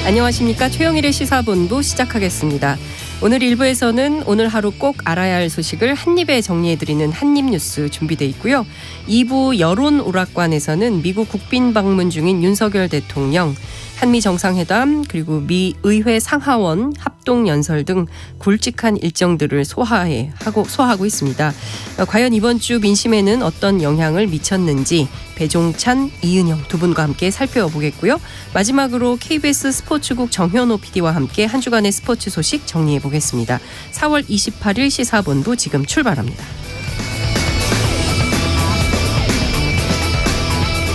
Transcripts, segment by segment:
안녕하십니까. 최영일의 시사본부 시작하겠습니다. 오늘 1부에서는 오늘 하루 꼭 알아야 할 소식을 한입에 정리해드리는 한입뉴스 준비돼 있고요. 2부 여론 오락관에서는 미국 국빈 방문 중인 윤석열 대통령, 한미 정상회담 그리고 미 의회 상하원 합동연설 등 굵직한 일정들을 소화하고 있습니다. 과연 이번 주 민심에는 어떤 영향을 미쳤는지 배종찬, 이은영 두 분과 함께 살펴보겠고요. 마지막으로 KBS 스포츠국 정현호 PD와 함께 한 주간의 스포츠 소식 정리해보겠습니다. 4월 28일 시사본부 지금 출발합니다.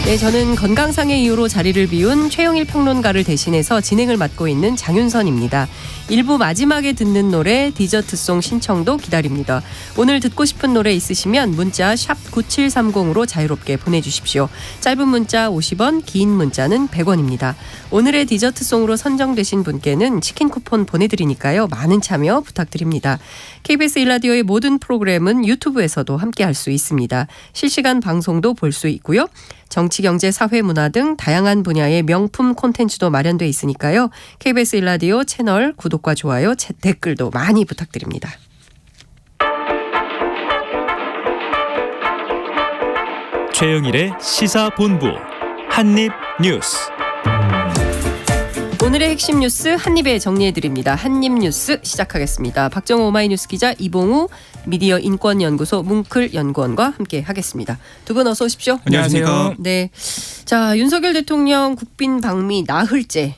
네, 저는 건강상의 이유로 자리를 비운 최영일 평론가를 대신해서 진행을 맡고 있는 장윤선입니다. 1부 마지막에 듣는 노래 디저트송 신청도 기다립니다. 오늘 듣고 싶은 노래 있으시면 문자 샵 9730으로 자유롭게 보내주십시오. 짧은 문자 50원, 긴 문자는 100원입니다. 오늘의 디저트송으로 선정되신 분께는 치킨 쿠폰 보내드리니까요. 많은 참여 부탁드립니다. KBS 1라디오의 모든 프로그램은 유튜브에서도 함께할 수 있습니다. 실시간 방송도 볼 수 있고요. 정치, 경제, 사회, 문화 등 다양한 분야의 명품 콘텐츠도 마련돼 있으니까요. KBS 1라디오 채널 구독과 좋아요, 댓글도 많이 부탁드립니다. 최영일의 시사본부 한입뉴스. 오늘의 핵심 뉴스 한입에 정리해드립니다. 한입뉴스 시작하겠습니다. 박정호 오마이뉴스 기자, 이봉우 미디어 인권연구소 뭉클 연구원과 함께 하겠습니다. 두 분 어서 오십시오. 안녕하십니까. 네, 자, 윤석열 대통령 국빈 방미 나흘째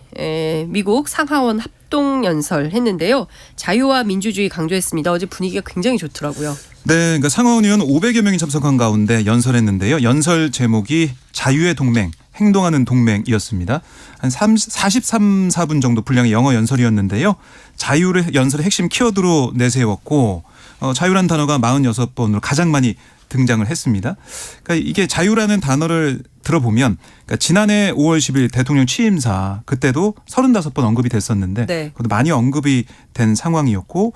미국 상하원 합동연설 했는데요. 자유와 민주주의 강조했습니다. 어제 분위기가 굉장히 좋더라고요. 네, 그러니까 상하원 의원 500여 명이 참석한 가운데 연설했는데요. 연설 제목이 자유의 동맹, 행동하는 동맹이었습니다. 한 43, 4분 정도 분량의 영어 연설이었는데요. 자유를 연설의 핵심 키워드로 내세웠고 자유라는 단어가 46번으로 가장 많이 등장을 했습니다. 그러니까 이게 자유라는 단어를 들어보면 그러니까 지난해 5월 10일 대통령 취임사 그때도 35번 언급이 됐었는데 네. 그것도 많이 언급이 된 상황이었고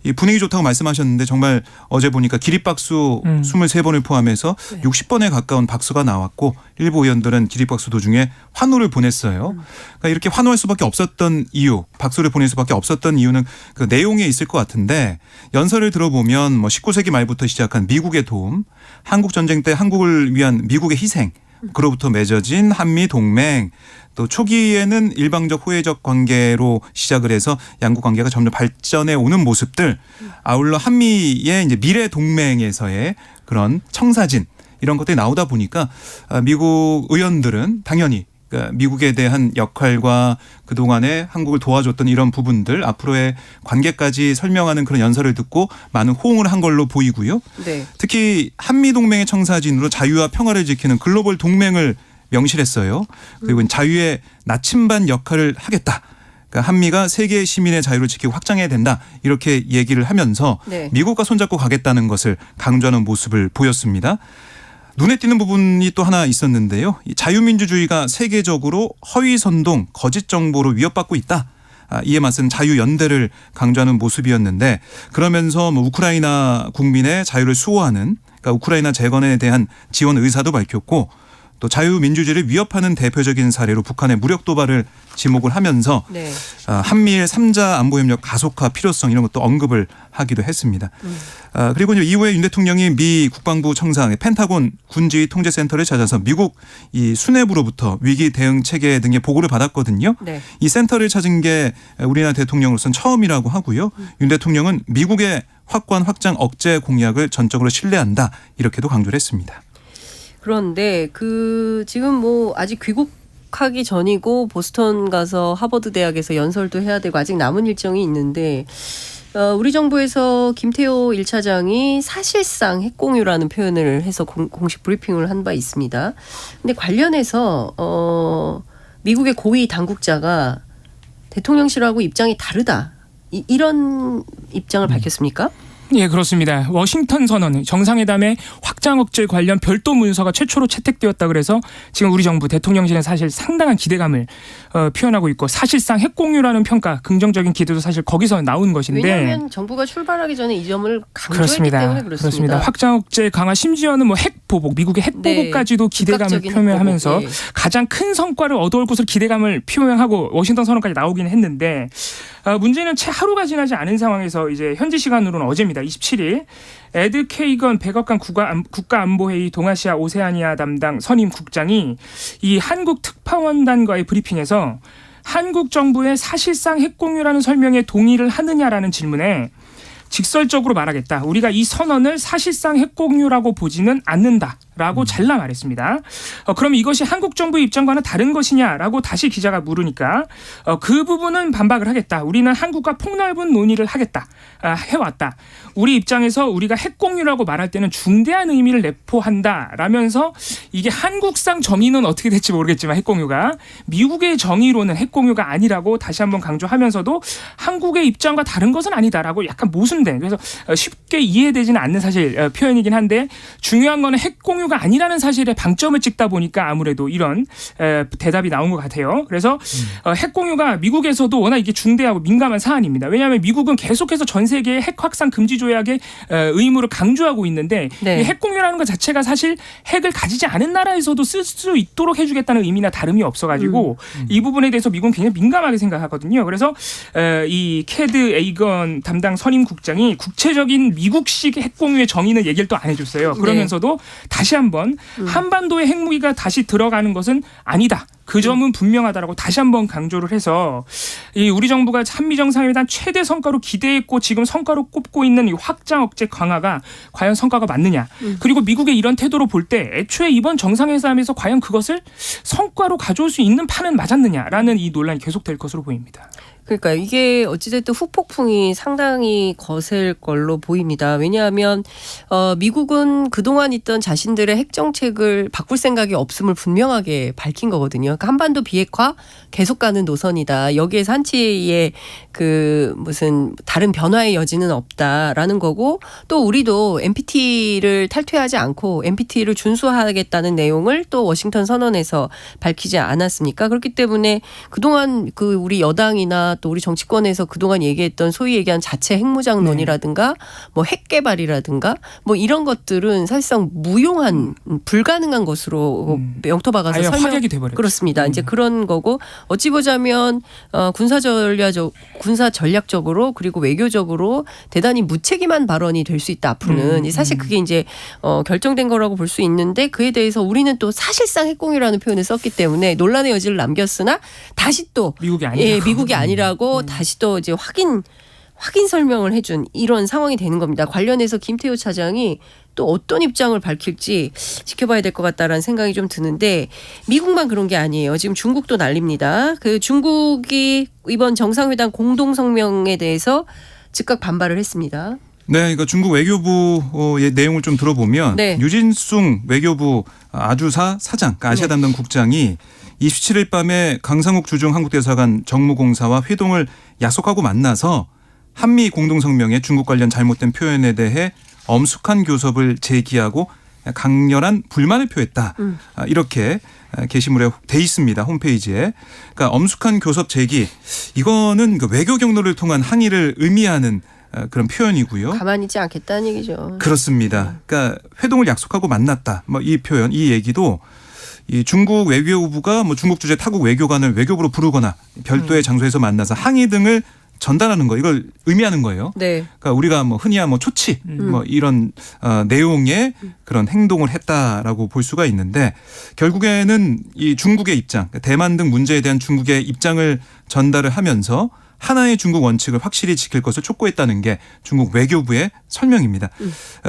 이 분위기 좋다고 말씀하셨는데 정말 어제 보니까 기립박수 23번을 포함해서 네. 60번에 가까운 박수가 나왔고 일부 의원들은 기립박수 도중에 환호를 보냈어요. 그러니까 이렇게 환호할 수밖에 없었던 이유, 박수를 보낼 수밖에 없었던 이유는 그 내용에 있을 것 같은데 연설을 들어보면 뭐 19세기 말부터 시작한 미국의 도움, 한국 전쟁 때 한국을 위한 미국의 희생, 그로부터 맺어진 한미 동맹, 또 초기에는 일방적 호혜적 관계로 시작을 해서 양국 관계가 점점 발전해 오는 모습들, 아울러 한미의 이제 미래 동맹에서의 그런 청사진 이런 것들이 나오다 보니까 미국 의원들은 당연히 그러니까 미국에 대한 역할과 그동안에 한국을 도와줬던 이런 부분들 앞으로의 관계까지 설명하는 그런 연설을 듣고 많은 호응을 한 걸로 보이고요. 네. 특히 한미동맹의 청사진으로 자유와 평화를 지키는 글로벌 동맹을 명실했어요. 그리고 자유의 나침반 역할을 하겠다. 그러니까 한미가 세계 시민의 자유를 지키고 확장해야 된다. 이렇게 얘기를 하면서 네. 미국과 손잡고 가겠다는 것을 강조하는 모습을 보였습니다. 눈에 띄는 부분이 또 하나 있었는데요. 이 자유민주주의가 세계적으로 허위선동, 거짓 정보로 위협받고 있다. 이에 맞선 자유연대를 강조하는 모습이었는데 그러면서 뭐 우크라이나 국민의 자유를 수호하는 그러니까 우크라이나 재건에 대한 지원 의사도 밝혔고 또 자유민주주의를 위협하는 대표적인 사례로 북한의 무력 도발을 지목을 하면서 네. 한미일 3자 안보협력 가속화 필요성 이런 것도 언급을 하기도 했습니다. 그리고 이후에 윤 대통령이 미 국방부 청사의 펜타곤 군지휘 통제센터를 찾아서 미국 이 수뇌부로부터 위기 대응 체계 등의 보고를 받았거든요. 네. 이 센터를 찾은 게 우리나라 대통령으로서는 처음이라고 하고요. 윤 대통령은 미국의 확고한 확장 억제 공약을 전적으로 신뢰한다 이렇게도 강조를 했습니다. 그런데 지금 뭐 아직 귀국하기 전이고 보스턴 가서 하버드 대학에서 연설도 해야 되고 아직 남은 일정이 있는데 우리 정부에서 김태호 1차장이 사실상 핵공유라는 표현을 해서 공식 브리핑을 한 바 있습니다. 근데 관련해서 미국의 고위 당국자가 대통령실하고 입장이 다르다. 이런 입장을 밝혔습니까? 예, 그렇습니다. 워싱턴 선언 정상회담의 확장 억제 관련 별도 문서가 최초로 채택되었다 그래서 지금 우리 정부 대통령실은 사실 상당한 기대감을 표현하고 있고 사실상 핵공유라는 평가 긍정적인 기대도 사실 거기서 나온 것인데 왜냐하면 정부가 출발하기 전에 이 점을 강조했기 때문에 그렇습니다. 확장 억제 강화 심지어는 뭐 핵보복 미국의 핵보복까지도 기대감을 표명하면서 핵보복, 예. 가장 큰 성과를 얻어올 것으로 기대감을 표명하고 워싱턴 선언까지 나오긴 했는데 문제는 채 하루가 지나지 않은 상황에서 이제 현지 시간으로는 어제입니다. 27일 에드 케이건 백악관 국가안보회의 동아시아 오세아니아 담당 선임 국장이 이 한국 특파원단과의 브리핑에서 한국 정부의 사실상 핵공유라는 설명에 동의를 하느냐라는 질문에 직설적으로 말하겠다. 우리가 이 선언을 사실상 핵공유라고 보지는 않는다라고 잘라 말했습니다. 그럼 이것이 한국 정부의 입장과는 다른 것이냐라고 다시 기자가 물으니까 그 부분은 반박을 하겠다. 우리는 한국과 폭넓은 논의를 하겠다. 해왔다. 우리 입장에서 우리가 핵공유라고 말할 때는 중대한 의미를 내포한다라면서 이게 한국상 정의는 어떻게 될지 모르겠지만 핵공유가 미국의 정의로는 핵공유가 아니라고 다시 한번 강조하면서도 한국의 입장과 다른 것은 아니다라고 약간 모순된 그래서 쉽게 이해되지는 않는 사실 표현이긴 한데 중요한 거는 핵공유가 아니라는 사실에 방점을 찍다 보니까 아무래도 이런 대답이 나온 것 같아요. 그래서 핵공유가 미국에서도 워낙 이게 중대하고 민감한 사안입니다. 왜냐하면 미국은 계속해서 전 세계의 핵 확산 금지 조약의 의무를 강조하고 있는데 네. 이 핵공유라는 것 자체가 사실 핵을 가지지 않은 나라에서도 쓸 수 있도록 해주겠다는 의미나 다름이 없어가지고 이 부분에 대해서 미국은 굉장히 민감하게 생각하거든요. 그래서 이 캐드 에이건 담당 선임 국장이 구체적인 미국식 핵공유의 정의는 얘기를 또 안 해줬어요. 그러면서도 다시 한번 한반도의 핵무기가 다시 들어가는 것은 아니다. 그 점은 분명하다라고 다시 한번 강조를 해서 이 우리 정부가 한미 정상회담 최대 성과로 기대했고 지금 성과로 꼽고 있는 이 확장 억제 강화가 과연 성과가 맞느냐. 그리고 미국의 이런 태도로 볼 때 애초에 이번 정상회담에서 과연 그것을 성과로 가져올 수 있는 판은 맞았느냐라는 이 논란이 계속될 것으로 보입니다. 그러니까 이게 어찌됐든 후폭풍이 상당히 거셀 걸로 보입니다. 왜냐하면 미국은 그동안 있던 자신들의 핵정책을 바꿀 생각이 없음을 분명하게 밝힌 거거든요. 그러니까 한반도 비핵화 계속 가는 노선이다. 여기에서 한치의 그 무슨 다른 변화의 여지는 없다라는 거고 또 우리도 NPT를 탈퇴하지 않고 NPT를 준수하겠다는 내용을 또 워싱턴 선언에서 밝히지 않았습니까? 그렇기 때문에 그동안 그 우리 여당이나 또 우리 정치권에서 그동안 얘기했던 소위 얘기한 자체 핵무장론이라든가 뭐 핵개발이라든가 뭐 이런 것들은 사실상 무용한 불가능한 것으로 영토 박아서 확약이 돼버렸죠. 그렇습니다. 이제 그런 거고 어찌 보자면 군사 전략적으로 그리고 외교적으로 대단히 무책임한 발언이 될 수 있다 앞으로는 사실 그게 이제 결정된 거라고 볼 수 있는데 그에 대해서 우리는 또 사실상 핵공유라는 표현을 썼기 때문에 논란의 여지를 남겼으나 다시 또 미국이 아니라 예, 미국이 아니라고 다시 또 이제 확인 설명을 해준 이런 상황이 되는 겁니다. 관련해서 김태호 차장이 또 어떤 입장을 밝힐지 지켜봐야 될 것 같다라는 생각이 좀 드는데 미국만 그런 게 아니에요. 지금 중국도 난립니다. 그 중국이 이번 정상회담 공동성명에 대해서 즉각 반발을 했습니다. 네, 그러니까 중국 외교부의 내용을 좀 들어보면 네. 유진숭 외교부 아주사 사장, 그러니까 아시아 담당 국장이 27일 밤에 강상욱 주중 한국대사관 정무공사와 회동을 약속하고 만나서 한미 공동성명의 중국 관련 잘못된 표현에 대해 엄숙한 교섭을 제기하고 강렬한 불만을 표했다. 이렇게 게시물에 돼 있습니다. 홈페이지에. 그러니까 엄숙한 교섭 제기 이거는 외교 경로를 통한 항의를 의미하는 그런 표현이고요. 가만히 있지 않겠다는 얘기죠. 그렇습니다. 그러니까 회동을 약속하고 만났다. 뭐 이 표현, 이 얘기도 이 중국 외교부가 뭐 중국 주재 타국 외교관을 외교부로 부르거나 별도의 장소에서 만나서 항의 등을 전달하는 거 이걸 의미하는 거예요. 네. 그러니까 우리가 뭐 흔히야 뭐 초치 뭐 이런 내용의 그런 행동을 했다라고 볼 수가 있는데 결국에는 이 중국의 입장, 대만 등 문제에 대한 중국의 입장을 전달을 하면서 하나의 중국 원칙을 확실히 지킬 것을 촉구했다는 게 중국 외교부의 설명입니다.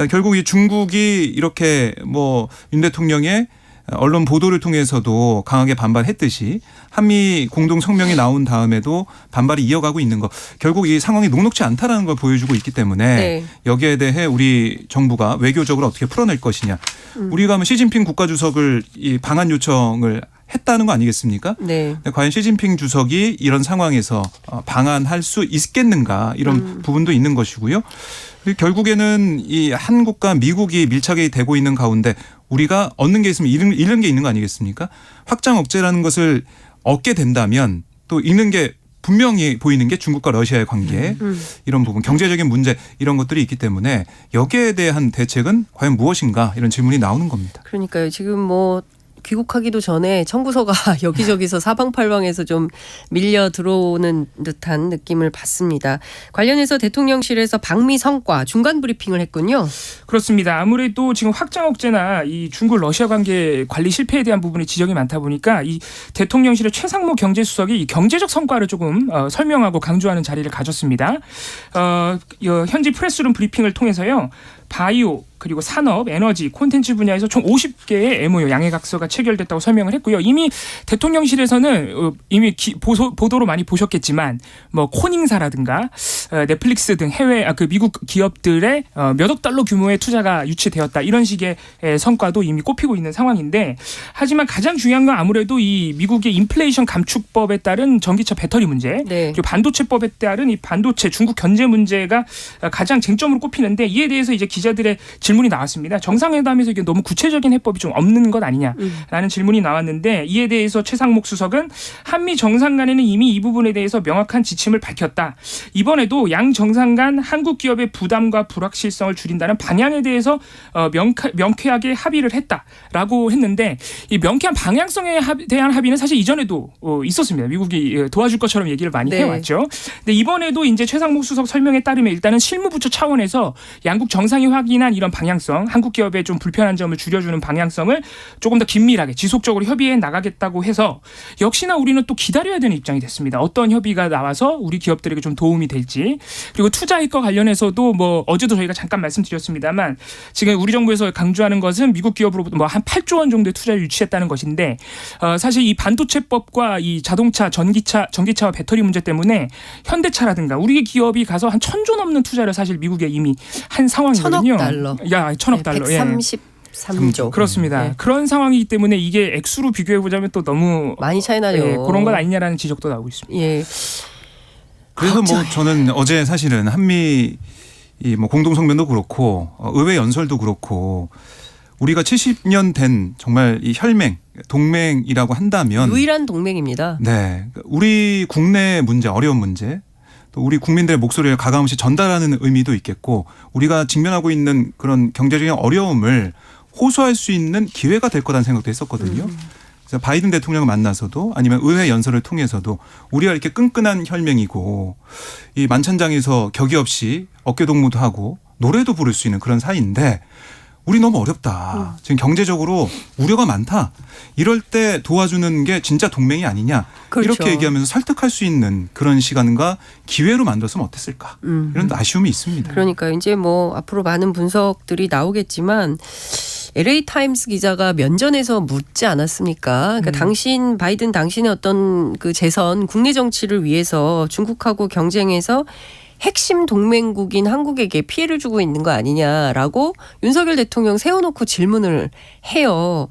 결국 이 중국이 이렇게 뭐 윤 대통령의 언론 보도를 통해서도 강하게 반발했듯이 한미 공동 성명이 나온 다음에도 반발이 이어가고 있는 거 결국 이 상황이 녹록지 않다라는 걸 보여주고 있기 때문에 네. 여기에 대해 우리 정부가 외교적으로 어떻게 풀어낼 것이냐. 우리가 뭐 시진핑 국가주석을 이 방한 요청을 했다는 거 아니겠습니까? 네. 과연 시진핑 주석이 이런 상황에서 방한할 수 있겠는가 이런 부분도 있는 것이고요. 그리고 결국에는 이 한국과 미국이 밀착이 되고 있는 가운데 우리가 얻는 게 있으면 잃는 게 있는 거 아니겠습니까? 확장 억제라는 것을 얻게 된다면 또 잃는 게 분명히 보이는 게 중국과 러시아의 관계 이런 부분 경제적인 문제 이런 것들이 있기 때문에 여기에 대한 대책은 과연 무엇인가 이런 질문이 나오는 겁니다. 그러니까요. 지금 뭐 귀국하기도 전에 청구서가 여기저기서 사방팔방에서 좀 밀려 들어오는 듯한 느낌을 받습니다. 관련해서 대통령실에서 방미 성과 중간 브리핑을 했군요. 그렇습니다. 아무래도 지금 확장 억제나 이 중국 러시아 관계 관리 실패에 대한 부분이 지적이 많다 보니까 이 대통령실의 최상무 경제수석이 이 경제적 성과를 조금 설명하고 강조하는 자리를 가졌습니다. 현지 프레스룸 브리핑을 통해서요. 바이오 그리고 산업, 에너지, 콘텐츠 분야에서 총 50개의 MOU 양해각서가 체결됐다고 설명을 했고요. 이미 대통령실에서는 이미 보도로 많이 보셨겠지만 뭐 코닝사라든가 넷플릭스 등 해외 그 미국 기업들의 몇억 달러 규모의 투자가 유치되었다 이런 식의 성과도 이미 꼽히고 있는 상황인데 하지만 가장 중요한 건 아무래도 이 미국의 인플레이션 감축법에 따른 전기차 배터리 문제 네. 그리고 반도체법에 따른 이 반도체 중국 견제 문제가 가장 쟁점으로 꼽히는데 이에 대해서 이제 기자들의 질문이 나왔습니다. 정상회담에서 이게 너무 구체적인 해법이 좀 없는 것 아니냐라는 질문이 나왔는데 이에 대해서 최상목 수석은 한미 정상 간에는 이미 이 부분에 대해서 명확한 지침을 밝혔다. 이번에도 양 정상 간 한국 기업의 부담과 불확실성을 줄인다는 방향에 대해서 명쾌하게 합의를 했다라고 했는데 이 명쾌한 방향성에 대한 합의는 사실 이전에도 있었습니다. 미국이 도와줄 것처럼 얘기를 많이 해왔죠. 근데 이번에도 이제 최상목 수석 설명에 따르면 일단은 실무부처 차원에서 양국 정상이 확인한 이런 방향성, 한국 기업의 좀 불편한 점을 줄여주는 방향성을 조금 더 긴밀하게 지속적으로 협의해 나가겠다고 해서 역시나 우리는 또 기다려야 되는 입장이 됐습니다. 어떤 협의가 나와서 우리 기업들에게 좀 도움이 될지. 그리고 투자익과 관련해서도 뭐 어제도 저희가 잠깐 말씀드렸습니다만 지금 우리 정부에서 강조하는 것은 미국 기업으로부터 뭐 한 8조 원 정도의 투자를 유치했다는 것인데 사실 이 반도체법과 이 자동차, 전기차와 배터리 문제 때문에 현대차라든가 우리 기업이 가서 한 1,000조 넘는 투자를 사실 미국에 이미 한 상황이거든요. 1,000억 달러. 야, 1,000억 달러. 133조. 그렇습니다. 네. 그런 상황이기 때문에 이게 액수로 비교해 보자면 또 너무 많이 차이 나죠. 그런 것 아니냐라는 지적도 나오고 있습니다. 예. 그래서 뭐 저는 어제 사실은 한미 이 뭐 공동 성명도 그렇고 의회 연설도 그렇고 우리가 70년 된 정말 이 혈맹 동맹이라고 한다면 유일한 동맹입니다. 네, 우리 국내 문제 어려운 문제 또 우리 국민들의 목소리를 가감없이 전달하는 의미도 있겠고 우리가 직면하고 있는 그런 경제적인 어려움을 호소할 수 있는 기회가 될 거라는 생각도 했었거든요. 그래서 바이든 대통령을 만나서도 아니면 의회 연설을 통해서도 우리가 이렇게 끈끈한 혈맹이고 이 만찬장에서 격이 없이 어깨동무도 하고 노래도 부를 수 있는 그런 사이인데 우리 너무 어렵다. 지금 경제적으로 우려가 많다. 이럴 때 도와주는 게 진짜 동맹이 아니냐. 그렇죠. 이렇게 얘기하면서 설득할 수 있는 그런 시간과 기회로 만들었으면 어땠을까. 이런 아쉬움이 있습니다. 그러니까 이제 뭐 앞으로 많은 분석들이 나오겠지만 LA 타임스 기자가 면전에서 묻지 않았습니까? 그러니까 바이든 당신의 어떤 그 재선 국내 정치를 위해서 중국하고 경쟁해서 핵심 동맹국인 한국에게 피해를 주고 있는 거 아니냐라고 윤석열 대통령 세워놓고 질문을 해요.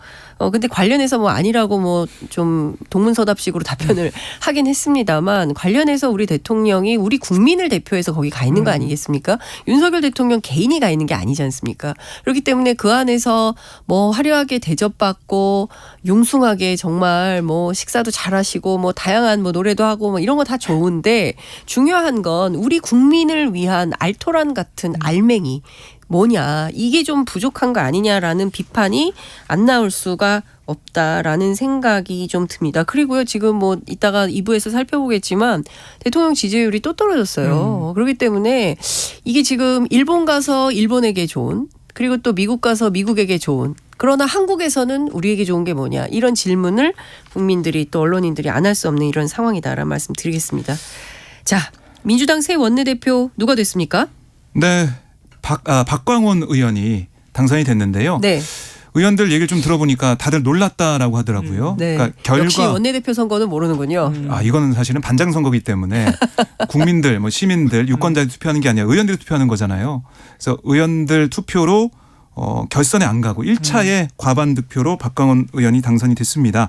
근데 관련해서 뭐 아니라고 뭐 좀 동문서답식으로 답변을 하긴 했습니다만 관련해서 우리 대통령이 우리 국민을 대표해서 거기 가 있는 거 아니겠습니까? 윤석열 대통령 개인이 가 있는 게 아니지 않습니까? 그렇기 때문에 그 안에서 뭐 화려하게 대접받고 융숭하게 정말 뭐 식사도 잘하시고 뭐 다양한 뭐 노래도 하고 뭐 이런 거 다 좋은데 중요한 건 우리 국민을 위한 알토란 같은 알맹이 뭐냐 이게 좀 부족한 거 아니냐라는 비판이 안 나올 수가 없다라는 생각이 좀 듭니다. 그리고요 지금 뭐 이따가 2부에서 살펴보겠지만 대통령 지지율이 또 떨어졌어요. 그렇기 때문에 이게 지금 일본 가서 일본에게 좋은 그리고 또 미국 가서 미국에게 좋은 그러나 한국에서는 우리에게 좋은 게 뭐냐 이런 질문을 국민들이 또 언론인들이 안 할 수 없는 이런 상황이다라는 말씀 드리겠습니다. 자 민주당 새 원내대표 누가 됐습니까? 네. 박광원 의원이 당선이 됐는데요. 네. 의원들 얘기를 좀 들어보니까 다들 놀랐다라고 하더라고요. 네. 그러니까 역시 원내대표 선거는 모르는군요. 이거는 사실은 반장 선거이기 때문에 국민들, 뭐 시민들, 유권자들이 투표하는 게 아니라 의원들이 투표하는 거잖아요. 그래서 의원들 투표로 결선에 안 가고 1차에 과반 득표로 박광원 의원이 당선이 됐습니다.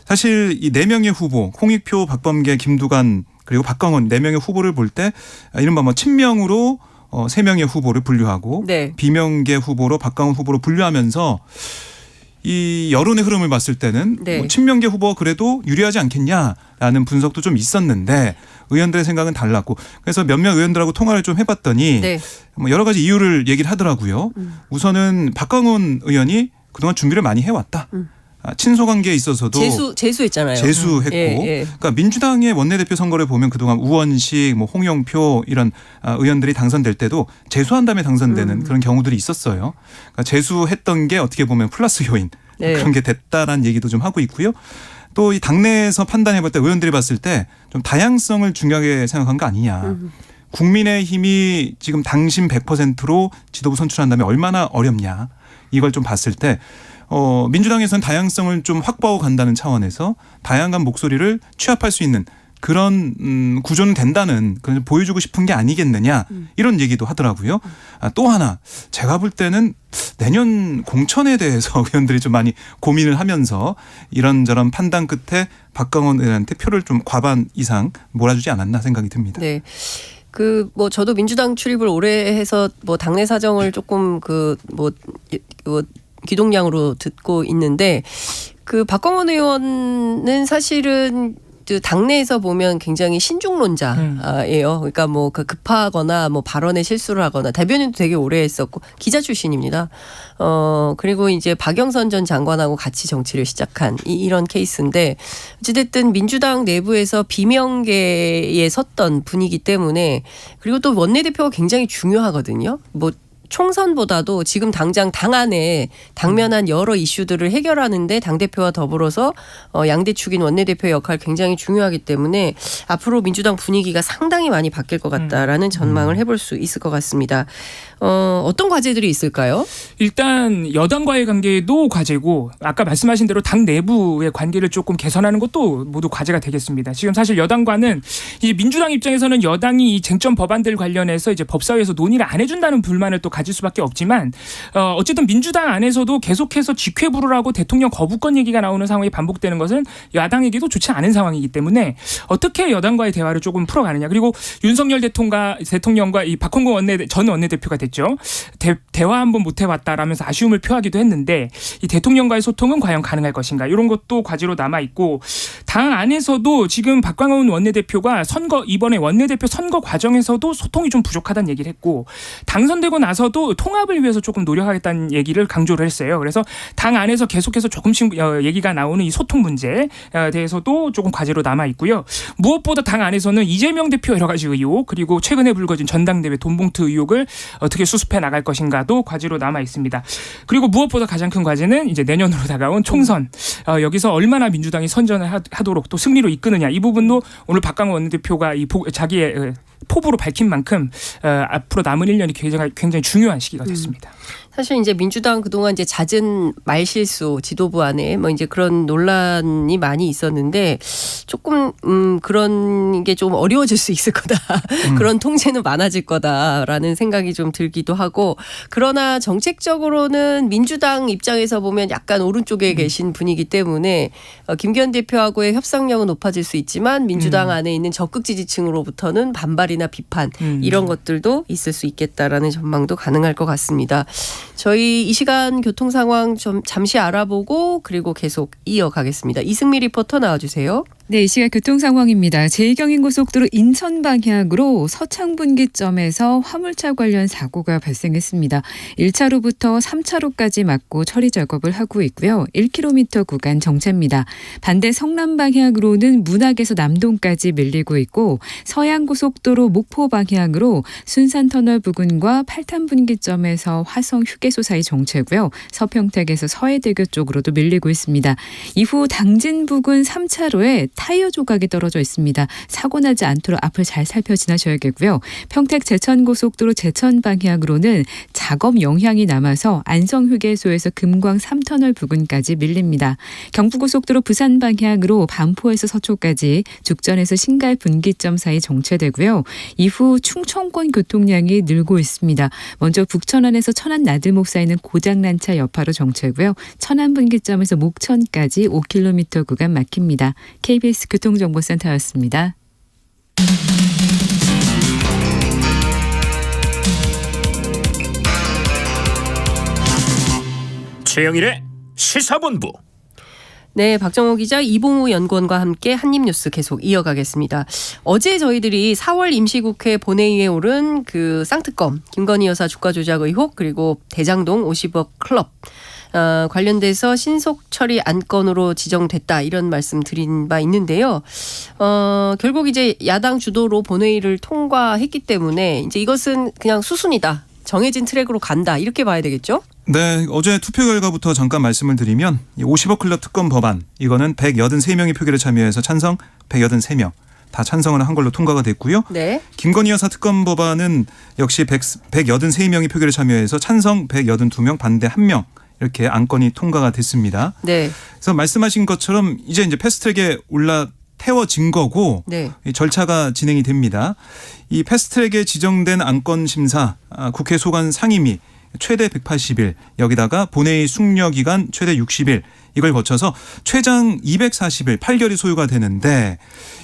사실 이 4명의 후보, 홍익표, 박범계, 김두관 그리고 박광원 4명의 후보를 볼 때 이른바 뭐 친명으로 3명의 후보를 분류하고 네. 비명계 후보로 박강원 후보로 분류하면서 이 여론의 흐름을 봤을 때는 네. 뭐 친명계 후보가 그래도 유리하지 않겠냐라는 분석도 좀 있었는데 의원들의 생각은 달랐고 그래서 몇몇 의원들하고 통화를 좀 해봤더니 네. 뭐 여러 가지 이유를 얘기를 하더라고요. 우선은 박강원 의원이 그동안 준비를 많이 해왔다. 친소관계에 있어서도 재수했잖아요. 재수했고 예. 그러니까 민주당의 원내대표 선거를 보면 그동안 우원식, 뭐 홍영표 이런 의원들이 당선될 때도 재수한 다음에 당선되는 그런 경우들이 있었어요. 그러니까 재수했던 게 어떻게 보면 플러스 요인 네. 그런 게 됐다라는 얘기도 좀 하고 있고요. 또 이 당내에서 판단해볼 때 의원들이 봤을 때 좀 다양성을 중요하게 생각한 거 아니냐. 국민의힘이 지금 당심 100%로 지도부 선출한다면 얼마나 어렵냐. 이걸 좀 봤을 때 민주당에서는 다양성을 좀 확보하고 간다는 차원에서 다양한 목소리를 취합할 수 있는 그런 구조는 된다는 그런 보여주고 싶은 게 아니겠느냐 이런 얘기도 하더라고요. 또 하나 제가 볼 때는 내년 공천에 대해서 의원들이 좀 많이 고민을 하면서 이런저런 판단 끝에 박강원 의원한테 표를 좀 과반 이상 몰아주지 않았나 생각이 듭니다. 네. 뭐 저도 민주당 출입을 오래 해서 뭐 당내 사정을 조금 귀동냥으로 듣고 있는데 박광원 의원은 사실은 당내에서 보면 굉장히 신중론자예요. 그러니까 뭐 급하거나 뭐 발언에 실수를 하거나 대변인도 되게 오래 했었고 기자 출신입니다. 그리고 이제 박영선 전 장관하고 같이 정치를 시작한 이런 케이스인데 어찌됐든 민주당 내부에서 비명계에 섰던 분이기 때문에 그리고 또 원내대표가 굉장히 중요하거든요. 뭐 총선보다도 지금 당장 당 안에 당면한 여러 이슈들을 해결하는데 당대표와 더불어서 양대축인 원내대표의 역할 굉장히 중요하기 때문에 앞으로 민주당 분위기가 상당히 많이 바뀔 것 같다라는 전망을 해볼 수 있을 것 같습니다. 어떤 과제들이 있을까요? 일단 여당과의 관계도 과제고 아까 말씀하신 대로 당 내부의 관계를 조금 개선하는 것도 모두 과제가 되겠습니다. 지금 사실 여당과는 이 민주당 입장에서는 여당이 이 쟁점 법안들 관련해서 이제 법사위에서 논의를 안 해준다는 불만을 또 가질 수밖에 없지만 어쨌든 민주당 안에서도 계속해서 직회부를 하고 대통령 거부권 얘기가 나오는 상황이 반복되는 것은 야당에게도 좋지 않은 상황이기 때문에 어떻게 여당과의 대화를 조금 풀어가느냐. 그리고 윤석열 대통령과 이 박홍근 전 원내대표가 됐죠. 대화 한번 못 해봤다라면서 아쉬움을 표하기도 했는데 이 대통령과의 소통은 과연 가능할 것인가. 이런 것도 과제로 남아있고 당 안에서도 지금 박광원 원내대표가 이번에 원내대표 선거 과정에서도 소통이 좀 부족하다는 얘기를 했고 당선되고 나서도 통합을 위해서 조금 노력하겠다는 얘기를 강조를 했어요. 그래서 당 안에서 계속해서 조금씩 얘기가 나오는 이 소통 문제에 대해서도 조금 과제로 남아 있고요. 무엇보다 당 안에서는 이재명 대표 여러 가지 의혹 그리고 최근에 불거진 전당대회 돈봉투 의혹을 어떻게 수습해 나갈 것인가도 과제로 남아 있습니다. 그리고 무엇보다 가장 큰 과제는 이제 내년으로 다가온 총선. 여기서 얼마나 민주당이 선전을 하도록 또 승리로 이끄느냐. 이 부분도 오늘 박광원 원내대표가 자기의 포부로 밝힌 만큼 앞으로 남은 1년이 굉장히 중요한 시기가 됐습니다. 사실 이제 민주당 그동안 이제 잦은 말실수 지도부 안에 뭐 이제 그런 논란이 많이 있었는데 조금 그런 게 좀 어려워질 수 있을 거다. 그런 통제는 많아질 거다라는 생각이 좀 들기도 하고 그러나 정책적으로는 민주당 입장에서 보면 약간 오른쪽에 계신 분이기 때문에 김기현 대표하고의 협상력은 높아질 수 있지만 민주당 안에 있는 적극 지지층으로부터는 반발이나 비판 이런 것들도 있을 수 있겠다라는 전망도 가능할 것 같습니다. 저희 이 시간 교통 상황 좀 잠시 알아보고 그리고 계속 이어가겠습니다. 이승미 리포터 나와주세요. 네, 이 시각 교통 상황입니다. 제2경인고속도로 인천 방향으로 서창분기점에서 화물차 관련 사고가 발생했습니다. 1차로부터 3차로까지 막고 처리 작업을 하고 있고요. 1km 구간 정체입니다. 반대 성남 방향으로는 문학에서 남동까지 밀리고 있고 서양고속도로 목포 방향으로 순산터널 부근과 팔탄분기점에서 화성 휴게소 사이 정체고요. 서평택에서 서해대교 쪽으로도 밀리고 있습니다. 이후 당진 부근 3차로에 타이어 조각이 떨어져 있습니다. 사고 나지 않도록 앞을 잘 살펴 지나셔야겠고요. 평택 제천고속도로 제천 방향으로는 작업 영향이 남아서 안성휴게소에서 금광 3터널 부근까지 밀립니다. 경부고속도로 부산 방향으로 반포에서 서초까지 죽전에서 신갈 분기점 사이 정체되고요. 이후 충청권 교통량이 늘고 있습니다. 먼저 북천안에서 천안 나들목 사이는 고장난 차 여파로 정체고요. 천안 분기점에서 목천까지 5km 구간 막힙니다. KBS 교통정보센터였습니다. 최영일의 시사본부. 네, 박정호 기자, 이봉우 연구원과 함께 한입뉴스 계속 이어가겠습니다. 어제 저희들이 4월 임시국회 본회의에 오른 그 쌍특검, 김건희 여사 주가 조작 의혹, 그리고 대장동 50억 클럽 관련돼서 신속 처리 안건으로 지정됐다, 이런 말씀 드린 바 있는데요. 결국 이제 야당 주도로 본회의를 통과했기 때문에 이제 이것은 그냥 수순이다, 정해진 트랙으로 간다, 이렇게 봐야 되겠죠? 네, 어제 투표 결과부터 잠깐 말씀을 드리면 50억 클럽 특검 법안, 이거는 183명이 표결에 참여해서 찬성 183명 다 찬성을 한 걸로 통과가 됐고요. 네. 김건희 여사 특검 법안은 역시 183명이 표결에 참여해서 찬성 182명, 반대 1명, 이렇게 안건이 통과가 됐습니다. 네. 그래서 말씀하신 것처럼 이제 패스트트랙에 태워진 거고, 네. 이 절차가 진행이 됩니다. 이 패스트트랙에 지정된 안건 심사, 국회 소관 상임위 최대 180일, 여기다가 본회의 숙려 기간 최대 60일, 이걸 거쳐서 최장 240일 8개월이 소요가 되는데,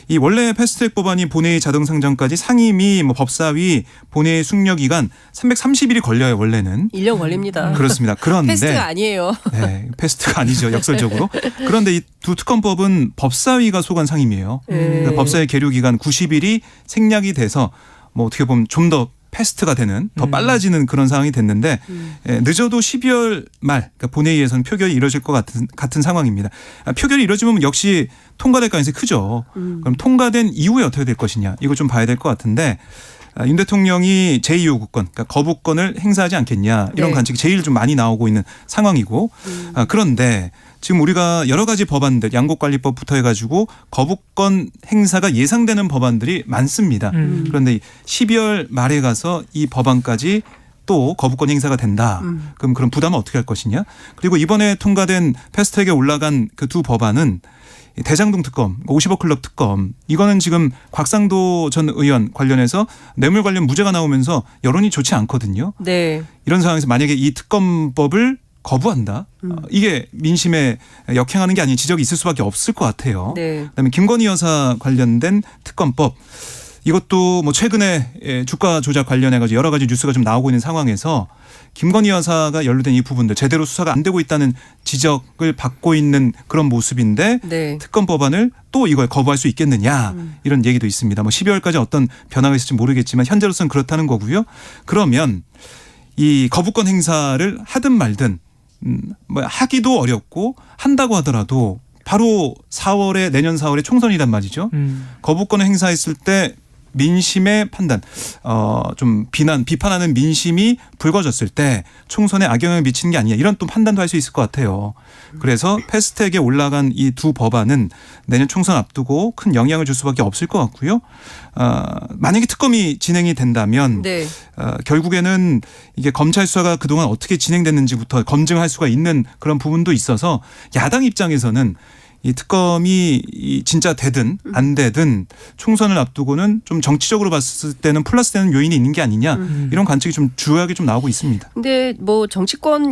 이 원래 패스트트랙 법안이 본회의 자동 상정까지 상임위, 법사위, 본회의 숙려 기간 330일이 걸려요, 원래는. 1년 걸립니다. 그렇습니다. 그런데 패스트가 아니에요. 네, 패스트가 아니죠, 역설적으로. 그런데 이 두 특검법은 법사위가 소관 상임이에요. 그러니까 법사위 계류 기간 90일이 생략이 돼서 어떻게 보면 좀 더 패스트가 되는, 더 빨라지는 그런 상황이 됐는데, 늦어도 12월 말, 그러니까 본회의에서는 표결이 이루어질 것 같은 상황입니다. 표결이 이루어지면 역시 통과될 가능성이 크죠. 그럼 통과된 이후에 어떻게 될 것이냐, 이거 좀 봐야 될 것 같은데, 윤 대통령이 제2요구권, 그러니까 거부권을 행사하지 않겠냐, 이런 네. 관측이 제일 좀 많이 나오고 있는 상황이고, 그런데 지금 우리가 여러 가지 법안들, 양곡관리법부터 해가지고 거부권 행사가 예상되는 법안들이 많습니다. 그런데 12월 말에 가서 이 법안까지 또 거부권 행사가 된다. 그럼 그런 부담은 어떻게 할 것이냐. 그리고 이번에 통과된 패스트트랙에 올라간 그 두 법안은 대장동 특검, 50억 클럽 특검, 이거는 지금 곽상도 전 의원 관련해서 뇌물 관련 무죄가 나오면서 여론이 좋지 않거든요. 네. 이런 상황에서 만약에 이 특검법을 거부한다, 이게 민심에 역행하는 게 아닌 지적이 있을 수밖에 없을 것 같아요. 네. 그다음에 김건희 여사 관련된 특검법, 이것도 최근에 주가 조작 관련해가지고 여러 가지 뉴스가 좀 나오고 있는 상황에서 김건희 여사가 연루된 이 부분들 제대로 수사가 안 되고 있다는 지적을 받고 있는 그런 모습인데, 네. 특검 법안을 또 이걸 거부할 수 있겠느냐, 이런 얘기도 있습니다. 12월까지 어떤 변화가 있을지 모르겠지만 현재로서는 그렇다는 거고요. 그러면 이 거부권 행사를 하든 말든 하기도 어렵고, 한다고 하더라도 바로 내년 4월에 총선이란 말이죠. 거부권을 행사했을 때 민심의 판단, 좀 비판하는 민심이 불거졌을 때 총선에 악영향을 미치는 게 아니냐, 이런 또 판단도 할 수 있을 것 같아요. 그래서 패스트트랙에 올라간 이 두 법안은 내년 총선 앞두고 큰 영향을 줄 수밖에 없을 것 같고요. 만약에 특검이 진행이 된다면, 네. 결국에는 이게 검찰 수사가 그동안 어떻게 진행됐는지부터 검증할 수가 있는 그런 부분도 있어서, 야당 입장에서는 이 특검이 진짜 되든 안 되든 총선을 앞두고는 좀 정치적으로 봤을 때는 플러스 되는 요인이 있는 게 아니냐, 이런 관측이 좀 주요하게 좀 나오고 있습니다. 근데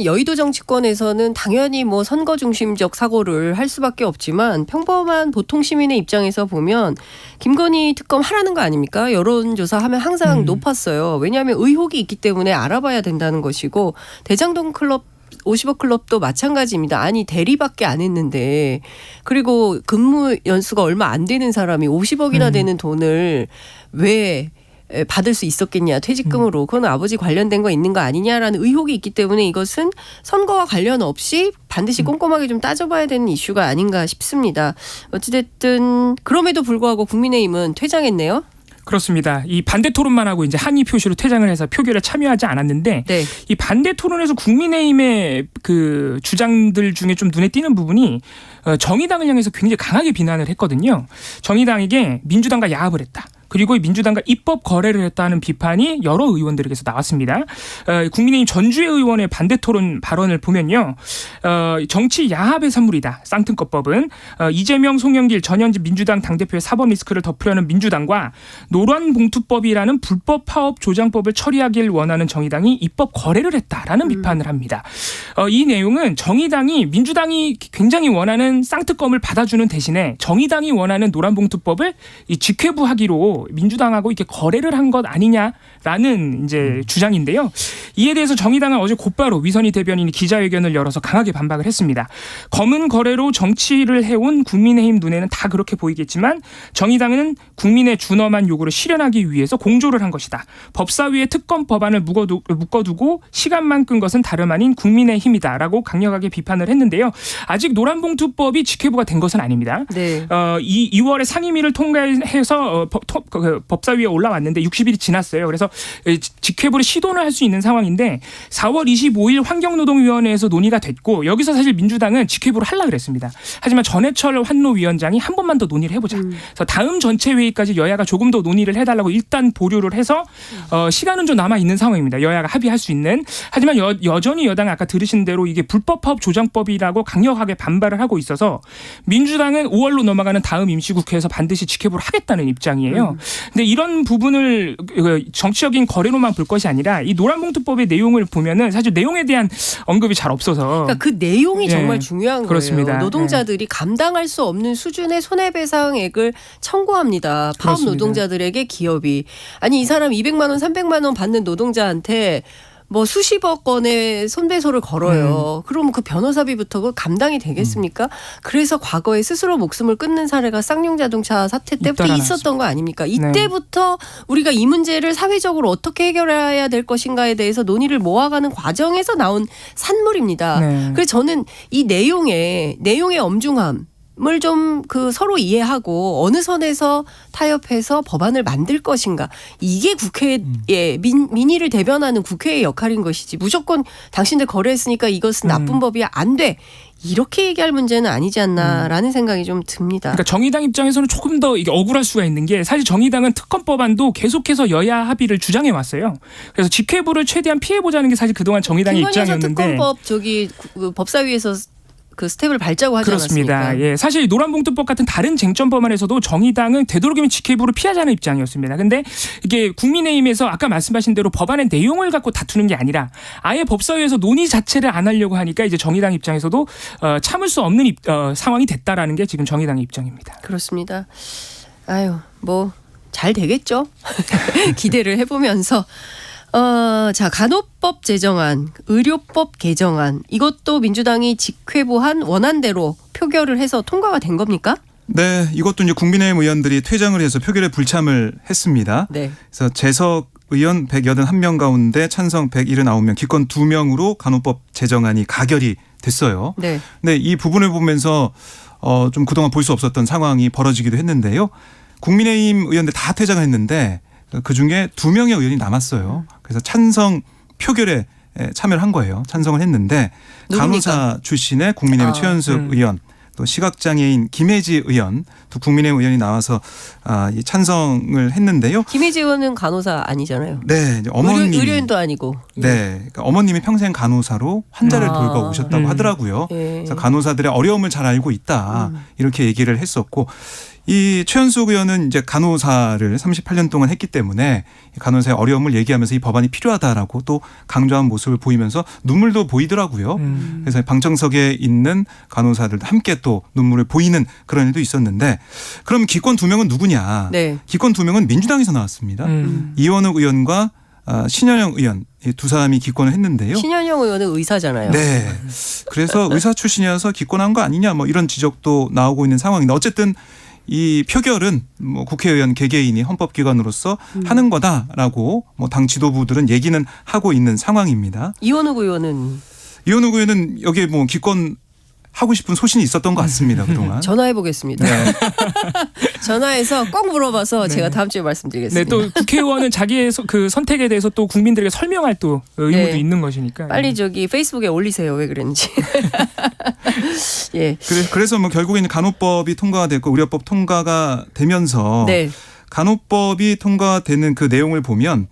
여의도 정치권에서는 당연히 선거 중심적 사고를 할 수밖에 없지만, 평범한 보통 시민의 입장에서 보면 김건희 특검 하라는 거 아닙니까? 여론조사하면 항상 높았어요. 왜냐하면 의혹이 있기 때문에 알아봐야 된다는 것이고, 대장동 클럽 50억 클럽도 마찬가지입니다. 아니, 대리밖에 안 했는데, 그리고 근무 연수가 얼마 안 되는 사람이 50억이나 되는 돈을 왜 받을 수 있었겠냐, 퇴직금으로. 그건 아버지 관련된 거 있는 거 아니냐라는 의혹이 있기 때문에 이것은 선거와 관련 없이 반드시 꼼꼼하게 좀 따져봐야 되는 이슈가 아닌가 싶습니다. 어찌됐든 그럼에도 불구하고 국민의힘은 퇴장했네요. 그렇습니다. 이 반대 토론만 하고 이제 한의 표시로 퇴장을 해서 표결에 참여하지 않았는데, 네. 이 반대 토론에서 국민의힘의 그 주장들 중에 좀 눈에 띄는 부분이 정의당을 향해서 굉장히 강하게 비난을 했거든요. 정의당에게 민주당과 야합을 했다. 그리고 민주당과 입법 거래를 했다는 비판이 여러 의원들에게서 나왔습니다. 국민의힘 전주혜 의원의 반대 토론 발언을 보면요, 정치 야합의 산물이다, 쌍특검법은. 이재명, 송영길, 전현직 민주당 당대표의 사법 리스크를 덮으려는 민주당과 노란봉투법이라는 불법 파업 조장법을 처리하길 원하는 정의당이 입법 거래를 했다라는 비판을 합니다. 이 내용은 정의당이 민주당이 굉장히 원하는 쌍특검을 받아주는 대신에 정의당이 원하는 노란봉투법을 직회부하기로 의도로 민주당하고 이렇게 거래를 한 것 아니냐라는 이제 주장인데요. 이에 대해서 정의당은 어제 곧바로 위선희 대변인이 기자회견을 열어서 강하게 반박을 했습니다. 검은 거래로 정치를 해온 국민의힘 눈에는 다 그렇게 보이겠지만 정의당은 국민의 준엄한 요구를 실현하기 위해서 공조를 한 것이다. 법사위의 특검 법안을 묶어두고 시간만 끈 것은 다름 아닌 국민의힘이다라고 강력하게 비판을 했는데요. 아직 노란봉투법이 직회부가 된 것은 아닙니다. 네. 2월에 상임위를 통과해서 법사위에 올라왔는데 60일이 지났어요. 그래서 직회부를 시도를 할 수 있는 상황인데 4월 25일 환경노동위원회에서 논의가 됐고 여기서 사실 민주당은 직회부를 하려고 그랬습니다. 하지만 전해철 환노위원장이 한 번만 더 논의를 해보자. 그래서 다음 전체 회의까지 여야가 조금 더 논의를 해달라고 일단 보류를 해서 시간은 좀 남아 있는 상황입니다. 여야가 합의할 수 있는. 하지만 여전히 여당은 아까 들으신 대로 이게 불법법 조정법이라고 강력하게 반발을 하고 있어서 민주당은 5월로 넘어가는 다음 임시국회에서 반드시 직회부를 하겠다는 입장이에요. 근데 이런 부분을 정치적인 거래로만 볼 것이 아니라 이 노란봉투법의 내용을 보면은 사실 내용에 대한 언급이 잘 없어서 그러니까 그 내용이 예, 정말 중요한 그렇습니다. 거예요. 노동자들이 감당할 수 없는 수준의 손해배상액을 청구합니다. 파업 그렇습니다. 노동자들에게 기업이. 아니 이 사람 200만 원, 300만 원 받는 노동자한테 뭐 수십억 원의 손배소를 걸어요. 그럼 그 변호사비부터 그 감당이 되겠습니까? 그래서 과거에 스스로 목숨을 끊는 사례가 쌍용자동차 사태 때부터 잇따라 있었던 거 아닙니까? 이때부터 우리가 이 문제를 사회적으로 어떻게 해결해야 될 것인가에 대해서 논의를 모아가는 과정에서 나온 산물입니다. 네. 그래서 저는 이 내용의 엄중함 을 좀 그 서로 이해하고 어느 선에서 타협해서 법안을 만들 것인가 이게 국회의 민의를 대변하는 국회의 역할인 것이지 무조건 당신들 거래했으니까 이것은 나쁜 법이야 안 돼 이렇게 얘기할 문제는 아니지 않나라는 생각이 좀 듭니다. 그러니까 정의당 입장에서는 조금 더 이게 억울할 수가 있는 게 사실 정의당은 특검 법안도 계속해서 여야 합의를 주장해 왔어요. 그래서 직회부를 최대한 피해 보자는 게 사실 그동안 정의당의 입장이었는데 특검법 그 법사위에서 그 스텝을 밟자고 하지 그렇습니다. 않았습니까? 예, 사실 노란봉투법 같은 다른 쟁점 법안에서도 정의당은 되도록이면 직회부를 피하자는 입장이었습니다. 근데 이게 국민의힘에서 아까 말씀하신 대로 법안의 내용을 갖고 다투는 게 아니라 아예 법사위에서 논의 자체를 안 하려고 하니까 이제 정의당 입장에서도 참을 수 없는 상황이 됐다라는 게 지금 정의당의 입장입니다. 그렇습니다. 아유, 뭐 잘 되겠죠. 기대를 해보면서. 자, 간호법 제정안, 의료법 개정안 이것도 민주당이 직회부한 원안대로 표결을 해서 통과가 된 겁니까? 네, 이것도 이제 국민의힘 의원들이 퇴장을 해서 표결에 불참을 했습니다. 네. 그래서 재석 의원 181명 가운데 찬성 179명, 기권 2명으로 간호법 제정안이 가결이 됐어요. 네. 근데 이 부분을 보면서 좀 그동안 볼 수 없었던 상황이 벌어지기도 했는데요. 국민의힘 의원들 다 퇴장을 했는데 그중에 2명의 의원이 남았어요. 그래서 찬성 표결에 참여를 한 거예요. 찬성을 했는데 누굽니까? 간호사 출신의 국민의힘 최현숙 의원 또 시각장애인 김혜지 의원 두 국민의힘 의원이 나와서 이 찬성을 했는데요. 김혜지 의원은 간호사 아니잖아요. 네, 이제 어머님 의료인도 아니고. 네, 그러니까 어머님이 평생 간호사로 환자를 돌봐오셨다고 하더라고요. 예. 그래서 간호사들의 어려움을 잘 알고 있다 이렇게 얘기를 했었고 이 최현숙 의원은 이제 간호사를 38년 동안 했기 때문에 간호사의 어려움을 얘기하면서 이 법안이 필요하다라고 또 강조한 모습을 보이면서 눈물도 보이더라고요. 그래서 방청석에 있는 간호사들도 함께 또 눈물을 보이는 그런 일도 있었는데 그럼 기권 2명은 누구냐? 네. 기권 2명은 민주당에서 나왔습니다. 이원욱 의원과 신현영 의원 이 두 사람이 기권을 했는데요. 신현영 의원은 의사잖아요. 네. 그래서 의사 출신이어서 기권한 거 아니냐 뭐 이런 지적도 나오고 있는 상황인데 어쨌든 이 표결은 뭐 국회의원 개개인이 헌법기관으로서 하는 거다라고 뭐 당 지도부들은 얘기는 하고 있는 상황입니다. 이원욱 의원은 이원욱 의원은 여기에 뭐 기권 하고 싶은 소신이 있었던 것 같습니다. 그동안. 전화해 보겠습니다. 네. 전화해서 꼭 물어봐서 제가 다음 주에 네, 말씀드리겠습니다. 또 국회의원은 자기의 그 선택에 대해서 또 국민들에게 설명할 또 의무도 네. 있는 것이니까. 빨리 저기 페이스북에 올리세요. 왜 그랬는지. 예. 그래서 뭐 결국에는 간호법이 통과가 됐고 의료법 통과가 되면서 네. 간호법이 통과되는 그 내용을 보면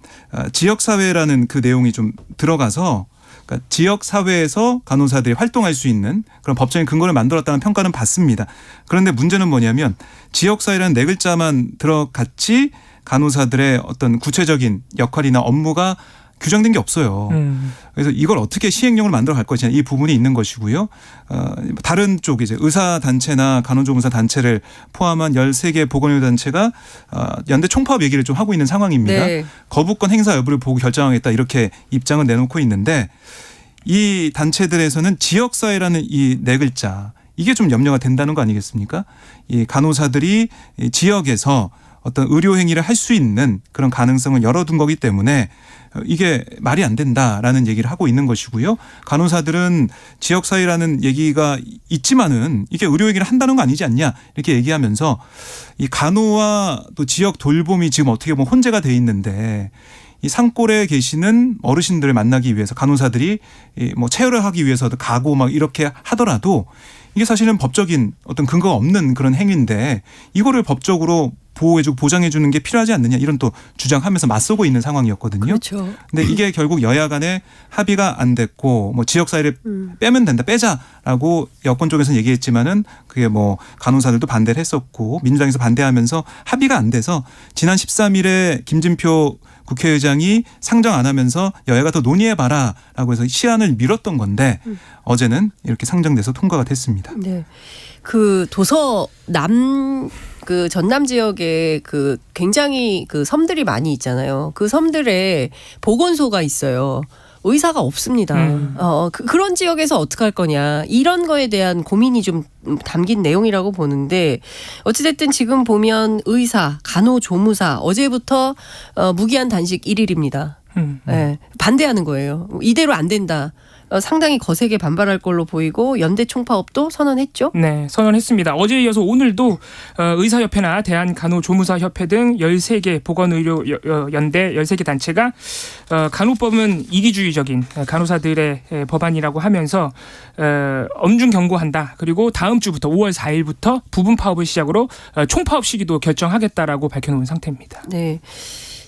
지역사회라는 그 내용이 좀 들어가서 그러니까 지역사회에서 간호사들이 활동할 수 있는 그런 법적인 근거를 만들었다는 평가는 받습니다. 그런데 문제는 뭐냐면 지역사회라는 네 글자만 들어갔지 간호사들의 어떤 구체적인 역할이나 업무가 규정된 게 없어요. 그래서 이걸 어떻게 시행령을 만들어 갈 것이냐 이 부분이 있는 것이고요. 다른 쪽 이제 의사 단체나 간호조무사 단체를 포함한 13개 보건의료 단체가 연대 총파업 얘기를 좀 하고 있는 상황입니다. 네. 거부권 행사 여부를 보고 결정하겠다 이렇게 입장을 내놓고 있는데 이 단체들에서는 지역사회라는 이 네 글자 이게 좀 염려가 된다는 거 아니겠습니까? 이 간호사들이 이 지역에서 어떤 의료 행위를 할 수 있는 그런 가능성을 열어둔 거기 때문에 이게 말이 안 된다라는 얘기를 하고 있는 것이고요. 간호사들은 지역사회라는 얘기가 있지만은 이게 의료 얘기를 한다는 거 아니지 않냐 이렇게 얘기하면서 이 간호와 또 지역 돌봄이 지금 어떻게 보면 혼재가 돼 있는데 이 산골에 계시는 어르신들을 만나기 위해서 간호사들이 뭐 체열을 하기 위해서도 가고 막 이렇게 하더라도 이게 사실은 법적인 어떤 근거가 없는 그런 행위인데 이거를 법적으로 보호해주고 보장해주는 게 필요하지 않느냐 이런 또 주장하면서 맞서고 있는 상황이었거든요. 그렇죠. 근데 이게 결국 여야 간에 합의가 안 됐고 뭐 지역사회를 빼면 된다 빼자라고 여권 쪽에서는 얘기했지만은 그게 뭐 간호사들도 반대를 했었고 민주당에서 반대하면서 합의가 안 돼서 지난 13일에 김진표 국회의장이 상정 안 하면서 여야가 더 논의해봐라라고 해서 시한을 미뤘던 건데 어제는 이렇게 상정돼서 통과가 됐습니다. 네. 그 도서 그 전남 지역에 그 굉장히 그 섬들이 많이 있잖아요. 그 섬들에 보건소가 있어요. 의사가 없습니다. 그런 지역에서 어떻게 할 거냐 이런 거에 대한 고민이 좀 담긴 내용이라고 보는데 어찌됐든 지금 보면 의사, 간호조무사 어제부터 무기한 단식 1일입니다. 네, 반대하는 거예요. 이대로 안 된다. 상당히 거세게 반발할 걸로 보이고 연대 총파업도 선언했죠. 네, 선언했습니다. 어제에 이어서 오늘도 의사협회나 대한간호조무사협회 등 13개 보건의료 연대 13개 단체가 간호법은 이기주의적인 간호사들의 법안이라고 하면서 엄중 경고한다. 그리고 다음 주부터 5월 4일부터 부분 파업을 시작으로 총파업 시기도 결정하겠다라고 밝혀놓은 상태입니다. 네.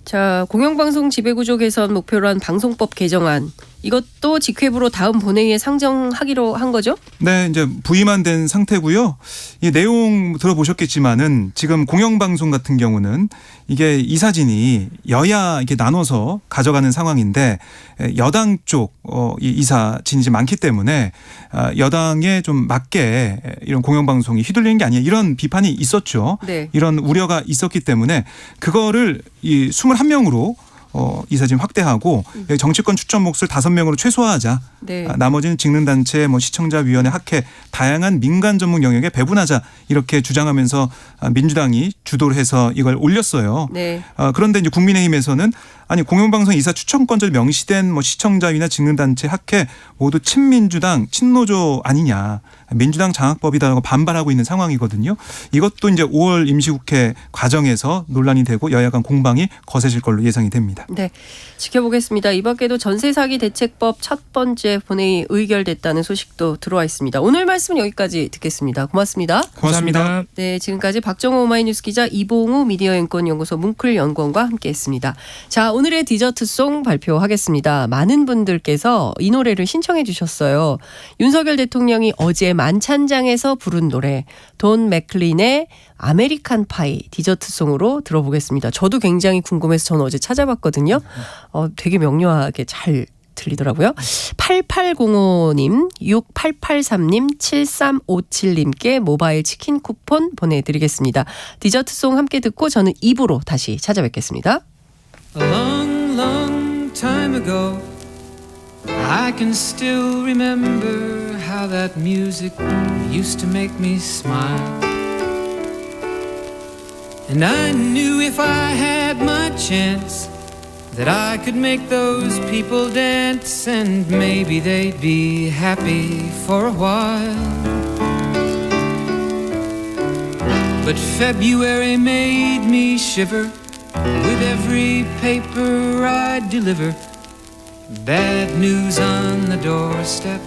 자, 공영방송 지배구조 개선 목표로 한 방송법 개정안 이것도 직회부로 다음 본회의에 상정하기로 한 거죠? 네, 이제 부의만 된 상태고요. 이 내용 들어보셨겠지만은 지금 공영방송 같은 경우는 이게 이사진이 여야 이렇게 나눠서 가져가는 상황인데 여당 쪽 이 이사진이 많기 때문에 여당에 좀 맞게 이런 공영방송이 휘둘리는 게 아니냐 이런 비판이 있었죠. 네. 이런 우려가 있었기 때문에 그거를 이 21명으로 이사진 확대하고 여기 정치권 추천 몫을 5명으로 최소화하자. 네. 나머지는 직능단체, 뭐 시청자위원회, 학회 다양한 민간 전문 영역에 배분하자 이렇게 주장하면서 민주당이 주도를 해서 이걸 올렸어요. 네. 그런데 이제 국민의힘에서는 아니 공영방송 이사 추천권자로 명시된 뭐 시청자위나 직능단체, 학회 모두 친민주당, 친노조 아니냐. 민주당 장악법이다라고 반발하고 있는 상황이거든요. 이것도 이제 5월 임시국회 과정에서 논란이 되고 여야 간 공방이 거세질 걸로 예상이 됩니다. 네, 지켜보겠습니다. 이 밖에도 전세사기 대책법 첫 번째 본회의 의결됐다는 소식도 들어와 있습니다. 오늘 말씀은 여기까지 듣겠습니다. 고맙습니다. 고맙습니다. 네, 지금까지 박정호 오마이뉴스 기자 이봉우 미디어연구원연구소 뭉클연구원과 함께했습니다. 자, 오늘의 디저트송 발표하겠습니다. 많은 분들께서 이 노래를 신청해 주셨어요. 윤석열 대통령이 어제 만찬장에서 부른 노래 돈 맥클린의 아메리칸 파이 디저트송으로 들어보겠습니다. 저도 굉장히 궁금해서 저는 어제 찾아봤거든요. 되게 명료하게 잘 들리더라고요. 8805님, 6883님, 7357님께 모바일 치킨 쿠폰 보내드리겠습니다. 디저트송 함께 듣고 저는 2부로 다시 찾아뵙겠습니다. A long, long time ago, I can still remember how that music used to make me smile. And I knew if I had my chance that I could make those people dance, and maybe they'd be happy for a while. But February made me shiver with every paper I deliver. Bad news on the doorstep,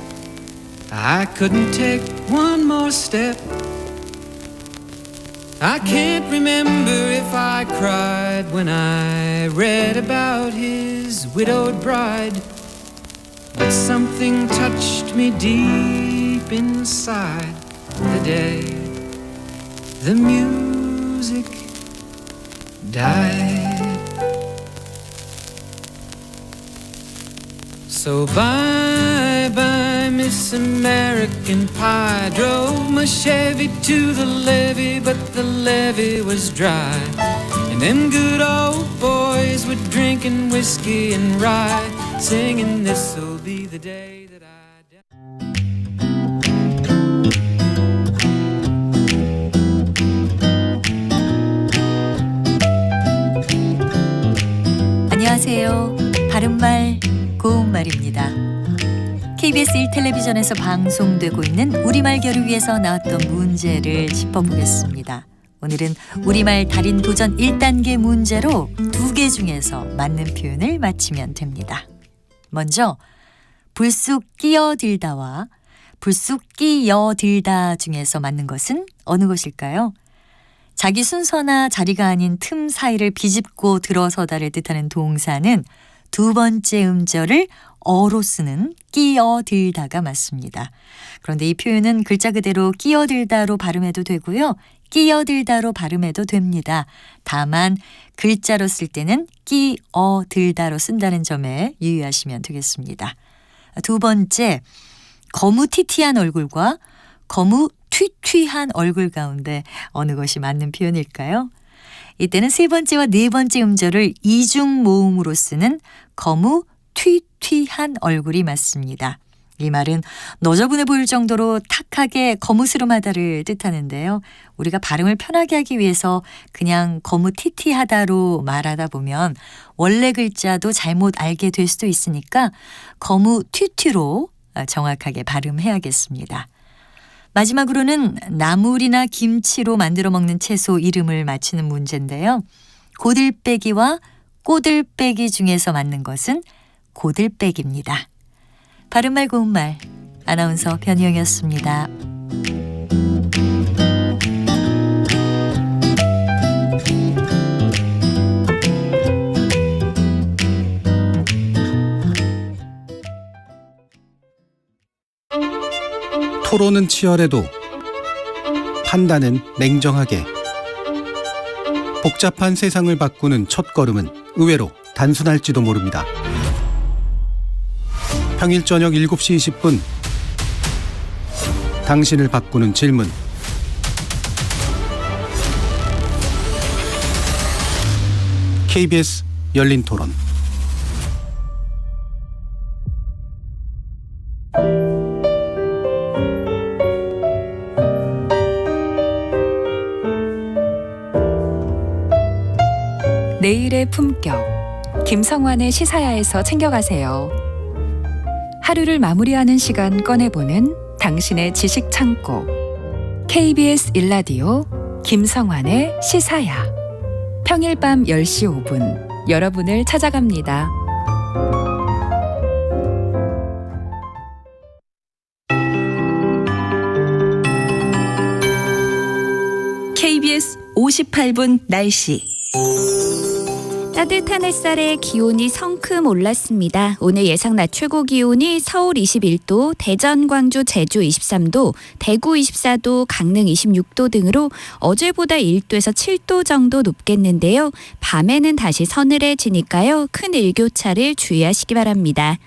I couldn't take one more step. I can't remember if I cried when I read about his widowed bride, but something touched me deep inside the day the music died. So bye bye Miss American Pie. Drove my Chevy to the levee, but the levee was dry. And them good old boys were drinking whiskey and rye, singing this'll be the day that I die. 안녕하세요. 바른말 고운말입니다. KBS 1텔레비전에서 방송되고 있는 우리말 겨루기 위해서 나왔던 문제를 짚어보겠습니다. 오늘은 우리말 달인 도전 1단계 문제로 2개 중에서 맞는 표현을 맞히면 됩니다. 먼저 불쑥 끼어들다와 불쑥 끼어들다 중에서 맞는 것은 어느 것일까요? 자기 순서나 자리가 아닌 틈 사이를 비집고 들어서다를 뜻하는 동사는 두 번째 음절을 어로 쓰는 끼어들다가 맞습니다. 그런데 이 표현은 글자 그대로 끼어들다로 발음해도 되고요. 끼어들다로 발음해도 됩니다. 다만 글자로 쓸 때는 끼어들다로 쓴다는 점에 유의하시면 되겠습니다. 두 번째, 거무튀튀한 얼굴과 거무튀튀한 얼굴 가운데 어느 것이 맞는 표현일까요? 이때는 세 번째와 네 번째 음절을 이중 모음으로 쓰는 거무튀튀한 얼굴이 맞습니다. 이 말은 너저분해 보일 정도로 탁하게 거무스름하다를 뜻하는데요. 우리가 발음을 편하게 하기 위해서 그냥 거무튀튀하다로 말하다 보면 원래 글자도 잘못 알게 될 수도 있으니까 거무튀튀로 정확하게 발음해야겠습니다. 마지막으로는 나물이나 김치로 만들어 먹는 채소 이름을 맞추는 문제인데요. 고들빼기와 꼬들빼기 중에서 맞는 것은 고들빼기입니다. 바른말 고운말 아나운서 변희영이었습니다. 토론은 치열해도 판단은 냉정하게. 복잡한 세상을 바꾸는 첫걸음은 의외로 단순할지도 모릅니다. 평일 저녁 7시 20분 당신을 바꾸는 질문. KBS 열린 토론. 내일의 품격. 김성환의 시사야에서 챙겨가세요. 하루를 마무리하는 시간 꺼내보는 당신의 지식 창고. KBS 1라디오 김성환의 시사야. 평일 밤 10시 5분 여러분을 찾아갑니다. KBS 58분 날씨. 따뜻한 햇살에 기온이 성큼 올랐습니다. 오늘 예상 낮 최고 기온이 서울 21도, 대전, 광주, 제주 23도, 대구 24도, 강릉 26도 등으로 어제보다 1도에서 7도 정도 높겠는데요. 밤에는 다시 서늘해지니까요. 큰 일교차를 주의하시기 바랍니다.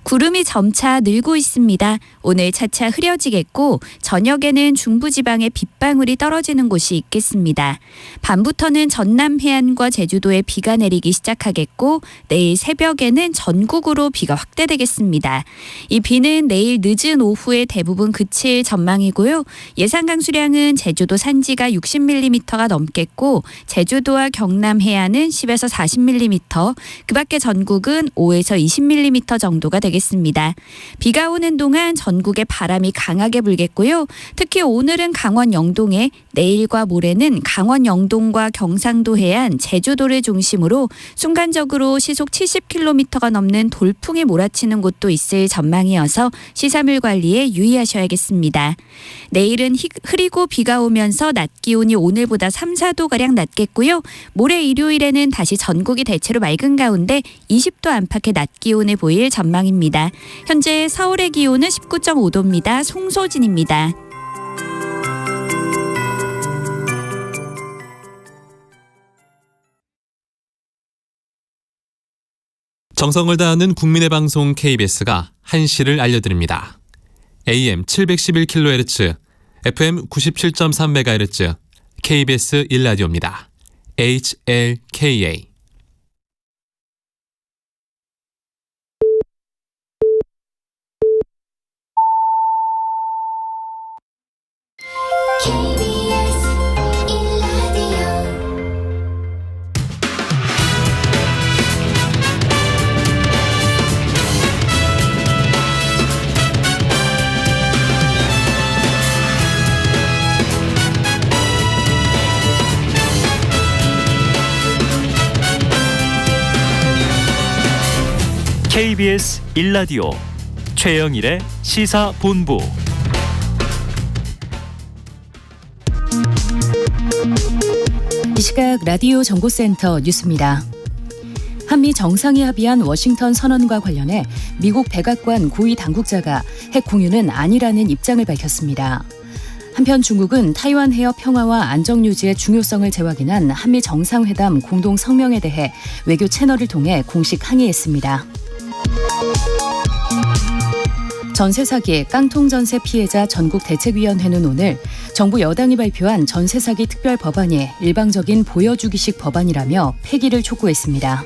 구름이 점차 늘고 있습니다. 오늘 차차 흐려지겠고 저녁에는 중부지방에 빗방울이 떨어지는 곳이 있겠습니다. 밤부터는 전남 해안과 제주도에 비가 내리기 시작하겠고 내일 새벽에는 전국으로 비가 확대되겠습니다. 이 비는 내일 늦은 오후에 대부분 그칠 전망이고요. 예상 강수량은 제주도 산지가 60mm가 넘겠고 제주도와 경남 해안은 10에서 40mm, 그 밖에 전국은 5에서 20mm 정도가 되겠습니다. 비가 오는 동안 전국에 바람이 강하게 불겠고요. 특히 오늘은 강원 영동에, 내일과 모레는 강원 영동과 경상도 해안, 제주도를 중심으로 순간적으로 시속 70km가 넘는 돌풍이 몰아치는 곳도 있을 전망이어서 시사물 관리에 유의하셔야겠습니다. 내일은 흐리고 비가 오면서 낮 기온이 오늘보다 3, 4도가량 낮겠고요. 모레 일요일에는 다시 전국이 대체로 맑은 가운데 20도 안팎의 낮 기온을 보일 전망입니다. 현재 서울의 기온은 19.5도입니다. 송소진입니다. 정성을 다하는 국민의 방송 KBS가 한시를 알려드립니다. AM 711kHz, FM 97.3MHz, KBS 1라디오입니다. HLKA. KBS 1라디오 최영일의 시사본부. 이 시각 라디오 정보센터 뉴스입니다. 한미 정상이 합의한 워싱턴 선언과 관련해 미국 백악관 고위 당국자가 핵 공유는 아니라는 입장을 밝혔습니다. 한편 중국은 타이완 해협 평화와 안정 유지의 중요성을 재확인한 한미 정상회담 공동 성명에 대해 외교 채널을 통해 공식 항의했습니다. 전세 사기 깡통 전세 피해자 전국대책위원회는 오늘 정부 여당이 발표한 전세 사기 특별 법안이 일방적인 보여주기식 법안이라며 폐기를 촉구했습니다.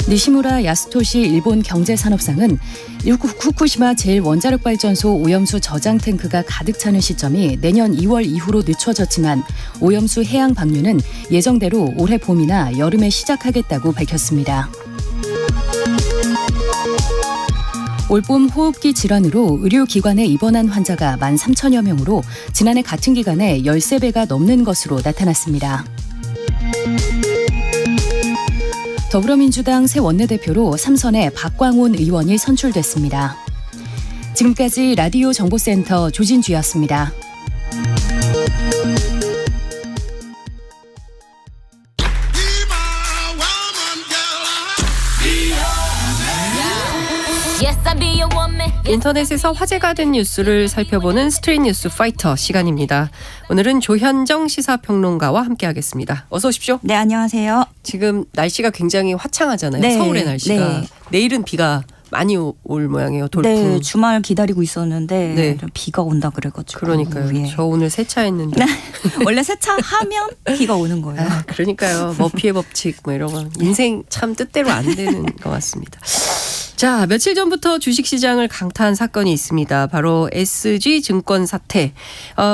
니시무라 야스토시 일본 경제산업상은 후쿠시마 제1원자력발전소 오염수 저장 탱크가 가득 차는 시점이 내년 2월 이후로 늦춰졌지만 오염수 해양 방류는 예정대로 올해 봄이나 여름에 시작하겠다고 밝혔습니다. 올봄 호흡기 질환으로 의료기관에 입원한 환자가 13,000여 명으로 지난해 같은 기간에 13배가 넘는 것으로 나타났습니다. 더불어민주당 새 원내대표로 삼선의 박광온 의원이 선출됐습니다. 지금까지 라디오 정보센터 조진주였습니다. 인터넷에서 화제가 된 뉴스를 살펴보는 스트릿 뉴스 파이터 시간입니다. 오늘은 조현정 시사평론가와 함께하겠습니다. 어서 오십시오. 네, 안녕하세요. 지금 날씨가 굉장히 화창하잖아요. 네, 서울의 날씨가. 네. 내일은 비가 많이 올 모양이에요. 돌풍. 네, 주말 기다리고 있었는데 네. 비가 온다 그래가지고. 그러니까요. 예. 저 오늘 세차했는데. 원래 세차하면 비가 오는 거예요. 그러니까요. 머피의 법칙 뭐 이런 거. 인생 참 뜻대로 안 되는 것 같습니다. 자, 며칠 전부터 주식시장을 강타한 사건이 있습니다. 바로 SG증권 사태.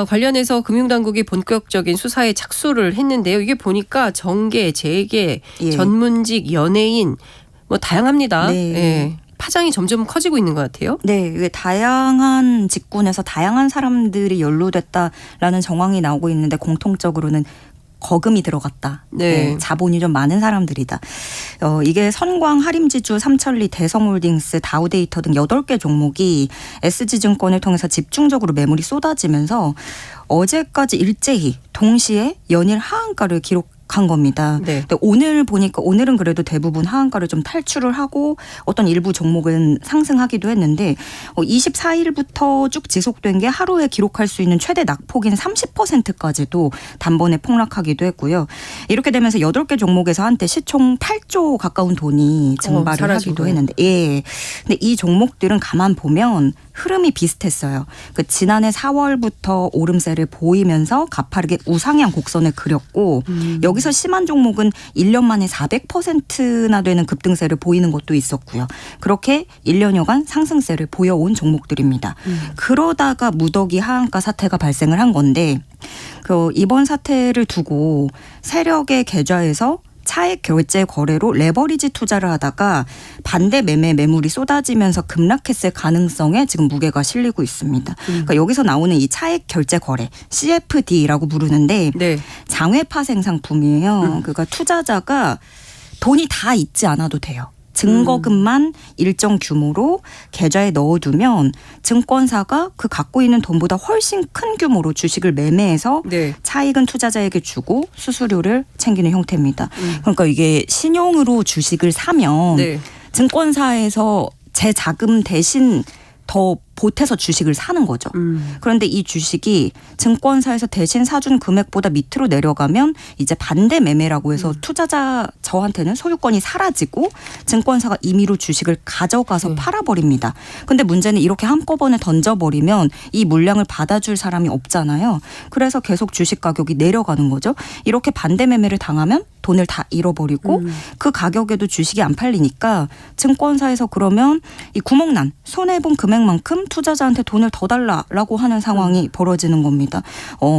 관련해서 금융당국이 본격적인 수사에 착수를 했는데요. 이게 보니까 정계, 재계, 예. 전문직, 연예인 뭐 다양합니다. 네. 예. 파장이 점점 커지고 있는 것 같아요. 네, 이게 다양한 직군에서 다양한 사람들이 연루됐다라는 정황이 나오고 있는데 공통적으로는 거금이 들어갔다. 네. 자본이 좀 많은 사람들이다. 이게 선광, 하림지주, 삼천리, 대성홀딩스, 다우데이터 등 8개 종목이 SG증권을 통해서 집중적으로 매물이 쏟아지면서 어제까지 일제히 동시에 연일 하한가를 기록한 겁니다. 네. 근데 오늘 보니까 오늘은 그래도 대부분 하한가를 좀 탈출을 하고 어떤 일부 종목은 상승하기도 했는데 24일부터 쭉 지속된 게 하루에 기록할 수 있는 최대 낙폭인 30%까지도 단번에 폭락하기도 했고요. 이렇게 되면서 8개 종목에서 한때 시총 8조 가까운 돈이 증발을 하기도 했는데 예. 근데 이 종목들은 가만 보면 흐름이 비슷했어요. 그 지난해 4월부터 오름세를 보이면서 가파르게 우상향 곡선을 그렸고 여기서 심한 종목은 1년 만에 400%나 되는 급등세를 보이는 것도 있었고요. 그렇게 1년여간 상승세를 보여온 종목들입니다. 그러다가 무더기 하한가 사태가 발생을 한 건데 이번 사태를 두고 세력의 계좌에서 차액 결제 거래로 레버리지 투자를 하다가 반대 매매 매물이 쏟아지면서 급락했을 가능성에 지금 무게가 실리고 있습니다. 그러니까 여기서 나오는 이 차액 결제 거래 CFD라고 부르는데 네. 장외 파생 상품이에요. 그러니까 투자자가 돈이 다 있지 않아도 돼요. 증거금만 일정 규모로 계좌에 넣어두면 증권사가 그 갖고 있는 돈보다 훨씬 큰 규모로 주식을 매매해서 네. 차익은 투자자에게 주고 수수료를 챙기는 형태입니다. 그러니까 이게 신용으로 주식을 사면 네. 증권사에서 제 자금 대신 더 보태서 주식을 사는 거죠. 그런데 이 주식이 증권사에서 대신 사준 금액보다 밑으로 내려가면 이제 반대 매매라고 해서 투자자 저한테는 소유권이 사라지고 증권사가 임의로 주식을 가져가서 팔아버립니다. 근데 문제는 이렇게 한꺼번에 던져버리면 이 물량을 받아줄 사람이 없잖아요. 그래서 계속 주식 가격이 내려가는 거죠. 이렇게 반대 매매를 당하면 돈을 다 잃어버리고 그 가격에도 주식이 안 팔리니까 증권사에서 그러면 이 구멍난 손해본 금액만큼 투자자한테 돈을 더 달라라고 하는 상황이 벌어지는 겁니다.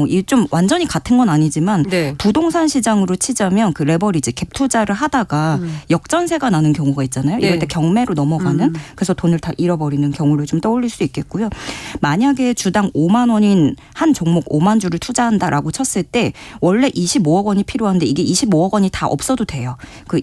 이 좀 완전히 같은 건 아니지만 네. 부동산 시장으로 치자면 그 레버리지 갭 투자를 하다가 역전세가 나는 경우가 있잖아요. 이럴 네. 때 경매로 넘어가는 그래서 돈을 다 잃어버리는 경우를 좀 떠올릴 수 있겠고요. 만약에 주당 5만 원인 한 종목 5만 주를 투자한다라고 쳤을 때 원래 25억 원이 필요한데 이게 25억 원이 다 없어도 돼요.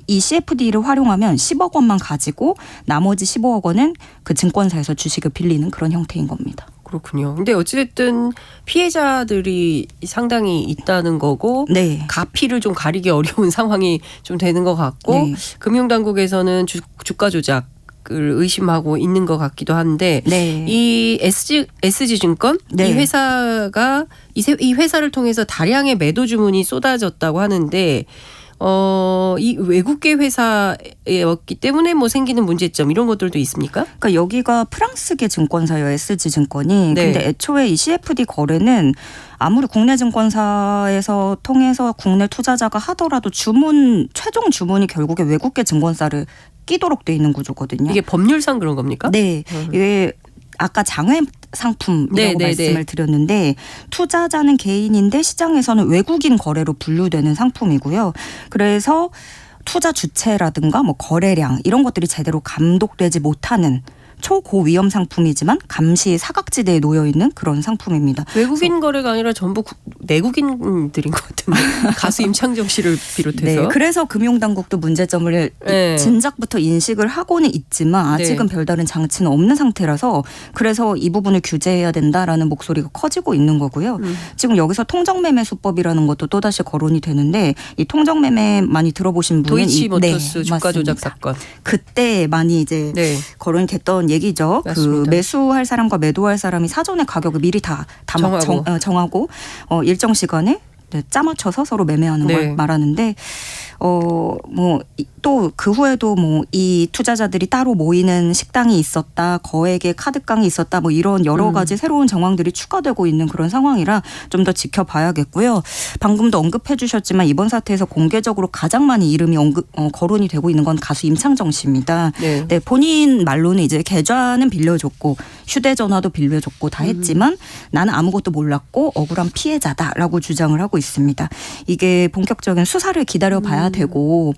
이 CFD를 활용하면 10억 원만 가지고 나머지 15억 원은 그 증권사에서 주식을 빌리는 그런 형태인 겁니다. 그렇군요. 근데 어찌됐든 피해자들이 상당히 있다는 거고 네. 가피를 좀 가리기 어려운 상황이 좀 되는 것 같고 네. 금융당국에서는 주가 조작 을 의심하고 있는 것 같기도 한데 네. 이 SG증권 네. 이 회사가 이 회사를 통해서 다량의 매도 주문이 쏟아졌다고 하는데 이 외국계 회사였기 때문에 뭐 생기는 문제점 이런 것들도 있습니까? 그러니까 여기가 프랑스계 증권사예요. SG증권이. 네. 근데 애초에 이 CFD 거래는 아무리 국내 증권사에서 통해서 국내 투자자가 하더라도 최종 주문이 결국에 외국계 증권사를 끼도록 돼 있는 구조거든요. 이게 법률상 그런 겁니까? 네. 이게 아까 장외 상품이라고 말씀을 드렸는데 투자자는 개인인데 시장에서는 외국인 거래로 분류되는 상품이고요. 그래서 투자 주체라든가 뭐 거래량 이런 것들이 제대로 감독되지 못하는 초고위험 상품이지만 감시 사각지대에 놓여 있는 그런 상품입니다. 외국인 거래가 아니라 전부 내국인들인 것 같은데 가수 임창정 씨를 비롯해서. 네, 그래서 금융당국도 문제점을 네. 진작부터 인식을 하고는 있지만 아직은 별다른 장치는 없는 상태라서 그래서 이 부분을 규제해야 된다라는 목소리가 커지고 있는 거고요. 지금 여기서 통정매매 수법이라는 것도 또다시 거론이 되는데 이 통정매매 많이 들어보신 분은 도이치모터스 주가 조작 사건. 그때 많이 이제 거론이 됐던 얘기죠. 맞습니다. 그 매수할 사람과 매도할 사람이 사전에 가격을 미리 다 정하고 일정 시간에 짜맞춰서 서로 매매하는 걸 말하는데 뭐 또 그 후에도 뭐 이 투자자들이 따로 모이는 식당이 있었다, 거액의 카드깡이 있었다, 뭐 이런 여러 가지 새로운 정황들이 추가되고 있는 그런 상황이라 좀 더 지켜봐야겠고요. 방금도 언급해 주셨지만 이번 사태에서 공개적으로 가장 많이 이름이 거론이 되고 있는 건 가수 임창정 씨입니다. 네, 본인 말로는 이제 계좌는 빌려줬고 휴대전화도 빌려줬고 다 했지만 나는 아무것도 몰랐고 억울한 피해자다라고 주장을 하고 있습니다. 이게 본격적인 수사를 기다려봐야 되고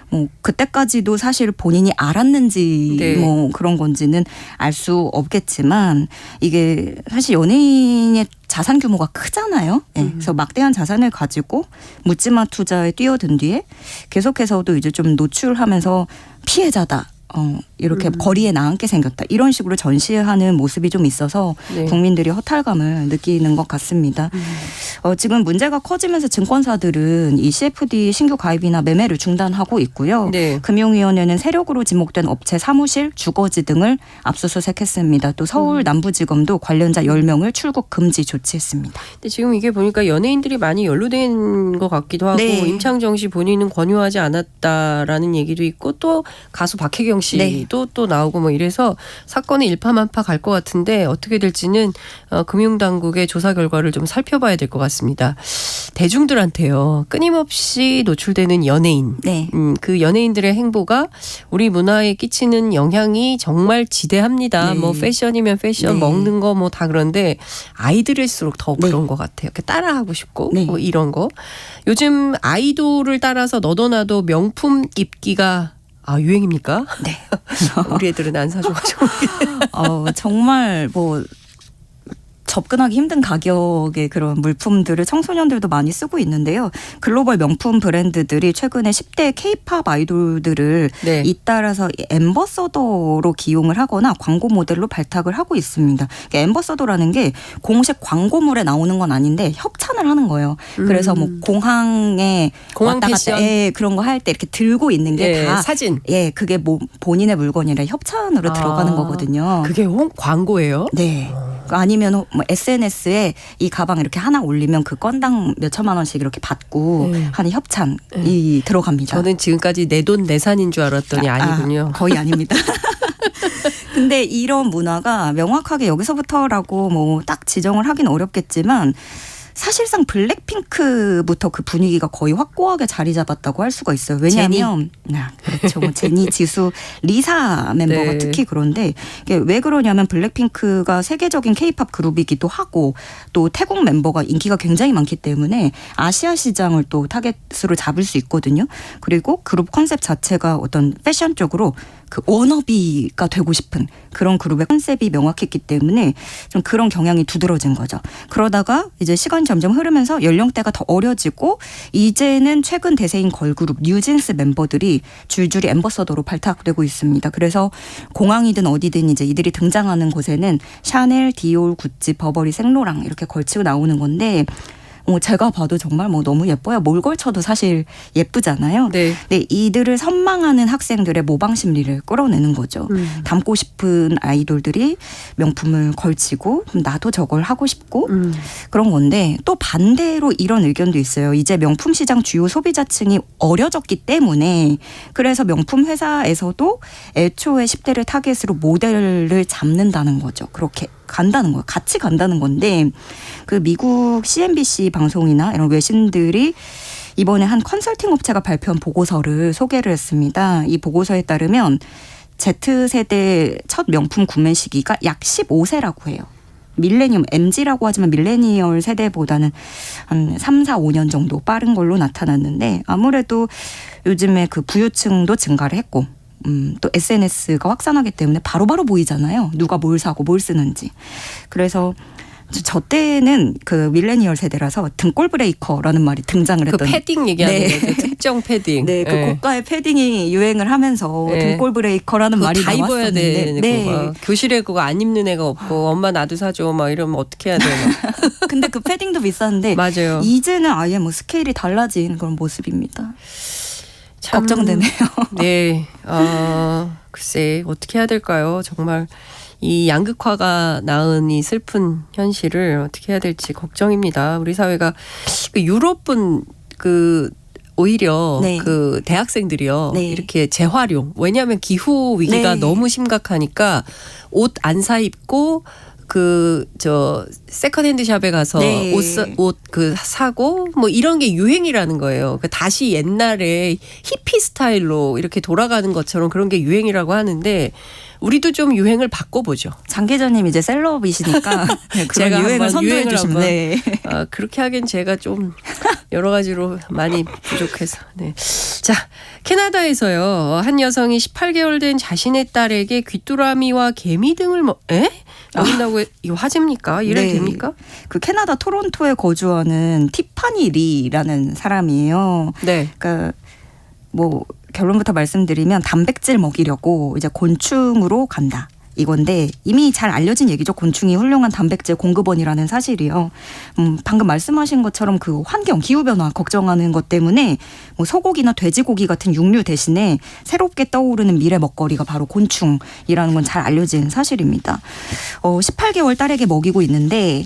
뭐 그때까지도 사실 본인이 알았는지 뭐 그런 건지는 알 수 없겠지만 이게 사실 연예인의 자산 규모가 크잖아요. 그래서 막대한 자산을 가지고 묻지마 투자에 뛰어든 뒤에 계속해서도 이제 좀 노출하면서 피해자다. 이렇게 거리에 나앉게 생겼다. 이런 식으로 전시하는 모습이 좀 있어서 국민들이 허탈감을 느끼는 것 같습니다. 지금 문제가 커지면서 증권사들은 이 CFD 신규 가입이나 매매를 중단하고 있고요. 금융위원회는 세력으로 지목된 업체 사무실, 주거지 등을 압수수색했습니다. 또 서울 남부지검도 관련자 10명을 출국 금지 조치했습니다. 근데 지금 이게 보니까 연예인들이 많이 연루된 것 같기도 하고 임창정 씨 본인은 권유하지 않았다라는 얘기도 있고 또 가수 박혜경 씨도 또 나오고 뭐 이래서 사건이 일파만파 갈 것 같은데 어떻게 될지는 금융당국의 조사 결과를 좀 살펴봐야 될 것 같습니다. 대중들한테요 끊임없이 노출되는 연예인, 그 연예인들의 행보가 우리 문화에 끼치는 영향이 정말 지대합니다. 뭐 패션이면 패션, 먹는 거 뭐 다 그런데 아이들일수록 더 그런 것 같아요. 따라하고 싶고 뭐 이런 거. 요즘 아이돌을 따라서 너도나도 명품 입기가 유행입니까? 네. 우리 애들은 안 사줘가지고. 정말 뭐 접근하기 힘든 가격의 그런 물품들을 청소년들도 많이 쓰고 있는데요. 글로벌 명품 브랜드들이 최근에 10대 K-팝 아이돌들을 네. 잇따라서 앰버서더로 기용을 하거나 광고 모델로 발탁을 하고 있습니다. 앰버서더라는 게 공식 광고물에 나오는 건 아닌데 협찬을 하는 거예요. 그래서 뭐 공항에 공항 왔다 패션. 갔다 그런 거 할 때 이렇게 들고 있는 게 다 사진. 그게 뭐 본인의 물건이라 협찬으로 들어가는 거거든요. 그게 광고예요? 네. 아니면 뭐 SNS에 이 가방 이렇게 하나 올리면 그 건당 몇 천만 원씩 이렇게 받고 하는 협찬이 들어갑니다. 저는 지금까지 내 돈 내산인 줄 알았더니 아니군요. 거의 아닙니다. 근데 이런 문화가 명확하게 여기서부터라고 뭐 딱 지정을 하긴 어렵겠지만 사실상 블랙핑크부터 그 분위기가 거의 확고하게 자리 잡았다고 할 수가 있어요. 왜냐하면 그렇죠. 뭐 제니, 지수, 리사 멤버가 네. 특히 그런데 이게 왜 그러냐면 블랙핑크가 세계적인 K-팝 그룹이기도 하고 또 태국 멤버가 인기가 굉장히 많기 때문에 아시아 시장을 또 타겟으로 잡을 수 있거든요. 그리고 그룹 컨셉 자체가 어떤 패션 쪽으로 그 워너비가 되고 싶은 그런 그룹의 컨셉이 명확했기 때문에 좀 그런 경향이 두드러진 거죠. 그러다가 이제 시간이 점점 흐르면서 연령대가 더 어려지고 이제는 최근 대세인 걸그룹 뉴진스 멤버들이 줄줄이 앰버서더로 발탁되고 있습니다. 그래서 공항이든 어디든 이제 이들이 등장하는 곳에는 샤넬, 디올, 구찌, 버버리, 생로랑 이렇게 걸치고 나오는 건데 제가 봐도 정말 뭐 너무 예뻐요. 뭘 걸쳐도 사실 예쁘잖아요. 네. 네, 이들을 선망하는 학생들의 모방 심리를 끌어내는 거죠. 닮고 싶은 아이돌들이 명품을 걸치고 나도 저걸 하고 싶고 그런 건데 또 반대로 이런 의견도 있어요. 이제 명품 시장 주요 소비자층이 어려졌기 때문에 그래서 명품 회사에서도 애초에 10대를 타겟으로 모델을 잡는다는 거죠. 그렇게 간다는 거예요. 같이 간다는 건데 그 미국 CNBC 방송이나 이런 외신들이 이번에 한 컨설팅 업체가 발표한 보고서를 소개를 했습니다. 이 보고서에 따르면 Z세대 첫 명품 구매 시기가 약 15세라고 해요. 밀레니엄, MZ라고 하지만 밀레니얼 세대보다는 한 3, 4, 5년 정도 빠른 걸로 나타났는데 아무래도 요즘에 그 부유층도 증가를 했고 또 SNS가 확산하기 때문에 바로바로 보이잖아요. 누가 뭘 사고 뭘 쓰는지. 그래서 저 때는 그 밀레니얼 세대라서 등골 브레이커라는 말이 등장을 했던. 그 패딩 얘기하는 거죠. 특정 패딩. 네, 그 고가의 패딩이 유행을 하면서 등골 브레이커라는 말이 다 나왔었는데. 입어야 돼. 네. 교실에 그거 안 입는 애가 없고 엄마 나도 사줘 막 이러면 어떻게 해야 돼요? 근데 그 패딩도 비싼데 맞아요. 이제는 아예 뭐 스케일이 달라진 그런 모습입니다. 걱정되네요. 네. 글쎄 어떻게 해야 될까요? 정말 이 양극화가 낳은 이 슬픈 현실을 어떻게 해야 될지 걱정입니다. 우리 사회가 그 유럽은 오히려 네. 그 대학생들이요. 네. 이렇게 재활용. 왜냐하면 기후 위기가 네. 너무 심각하니까 옷 안 사 입고 세컨핸드 샵에 가서 네. 옷 사고 뭐 이런 게 유행이라는 거예요. 다시 옛날에 히피 스타일로 이렇게 돌아가는 것처럼 그런 게 유행이라고 하는데 우리도 좀 유행을 바꿔보죠. 장 기자님 이제 셀럽이시니까 그런 제가 유행을 선도해 주시면 네. 그렇게 하기엔 제가 좀 여러 가지로 많이 부족해서. 네. 자, 캐나다에서요. 한 여성이 18개월 된 자신의 딸에게 귀뚜라미와 개미 등을 먹인다고 이거 화제입니까? 이래도 네. 됩니까? 그 캐나다 토론토에 거주하는 티파니 리라는 사람이에요. 네. 그러니까 뭐 결론부터 말씀드리면 단백질 먹이려고 이제 곤충으로 간다. 이건데 이미 잘 알려진 얘기죠. 곤충이 훌륭한 단백질 공급원이라는 사실이요. 방금 말씀하신 것처럼 그 환경 기후변화 걱정하는 것 때문에 뭐 소고기나 돼지고기 같은 육류 대신에 새롭게 떠오르는 미래 먹거리가 바로 곤충이라는 건 잘 알려진 사실입니다. 18개월 딸에게 먹이고 있는데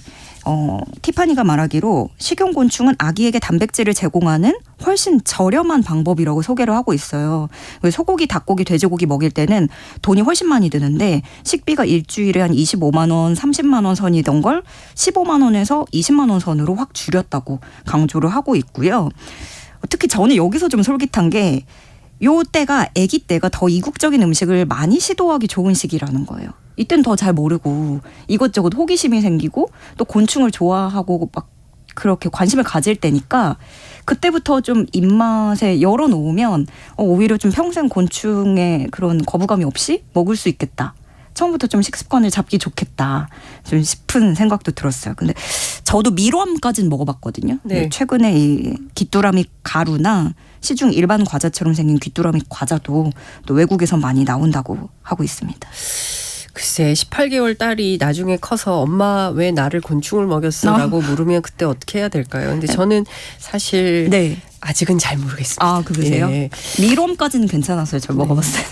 티파니가 말하기로 식용곤충은 아기에게 단백질을 제공하는 훨씬 저렴한 방법이라고 소개를 하고 있어요. 소고기, 닭고기, 돼지고기 먹일 때는 돈이 훨씬 많이 드는데 식비가 일주일에 한 25만 원, 30만 원 선이던 걸 15만 원에서 20만 원 선으로 확 줄였다고 강조를 하고 있고요. 특히 저는 여기서 좀 솔깃한 게 요 때가 아기 때가 더 이국적인 음식을 많이 시도하기 좋은 시기라는 거예요. 이때는 더 잘 모르고 이것저것 호기심이 생기고 또 곤충을 좋아하고 막 그렇게 관심을 가질 때니까 그때부터 좀 입맛에 열어놓으면 오히려 좀 평생 곤충의 그런 거부감이 없이 먹을 수 있겠다. 처음부터 좀 식습관을 잡기 좋겠다 좀 싶은 생각도 들었어요. 근데 저도 밀웜까지는 먹어봤거든요. 네. 최근에 이 귀뚜라미 가루나 시중 일반 과자처럼 생긴 귀뚜라미 과자도 또 외국에서 많이 나온다고 하고 있습니다. 글쎄 18개월 딸이 나중에 커서 엄마 왜 나를 곤충을 먹였어라고 물으면 그때 어떻게 해야 될까요? 근데 저는 사실 네. 아직은 잘 모르겠습니다. 아, 그러세요? 예. 밀웜까지는 괜찮았어요. 저 먹어봤어요.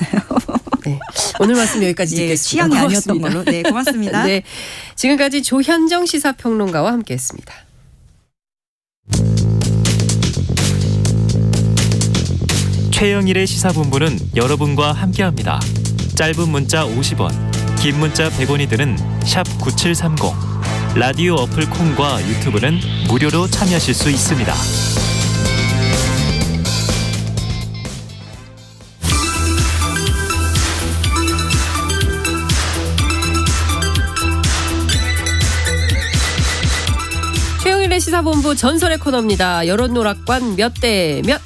네. 오늘 말씀 여기까지 예, 듣겠습니다. 취향이 아니었던 고맙습니다. 걸로. 네, 고맙습니다. 네, 지금까지 조현정 시사평론가와 함께했습니다. 최영일의 시사본부는 여러분과 함께합니다. 짧은 문자 50원, 긴 문자 100원이 드는 샵 9730. 라디오 어플 콩과 유튜브는 무료로 참여하실 수 있습니다. 최영일의 시사본부 전설의 코너입니다. 여론노락관 몇 대 몇.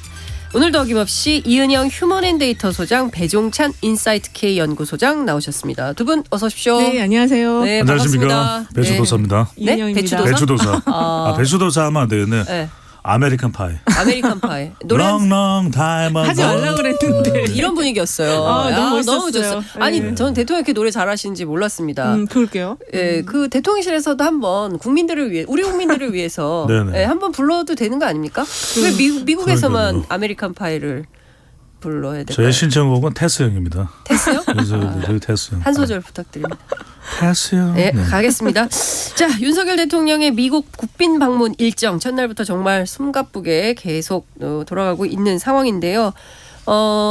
오늘도 어김없이 이은영 휴먼앤데이터 소장, 배종찬 인사이트K 연구소장 나오셨습니다. 두 분 어서 오십시오. 네, 안녕하세요. 네, 안녕하십니까. 반갑습니다. 배추도사입니다. 네? 이은영입니다. 배추도사? 배추도사. 아. 배추도사 하면 안 되겠네. 네. 아메리칸 파이. 아메리칸 파이. 노래 롱롱 타임 하지 말라 그랬는데 이런 분위기였어요. 아, 너무 멋있었어요. 좋았어요. 아니, 네. 저는 대통령 이렇게 노래 잘하시는지 몰랐습니다. 그럴게요. 예, 그 대통령실에서도 한번 국민들을 위해, 우리 국민들을 위해서 네네. 예, 한번 불러도 되는 거 아닙니까? 왜 미국에서만 그러니까요. 아메리칸 파이를 불러야 될까요? 저의 신청곡은 테스형입니다. 테스요? 그래서 저희 테스형. 한 소절 부탁드립니다. 테스형. 네, 가겠습니다. 자, 윤석열 대통령의 미국 국빈 방문 일정 첫날부터 정말 숨가쁘게 계속 돌아가고 있는 상황인데요.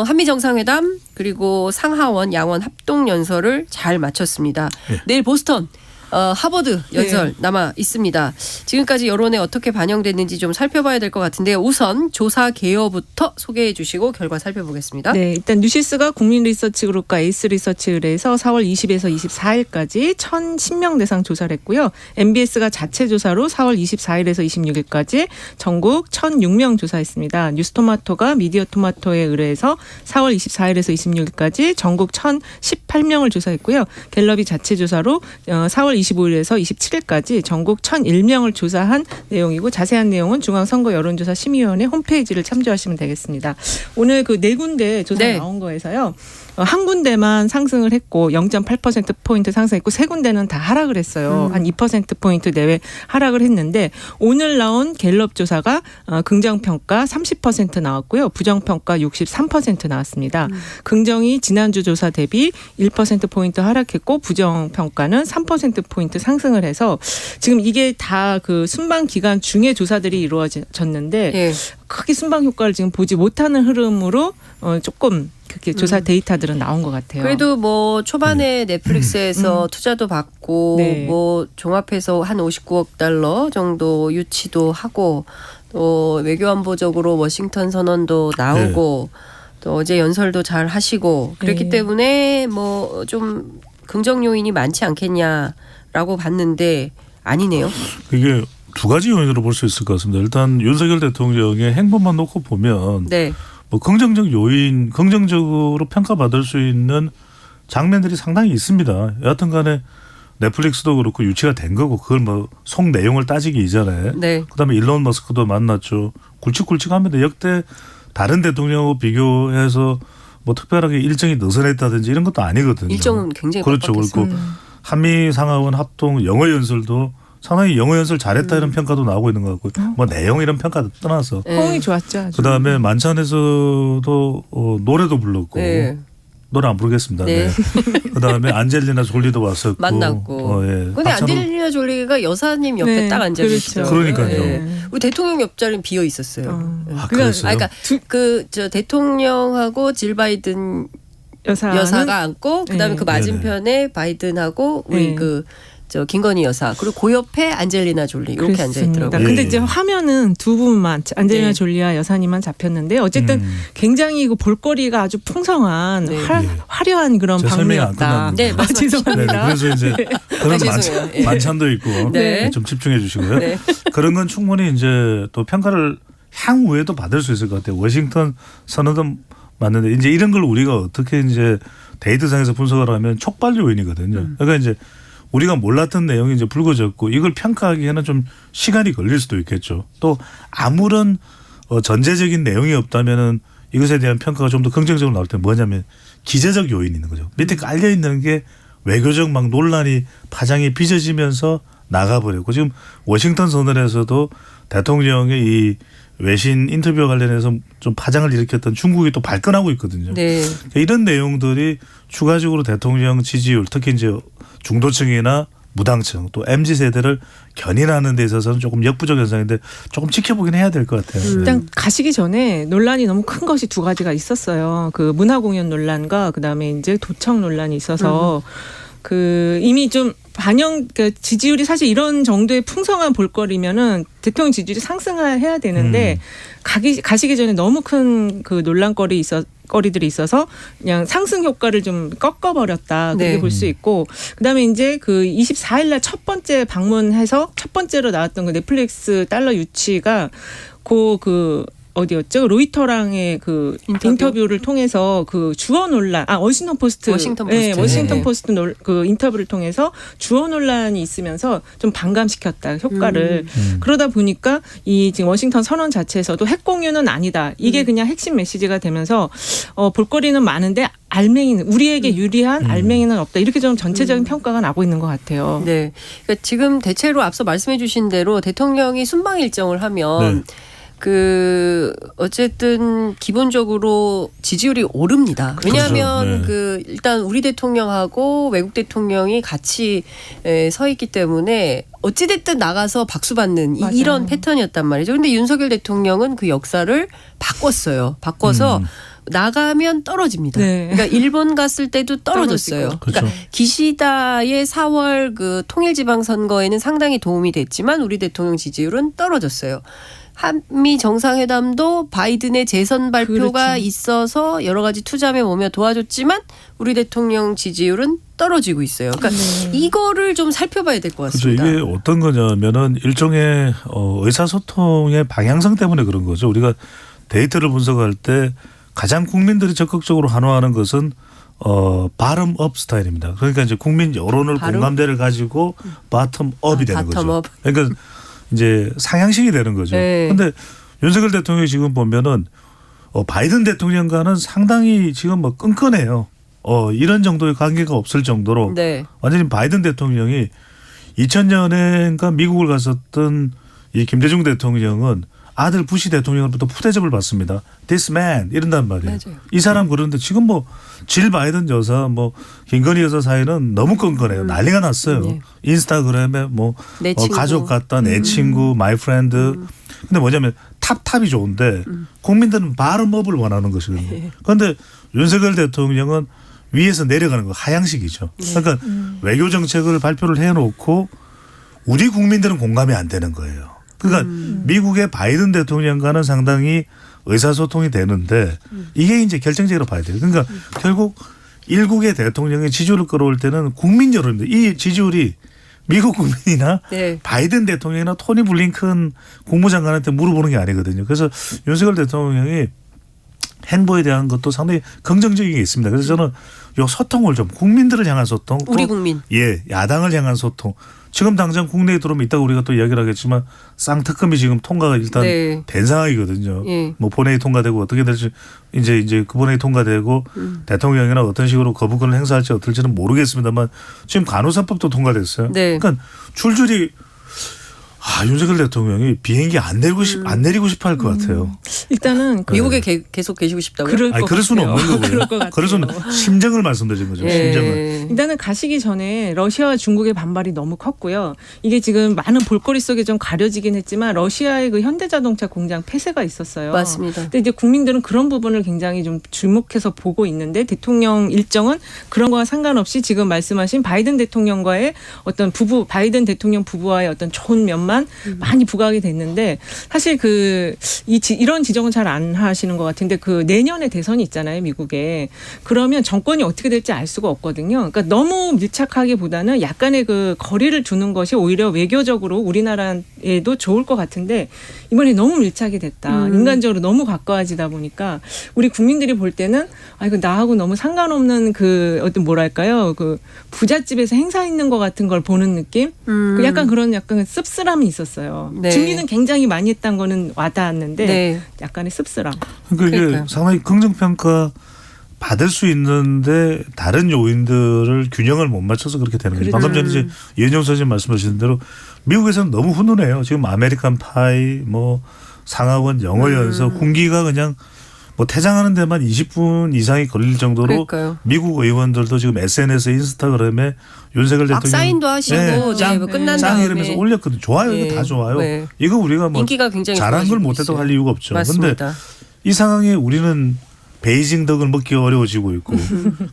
한미 정상회담 그리고 상하원 양원 합동 연설을 잘 마쳤습니다. 네. 내일 보스턴 하버드 연설 남아 있습니다. 지금까지 여론에 어떻게 반영됐는지 좀 살펴봐야 될 것 같은데요. 우선 조사 개요부터 소개해 주시고 결과 살펴보겠습니다. 네, 일단 뉴시스가 국민리서치그룹과 에이스리서치에서 4월 20에서 24일까지 1,010명 대상 조사를 했고요. MBS가 자체 조사로 4월 24일에서 26일까지 전국 1,006명 조사했습니다. 뉴스토마토가 미디어토마토에 의뢰해서 4월 24일에서 26일까지 전국 1,018명을 조사했고요. 갤럽이 자체 조사로 4월 25일에서 27일까지 전국 1,001명을 조사한 내용이고 자세한 내용은 중앙선거 여론조사 심의위원회 홈페이지를 참조하시면 되겠습니다. 오늘 그 네 군데 조사 나온 거에서요. 한 군데만 상승을 했고 0.8%포인트 상승했고 세 군데는 다 하락을 했어요. 한 2%포인트 내외 하락을 했는데 오늘 나온 갤럽 조사가 긍정평가 30% 나왔고요. 부정평가 63% 나왔습니다. 긍정이 지난주 조사 대비 1%포인트 하락했고 부정평가는 3%포인트 상승을 해서 지금 이게 다 그 순방 기간 중에 조사들이 이루어졌는데 크게 순방 효과를 지금 보지 못하는 흐름으로 조금 그렇게 조사 데이터들은 나온 것 같아요. 그래도 뭐 초반에 넷플릭스에서 투자도 받고 뭐 종합해서 한 59억 달러 정도 유치도 하고 또 외교안보적으로 워싱턴 선언도 나오고 또 어제 연설도 잘 하시고 그렇기 때문에 뭐 좀 긍정 요인이 많지 않겠냐라고 봤는데 아니네요. 이게 두 가지 요인으로 볼 수 있을 것 같습니다. 일단 윤석열 대통령의 행보만 놓고 보면 뭐 긍정적 요인, 긍정적으로 평가받을 수 있는 장면들이 상당히 있습니다. 여하튼 간에 넷플릭스도 그렇고 유치가 된 거고 그걸 뭐 속 내용을 따지기 이전에 그다음에 일론 머스크도 만났죠. 굵직굵직합니다. 역대 다른 대통령하고 비교해서 뭐 특별하게 일정이 느슨했다든지 이런 것도 아니거든요. 일정은 굉장히 그렇죠. 그리고 한미 상하원 합동 영어 연설도 상당히 영어 연설 잘했다 이런 평가도 나오고 있는 것 같고 뭐 내용 이런 평가도 떠나서 호응이 좋았죠. 아주. 그다음에 만찬에서도 노래도 불렀고 노래 안 부르겠습니다. 그다음에 안젤리나 졸리도 왔었고 만났고. 근데 안젤리나 졸리가 여사님 옆에 딱 앉아 계시죠. 그러니까요. 우리 대통령 옆자리는 비어 있었어요. 그랬어요? 그러니까 저 대통령하고 질 바이든 여사가 앉고 그다음에 그 맞은편에 바이든하고 우리 저 김건희 여사 그리고 그 옆에 안젤리나 졸리 이렇게 앉아 있더라고요. 근데 이제 화면은 두 분만 안젤리나 졸리와 여사님만 잡혔는데 어쨌든 굉장히 그 볼거리가 아주 풍성한 화려한 그런 방문이었다. 네, 죄송합니다. 그래서 이제 그런 만찬도 있고 좀 집중해 주시고요. 그런 건 충분히 이제 또 평가를 향후에도 받을 수 있을 것 같아요. 워싱턴 선언은 맞는데 이제 이런 걸 우리가 어떻게 이제 데이터상에서 분석을 하면 촉발 요인이거든요. 그러니까 이제 우리가 몰랐던 내용이 이제 불거졌고 이걸 평가하기에는 좀 시간이 걸릴 수도 있겠죠. 또 아무런 전제적인 내용이 없다면은 이것에 대한 평가가 좀 더 긍정적으로 나올 때 뭐냐면 기재적 요인이 있는 거죠. 밑에 깔려 있는 게 외교적 막 논란이 파장이 빚어지면서 나가버렸고 지금 워싱턴 선언에서도 대통령의 이 외신 인터뷰와 관련해서 좀 파장을 일으켰던 중국이 또 발끈하고 있거든요. 네. 그러니까 이런 내용들이 추가적으로 대통령 지지율 특히 이제 중도층이나 무당층 또 MZ세대를 견인하는 데 있어서는 조금 역부족 현상인데 조금 지켜보긴 해야 될 것 같아요. 일단 가시기 전에 논란이 너무 큰 것이 두 가지가 있었어요. 그 문화공연 논란과 그다음에 이제 도청 논란이 있어서 그 이미 좀 그 지지율이 사실 이런 정도의 풍성한 볼거리면은 대통령 지지율이 상승해야 되는데 가시기 전에 너무 큰 그 논란거리들이 있어서 그냥 상승 효과를 좀 꺾어버렸다 그렇게 네. 볼 수 있고 그다음에 이제 그 24일 날 첫 번째 방문해서 첫 번째로 나왔던 그 넷플릭스 달러 유치가 그 어디였죠? 로이터랑의 그 인터뷰를 통해서 그 주어 논란, 워싱턴 포스트. 네, 워싱턴 포스트 그 인터뷰를 통해서 주어 논란이 있으면서 좀 반감시켰다, 효과를. 그러다 보니까 이 지금 워싱턴 선언 자체에서도 핵 공유는 아니다. 이게 그냥 핵심 메시지가 되면서 볼거리는 많은데 알맹이는 우리에게 유리한 알맹이는 없다. 이렇게 좀 전체적인 평가가 나고 있는 것 같아요. 네. 그러니까 지금 대체로 앞서 말씀해 주신 대로 대통령이 순방 일정을 하면 어쨌든 기본적으로 지지율이 오릅니다. 왜냐하면 그렇죠. 일단 우리 대통령하고 외국 대통령이 같이 서 있기 때문에 어찌됐든 나가서 박수 받는 이런 패턴이었단 말이죠. 그런데 윤석열 대통령은 그 역사를 바꿔서 나가면 떨어집니다. 네. 그러니까 일본 갔을 때도 떨어졌어요. 그렇죠. 그러니까 기시다의 4월 그 통일지방선거에는 상당히 도움이 됐지만 우리 대통령 지지율은 떨어졌어요. 한미 정상회담도 바이든의 재선 발표가 있어서 여러 가지 투자에 오며 도와줬지만 우리 대통령 지지율은 떨어지고 있어요. 그러니까 이거를 좀 살펴봐야 될 것 같습니다. 그렇죠. 이게 어떤 거냐면은 일종의 의사소통의 방향성 때문에 그런 거죠. 우리가 데이터를 분석할 때 가장 국민들이 적극적으로 환호하는 것은 바텀업 스타일입니다. 그러니까 이제 국민 여론을 공감대를 가지고 바텀업이 되는 거죠. 그러니까 이제 상향식이 되는 거죠. 그런데 윤석열 대통령이 지금 보면은 바이든 대통령과는 상당히 지금 뭐 끈끈해요. 이런 정도의 관계가 없을 정도로 완전히 바이든 대통령이 2000년에인가 미국을 갔었던 이 김대중 대통령은 아들 부시 대통령으로부터 푸대접을 받습니다. This man 이런단 말이에요. 맞아요. 이 사람 그러는데 지금 뭐 질 바이든 여사 김건희 여사 사이는 너무 끈끈해요. 난리가 났어요. 인스타그램에 내 가족 같다 내 친구 마이 프렌드. 근데 뭐냐면 탑이 좋은데 국민들은 바텀업을 원하는 것이거든요. 그런데 윤석열 대통령은 위에서 내려가는 거 하향식이죠. 그러니까 외교 정책을 발표를 해놓고 우리 국민들은 공감이 안 되는 거예요. 그러니까 미국의 바이든 대통령과는 상당히 의사소통이 되는데 이게 이제 결정적으로 봐야 돼요. 그러니까 결국 일국의 대통령의 지지율을 끌어올 때는 국민 여론입니다. 이 지지율이 미국 국민이나 바이든 대통령이나 토니 블링컨 국무장관한테 물어보는 게 아니거든요. 그래서 윤석열 대통령이 행보에 대한 것도 상당히 긍정적인 게 있습니다. 그래서 저는 요 소통을 좀 국민들을 향한 소통, 우리 국민, 야당을 향한 소통. 지금 당장 국내에 들어오면 이따가 우리가 또 이야기를 하겠지만 쌍특검이 지금 통과가 일단 된 상황이거든요. 뭐 본회의 통과되고 어떻게 될지 이제 그 본회의 통과되고 대통령이나 어떤 식으로 거부권을 행사할지 어떨지는 모르겠습니다만 지금 간호사법도 통과됐어요. 그러니까 줄줄이 윤석열 대통령이 비행기 안 내리고 싶어 할 것 같아요. 일단은 미국에 계속 계시고 싶다고요? 그럴 수는 없는 거고요. 그래서 심정을 말씀드린 거죠. 심정을. 일단은 가시기 전에 러시아와 중국의 반발이 너무 컸고요. 이게 지금 많은 볼거리 속에 좀 가려지긴 했지만 러시아의 그 현대자동차 공장 폐쇄가 있었어요. 맞습니다. 근데 이제 국민들은 그런 부분을 굉장히 좀 주목해서 보고 있는데 대통령 일정은 그런 거와 상관없이 지금 말씀하신 바이든 대통령과의 어떤 바이든 대통령 부부와의 어떤 좋은 면만 동안 많이 부각이 됐는데 사실 이런 지적은 잘 안 하시는 것 같은데 그 내년에 대선이 있잖아요, 미국에. 그러면 정권이 어떻게 될지 알 수가 없거든요. 그러니까 너무 밀착하기보다는 약간의 그 거리를 두는 것이 오히려 외교적으로 우리나라에도 좋을 것 같은데 이번에 너무 밀착이 됐다. 인간적으로 너무 가까워지다 보니까 우리 국민들이 볼 때는 이거 나하고 너무 상관없는 그 어떤 뭐랄까요, 그 부잣집에서 행사 있는 것 같은 걸 보는 느낌. 약간 씁쓸함이 있었어요. 네. 준비는 굉장히 많이 했다는 거는 와닿았는데 네. 약간의 씁쓸함. 그러니까 이게 상당히 긍정평가 받을 수 있는데 다른 요인들을 균형을 못 맞춰서 그렇게 되는 거죠. 방금 전에 이제 이현정 선생님 말씀하신 대로 미국에서는 너무 훈훈해요. 지금 아메리칸 파이, 뭐 상하원 영어 연서 군기가 그냥 뭐 퇴장하는 데만 20분 이상이 걸릴 정도로 그러니까요. 미국 의원들도 지금 SNS, 인스타그램에 윤석열 막 대통령 사인도 하시고 끝난 짱 다음에 이러면서 올렸거든요. 좋아요. 이거 다 좋아요. 네. 이거 우리가 뭐 인기가 굉장히 잘한 걸 좋아지고 못해도 있어요. 할 이유가 없죠. 그런데 맞습니다. 이 상황에 우리는 베이징 덕을 먹기 어려워지고 있고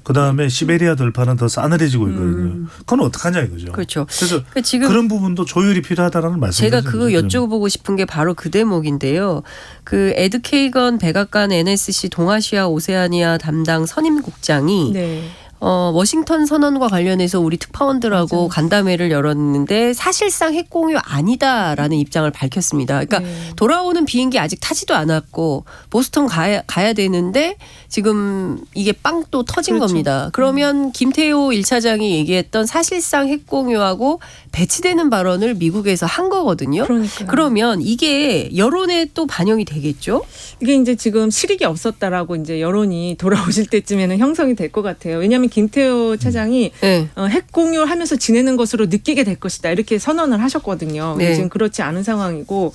그다음에 시베리아 들판은 더 싸늘해지고 있거든요. 그건 어떡하냐 이거죠. 그렇죠. 그래서 지금 그런 부분도 조율이 필요하다라는 말씀이죠. 제가 그거 여쭤보고 싶은 게 바로 그 대목인데요. 그 에드 케이건 백악관 NSC 동아시아 오세아니아 담당 선임국장이 네. 워싱턴 선언과 관련해서 우리 특파원들하고 간담회를 열었는데 사실상 핵공유 아니다라는 입장을 밝혔습니다. 그러니까 돌아오는 비행기 아직 타지도 않았고 보스턴 가야 되는데 지금 이게 빵 또 터진 겁니다. 그러면 김태호 1차장이 얘기했던 사실상 핵공유하고 배치되는 발언을 미국에서 한 거거든요. 그러니까요. 그러면 이게 여론에 또 반영이 되겠죠? 이게 이제 지금 실익이 없었다라고 이제 여론이 돌아오실 때쯤에는 형성이 될 것 같아요. 왜냐하면 김태호 차장이 핵 공유하면서 지내는 것으로 느끼게 될 것이다 이렇게 선언을 하셨거든요. 네. 지금 그렇지 않은 상황이고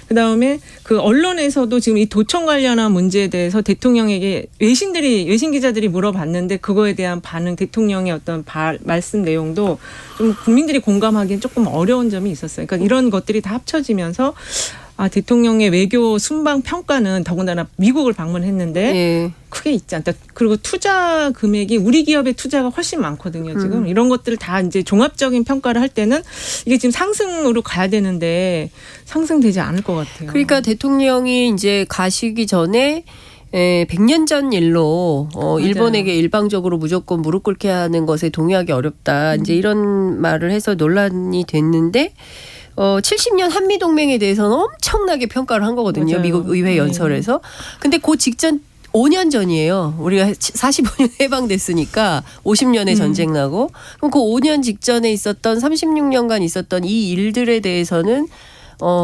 그다음에 그 언론에서도 지금 이 도청 관련한 문제에 대해서 대통령에게 외신 기자들이 물어봤는데 그거에 대한 반응, 대통령의 어떤 말씀 내용도 좀 국민들이 공감하기엔 조금 어려운 점이 있었어요. 그러니까 이런 것들이 다 합쳐지면서 대통령의 외교 순방 평가는 더군다나 미국을 방문했는데 크게 있지 않다. 그리고 투자 금액이 우리 기업의 투자가 훨씬 많거든요. 지금 이런 것들을 다 이제 종합적인 평가를 할 때는 이게 지금 상승으로 가야 되는데 상승되지 않을 것 같아요. 그러니까 대통령이 이제 가시기 전에 100년 전 일로 일본에게 일방적으로 무조건 무릎 꿇게 하는 것에 동의하기 어렵다. 이제 이런 말을 해서 논란이 됐는데 70년 한미동맹에 대해서는 엄청나게 평가를 한 거거든요. 맞아요. 미국 의회 연설에서. 근데 그 직전 5년 전이에요. 우리가 45년 해방됐으니까 50년의 전쟁 나고. 그럼 그 5년 직전에 있었던 36년간 있었던 이 일들에 대해서는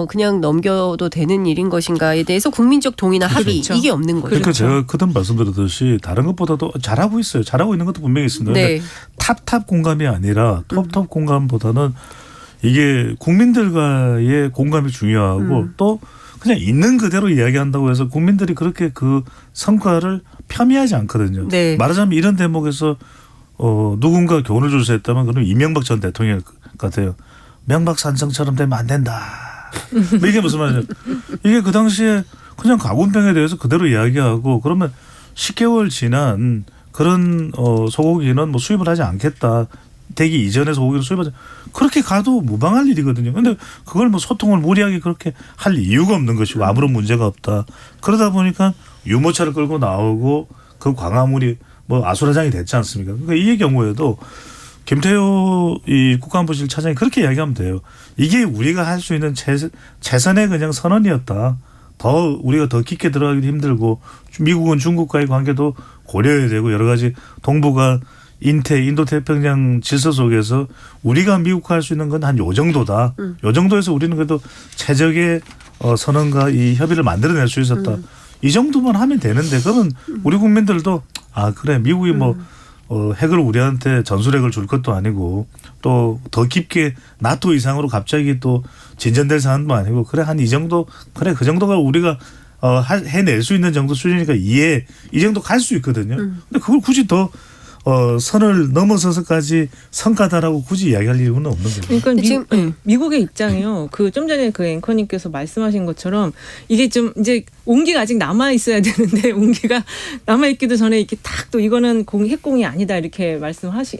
그냥 넘겨도 되는 일인 것인가에 대해서 국민적 동의나 합의 그렇죠. 이게 없는 거죠. 그러니까 제가 그동안 말씀드렸듯이 다른 것보다도 잘하고 있어요. 잘하고 있는 것도 분명히 있습니다. 네. 탑 공감이 아니라 톱 공감보다는 이게 국민들과의 공감이 중요하고 또 그냥 있는 그대로 이야기한다고 해서 국민들이 그렇게 그 성과를 폄훼하지 않거든요. 네. 말하자면 이런 대목에서 누군가 교훈을 줄 수 있다면 그럼 이명박 전 대통령 같아요. 명박 산성처럼 되면 안 된다. 뭐 이게 무슨 말이냐. 이게 그 당시에 그냥 가군병에 대해서 그대로 이야기하고 그러면 10개월 지난 그런 소고기는 뭐 수입을 하지 않겠다. 되기 이전에 소고기를 수입하지 그렇게 가도 무방할 일이거든요. 그런데 그걸 뭐 소통을 무리하게 그렇게 할 이유가 없는 것이고 아무런 문제가 없다. 그러다 보니까 유모차를 끌고 나오고 그 광화문이 뭐 아수라장이 됐지 않습니까? 그러니까 이 경우에도 김태호 이 국가안보실 차장이 그렇게 이야기하면 돼요. 이게 우리가 할 수 있는 최선의 그냥 선언이었다. 우리가 더 깊게 들어가기도 힘들고 미국은 중국과의 관계도 고려해야 되고 여러 가지 동북아 인도태평양 질서 속에서 우리가 미국과 할 수 있는 건 한 요 정도다. 요 정도에서 우리는 그래도 최적의 선언과 이 협의를 만들어낼 수 있었다. 이 정도만 하면 되는데 그러면 우리 국민들도 그래 미국이 뭐 핵을 우리한테 전술핵을 줄 것도 아니고 또 더 깊게 나토 이상으로 갑자기 또 진전될 사안도 아니고 그래 한 이 정도 그래 그 정도가 우리가 해낼 수 있는 정도 수준이니까 이 정도 갈 수 있거든요. 근데 그걸 굳이 더 선을 넘어서서까지 성과다라고 굳이 이야기할 이유는 없는 거죠. 그러니까 지금 미국의 입장이요. 그 좀 전에 그 앵커님께서 말씀하신 것처럼 이게 좀 이제 온기가 아직 남아 있어야 되는데 온기가 남아 있기도 전에 이렇게 탁 또 이거는 핵공이 아니다 이렇게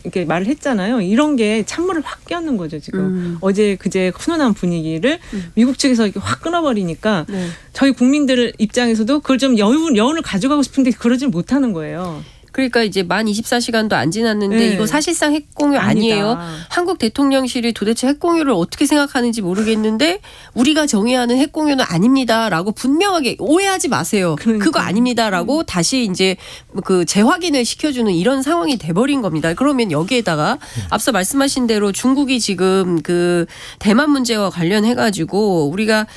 이렇게 말을 했잖아요. 이런 게 찬물을 확 끼얹는 거죠 지금. 어제 그제 훈훈한 분위기를 미국 측에서 이렇게 확 끊어버리니까 저희 국민들 입장에서도 그걸 좀 여운을 가져가고 싶은데 그러질 못하는 거예요. 그러니까 이제 만 24시간도 안 지났는데 네. 이거 사실상 핵공유 아니에요. 한국 대통령실이 도대체 핵공유를 어떻게 생각하는지 모르겠는데 우리가 정의하는 핵공유는 아닙니다라고 분명하게 오해하지 마세요. 그거 아닙니다라고 다시 이제 그 재확인을 시켜주는 이런 상황이 돼버린 겁니다. 그러면 여기에다가 앞서 말씀하신 대로 중국이 지금 그 대만 문제와 관련해가지고 우리가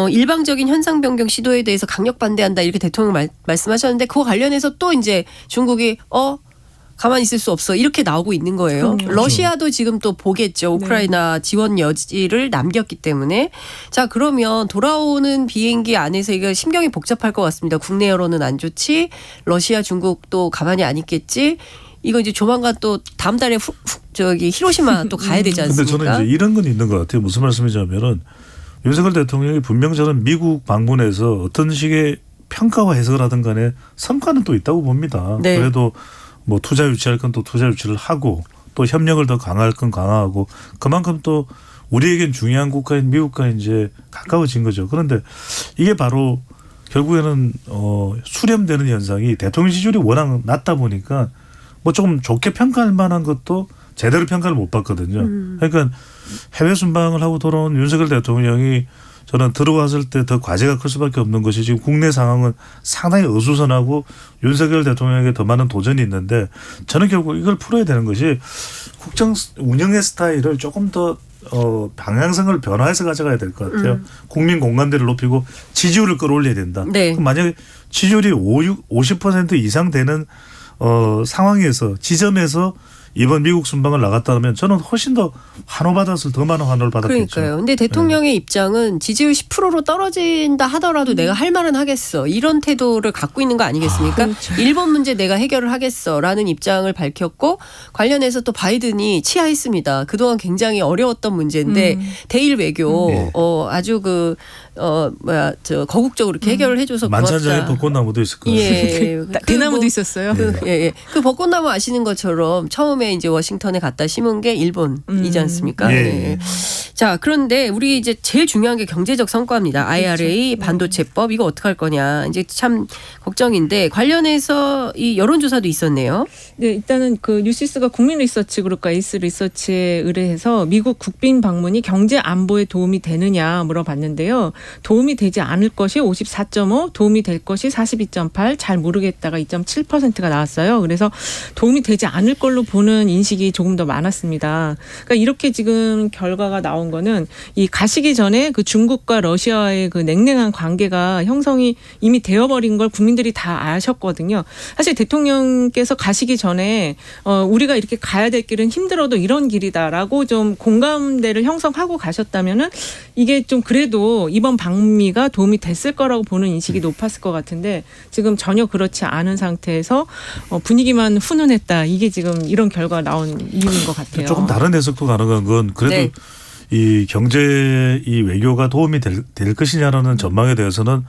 일방적인 현상 변경 시도에 대해서 강력 반대한다 이렇게 대통령 말씀하셨는데 그거 관련해서 또 이제 중국이 가만히 있을 수 없어 이렇게 나오고 있는 거예요. 그럼요. 러시아도 지금 또 보겠죠. 우크라이나 지원 여지를 남겼기 때문에. 자 그러면 돌아오는 비행기 안에서 이거 심경이 복잡할 것 같습니다. 국내 여론은 안 좋지. 러시아 중국도 가만히 안 있겠지. 이거 이제 조만간 또 다음 달에 히로시마 또 가야 되지 않습니까? 근데 저는 이제 이런 건 있는 것 같아요. 무슨 말씀이냐면은 윤석열 대통령이 분명 저는 미국 방문해서 어떤 식의 평가와 해석을 하든 간에 성과는 또 있다고 봅니다. 네. 그래도 뭐 투자 유치할 건 또 투자 유치를 하고 또 협력을 더 강화할 건 강화하고 그만큼 또 우리에겐 중요한 국가인 미국과 이제 가까워진 거죠. 그런데 이게 바로 결국에는 수렴되는 현상이 대통령 지지율이 워낙 낮다 보니까 뭐 조금 좋게 평가할 만한 것도 제대로 평가를 못 받거든요. 그러니까 해외 순방을 하고 돌아온 윤석열 대통령이 저는 들어왔을 때 더 과제가 클 수밖에 없는 것이 지금 국내 상황은 상당히 어수선하고 윤석열 대통령에게 더 많은 도전이 있는데 저는 결국 이걸 풀어야 되는 것이 국정 운영의 스타일을 조금 더 방향성을 변화해서 가져가야 될 것 같아요. 국민 공감대를 높이고 지지율을 끌어올려야 된다. 네. 그럼 만약에 지지율이 50% 이상 되는 상황에서 지점에서 이번 미국 순방을 나갔다면 저는 훨씬 더 환호받았을 더 많은 환호를 받았겠죠. 그러니까요. 근데 대통령의 입장은 지지율 10%로 떨어진다 하더라도 내가 할 말은 하겠어. 이런 태도를 갖고 있는 거 아니겠습니까? 그렇죠. 일본 문제 내가 해결을 하겠어라는 입장을 밝혔고 관련해서 또 바이든이 치하했습니다. 그동안 굉장히 어려웠던 문제인데 대일 외교 아주 거국적으로 이렇게 해결을 해줘서 고맙다. 만찬장에 벚꽃나무도 있을 거예요. 예. 대나무도 있었어요. 그 벚꽃나무 아시는 것처럼 처음에 이제 워싱턴에 갖다 심은 게 일본이지 않습니까? 예. 자, 그런데 우리 이제 제일 중요한 게 경제적 성과입니다. IRA 그렇죠. 반도체법 이거 어떡할 거냐. 이제 참 걱정인데 관련해서 이 여론조사도 있었네요. 네, 일단은 그 뉴시스가 국민 리서치 그룹과 에이스 리서치에 의뢰해서 미국 국빈 방문이 경제 안보에 도움이 되느냐 물어봤는데요. 도움이 되지 않을 것이 54.5, 도움이 될 것이 42.8, 잘 모르겠다가 2.7%가 나왔어요. 그래서 도움이 되지 않을 걸로 보는 인식이 조금 더 많았습니다. 그러니까 이렇게 지금 결과가 나온 거는 이 가시기 전에 그 중국과 러시아의 그 냉랭한 관계가 형성이 이미 되어버린 걸 국민들이 다 아셨거든요. 사실 대통령께서 가시기 전에 우리가 이렇게 가야 될 길은 힘들어도 이런 길이다라고 좀 공감대를 형성하고 가셨다면은 이게 좀 그래도 이번 방미가 도움이 됐을 거라고 보는 인식이 높았을 것 같은데 지금 전혀 그렇지 않은 상태에서 분위기만 훈훈했다. 이게 지금 이런 결과가 나온 이유인 것 같아요. 조금 다른 해석도 가능한 건 그래도 이 경제 이 외교가 도움이 될 것이냐라는 전망에 대해서는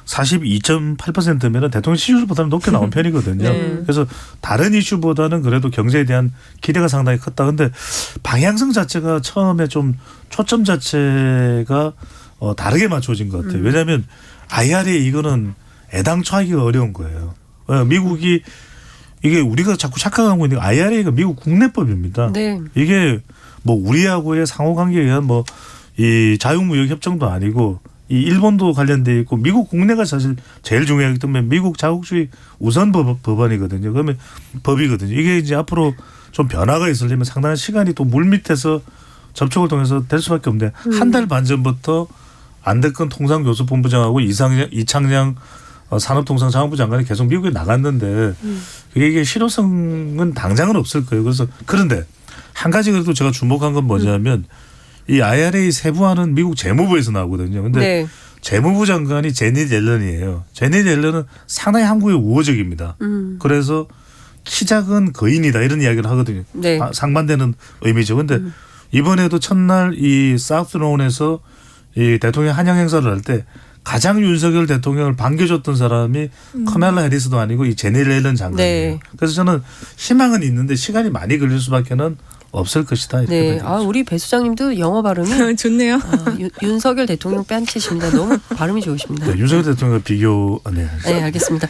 42.8%면 대통령 지지율보다는 높게 나온 편이거든요. 그래서 다른 이슈보다는 그래도 경제에 대한 기대가 상당히 컸다. 근데 방향성 자체가 처음에 좀 초점 자체가 다르게 맞춰진 것 같아요. 왜냐하면 IRA 이거는 애당초 하기가 어려운 거예요. 미국이 이게 우리가 자꾸 착각하고 있는 게 IRA가 미국 국내법입니다. 이게 뭐 우리하고의 상호관계에 의한 뭐 이 자유무역 협정도 아니고 이 일본도 관련돼 있고 미국 국내가 사실 제일 중요하기 때문에 미국 자국주의 우선 법안이거든요. 그러면 법이거든요. 이게 이제 앞으로 좀 변화가 있으려면 상당한 시간이 또 물밑에서 접촉을 통해서 될 수밖에 없는데 한 달 반 전부터 안대건 통상교섭본부장하고 이창양 산업통상자원부 장관이 계속 미국에 나갔는데 이게 실효성은 당장은 없을 거예요. 그래서 그런데 한 가지 그래도 제가 주목한 건 뭐냐면 이 IRA 세부화는 미국 재무부에서 나오거든요. 근데 재무부 장관이 제닛 옐런이에요. 제닛 옐런은 상당히 한국에 우호적입니다. 그래서 키 작은 거인이다 이런 이야기를 하거든요. 네. 상반되는 의미죠. 근데 이번에도 첫날 이 사우스론에서 이 대통령 환영 행사를 할 때 가장 윤석열 대통령을 반겨줬던 사람이 카멜라 해리스도 아니고 이 제니 렐런 장관이에요. 네. 그래서 저는 희망은 있는데 시간이 많이 걸릴 수밖에는 없을 것이다. 이렇게 네. 우리 배 수장님도 영어 발음이 좋네요. 윤석열 대통령 뺨치십니다. 너무 발음이 좋으십니다. 네, 윤석열 대통령과 비교. 네. 네, 알겠습니다.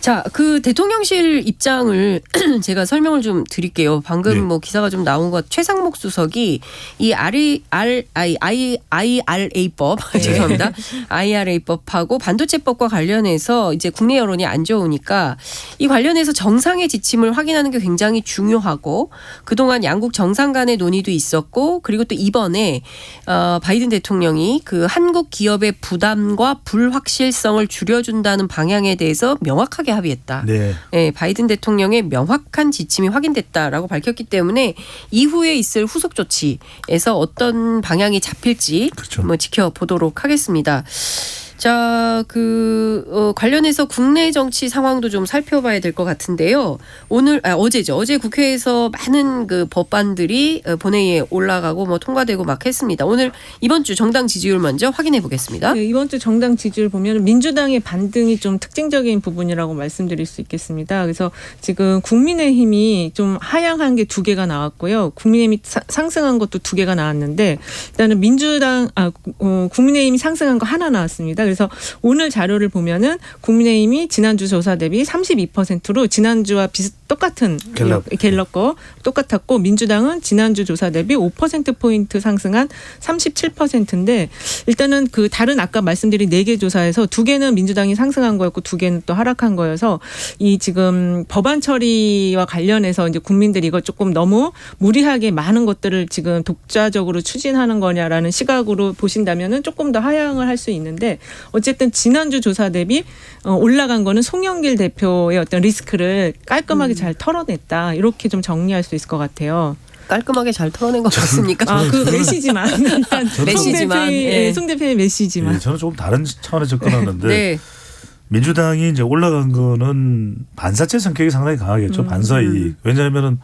자, 그 대통령실 입장을 제가 설명을 좀 드릴게요. 방금 네. 뭐 기사가 좀 나온 것 최상목 수석이 이 IRA법 죄송합니다. IRA법하고 반도체법과 관련해서 이제 국내 여론이 안 좋으니까 이 관련해서 정상의 지침을 확인하는 게 굉장히 중요하고 그동안 양국 정상 간의 논의도 있었고 그리고 또 이번에 바이든 대통령이 그 한국 기업의 부담과 불확실성을 줄여준다는 방향에 대해서 명확하게 합의했다. 네. 네, 바이든 대통령의 명확한 지침이 확인됐다라고 밝혔기 때문에 이후에 있을 후속 조치에서 어떤 방향이 잡힐지 그렇죠. 뭐 지켜보도록 하겠습니다. 자, 관련해서 국내 정치 상황도 좀 살펴봐야 될 것 같은데요. 어제죠. 어제 국회에서 많은 그 법안들이 본회의에 올라가고 뭐 통과되고 막 했습니다. 오늘 이번 주 정당 지지율 먼저 확인해 보겠습니다. 네, 이번 주 정당 지지율 보면 민주당의 반등이 좀 특징적인 부분이라고 말씀드릴 수 있겠습니다. 그래서 지금 국민의힘이 좀 하향한 게 2개가 나왔고요. 국민의힘이 상승한 것도 2개가 나왔는데 일단은 국민의힘이 상승한 거 하나 나왔습니다. 그래서 오늘 자료를 보면은 국민의힘이 지난주 조사 대비 32%로 지난주와 똑같은 갤럽 거 똑같았고 민주당은 지난주 조사 대비 5%포인트 상승한 37%인데 일단은 그 다른 아까 말씀드린 4개 조사에서 2개는 민주당이 상승한 거였고 2개는 또 하락한 거여서 이 지금 법안 처리와 관련해서 이제 국민들이 이거 조금 너무 무리하게 많은 것들을 지금 독자적으로 추진하는 거냐라는 시각으로 보신다면은 조금 더 하향을 할 수 있는데 어쨌든 지난주 조사 대비 올라간 거는 송영길 대표의 어떤 리스크를 깔끔하게 잘 털어냈다. 이렇게 좀 정리할 수 있을 것 같아요. 깔끔하게 잘 털어낸 것 같습니까? 그 메시지만. 메시지만. 송 대표의 메시지만. 네, 저는 조금 다른 차원에 접근하는데 네. 민주당이 이제 올라간 거는 반사체 성격이 상당히 강하겠죠. 반사이익. 왜냐하면은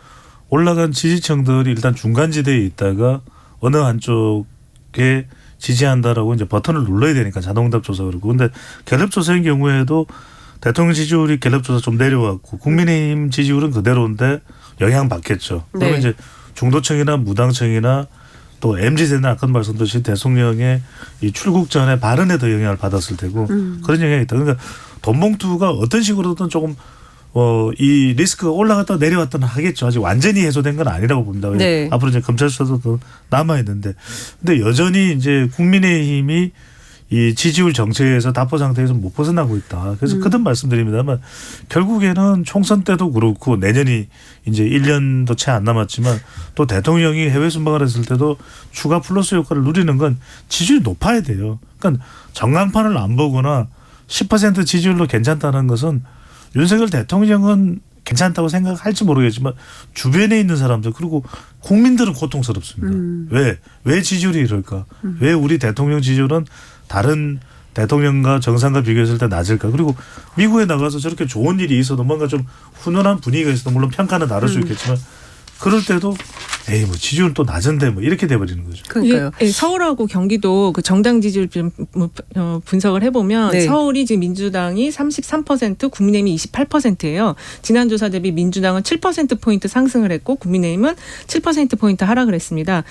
올라간 지지층들이 일단 중간지대에 있다가 어느 한쪽에 지지한다라고 이제 버튼을 눌러야 되니까 자동응답 조사 그러고. 근데 갤럽 조사인 경우에도 대통령 지지율이 갤럽 조사 좀 내려왔고 국민의힘 지지율은 그대로인데 영향 받겠죠. 네. 그러면 이제 중도층이나 무당층이나 또 MZ세대는 아까 말씀드린 대통령의 이 출국 전에 발언에 더 영향을 받았을 테고 그런 영향이 있다. 그러니까 돈봉투가 어떤 식으로든 조금 이 리스크가 올라갔다 내려왔다 하겠죠. 아직 완전히 해소된 건 아니라고 봅니다. 네. 앞으로 이제 검찰 수사도 남아 있는데, 근데 여전히 이제 국민의힘이 이 지지율 정체에서 답보 상태에서 못 벗어나고 있다. 그래서 거듭 말씀드립니다만 결국에는 총선 때도 그렇고 내년이 이제 1년도 채 안 남았지만 또 대통령이 해외 순방을 했을 때도 추가 플러스 효과를 누리는 건 지지율이 높아야 돼요. 그러니까 전광판을 안 보거나 10% 지지율로 괜찮다는 것은 윤석열 대통령은 괜찮다고 생각할지 모르겠지만 주변에 있는 사람들 그리고 국민들은 고통스럽습니다. 왜 지지율이 이럴까? 왜 우리 대통령 지지율은 다른 대통령과 정상과 비교했을 때 낮을까? 그리고 미국에 나가서 저렇게 좋은 일이 있어도 뭔가 좀 훈훈한 분위기가 있어도 물론 평가는 다를 수 있겠지만 그럴 때도 에이 뭐 지지율 또 낮은데 뭐 이렇게 돼버리는 거죠. 그러니까요. 예, 서울하고 경기도 그 정당 지지율 좀 분석을 해보면 네. 서울이 지금 민주당이 33%, 국민의힘이 28%예요. 지난 조사 대비 민주당은 7%포인트 상승을 했고 국민의힘은 7%포인트 하락을 했습니다.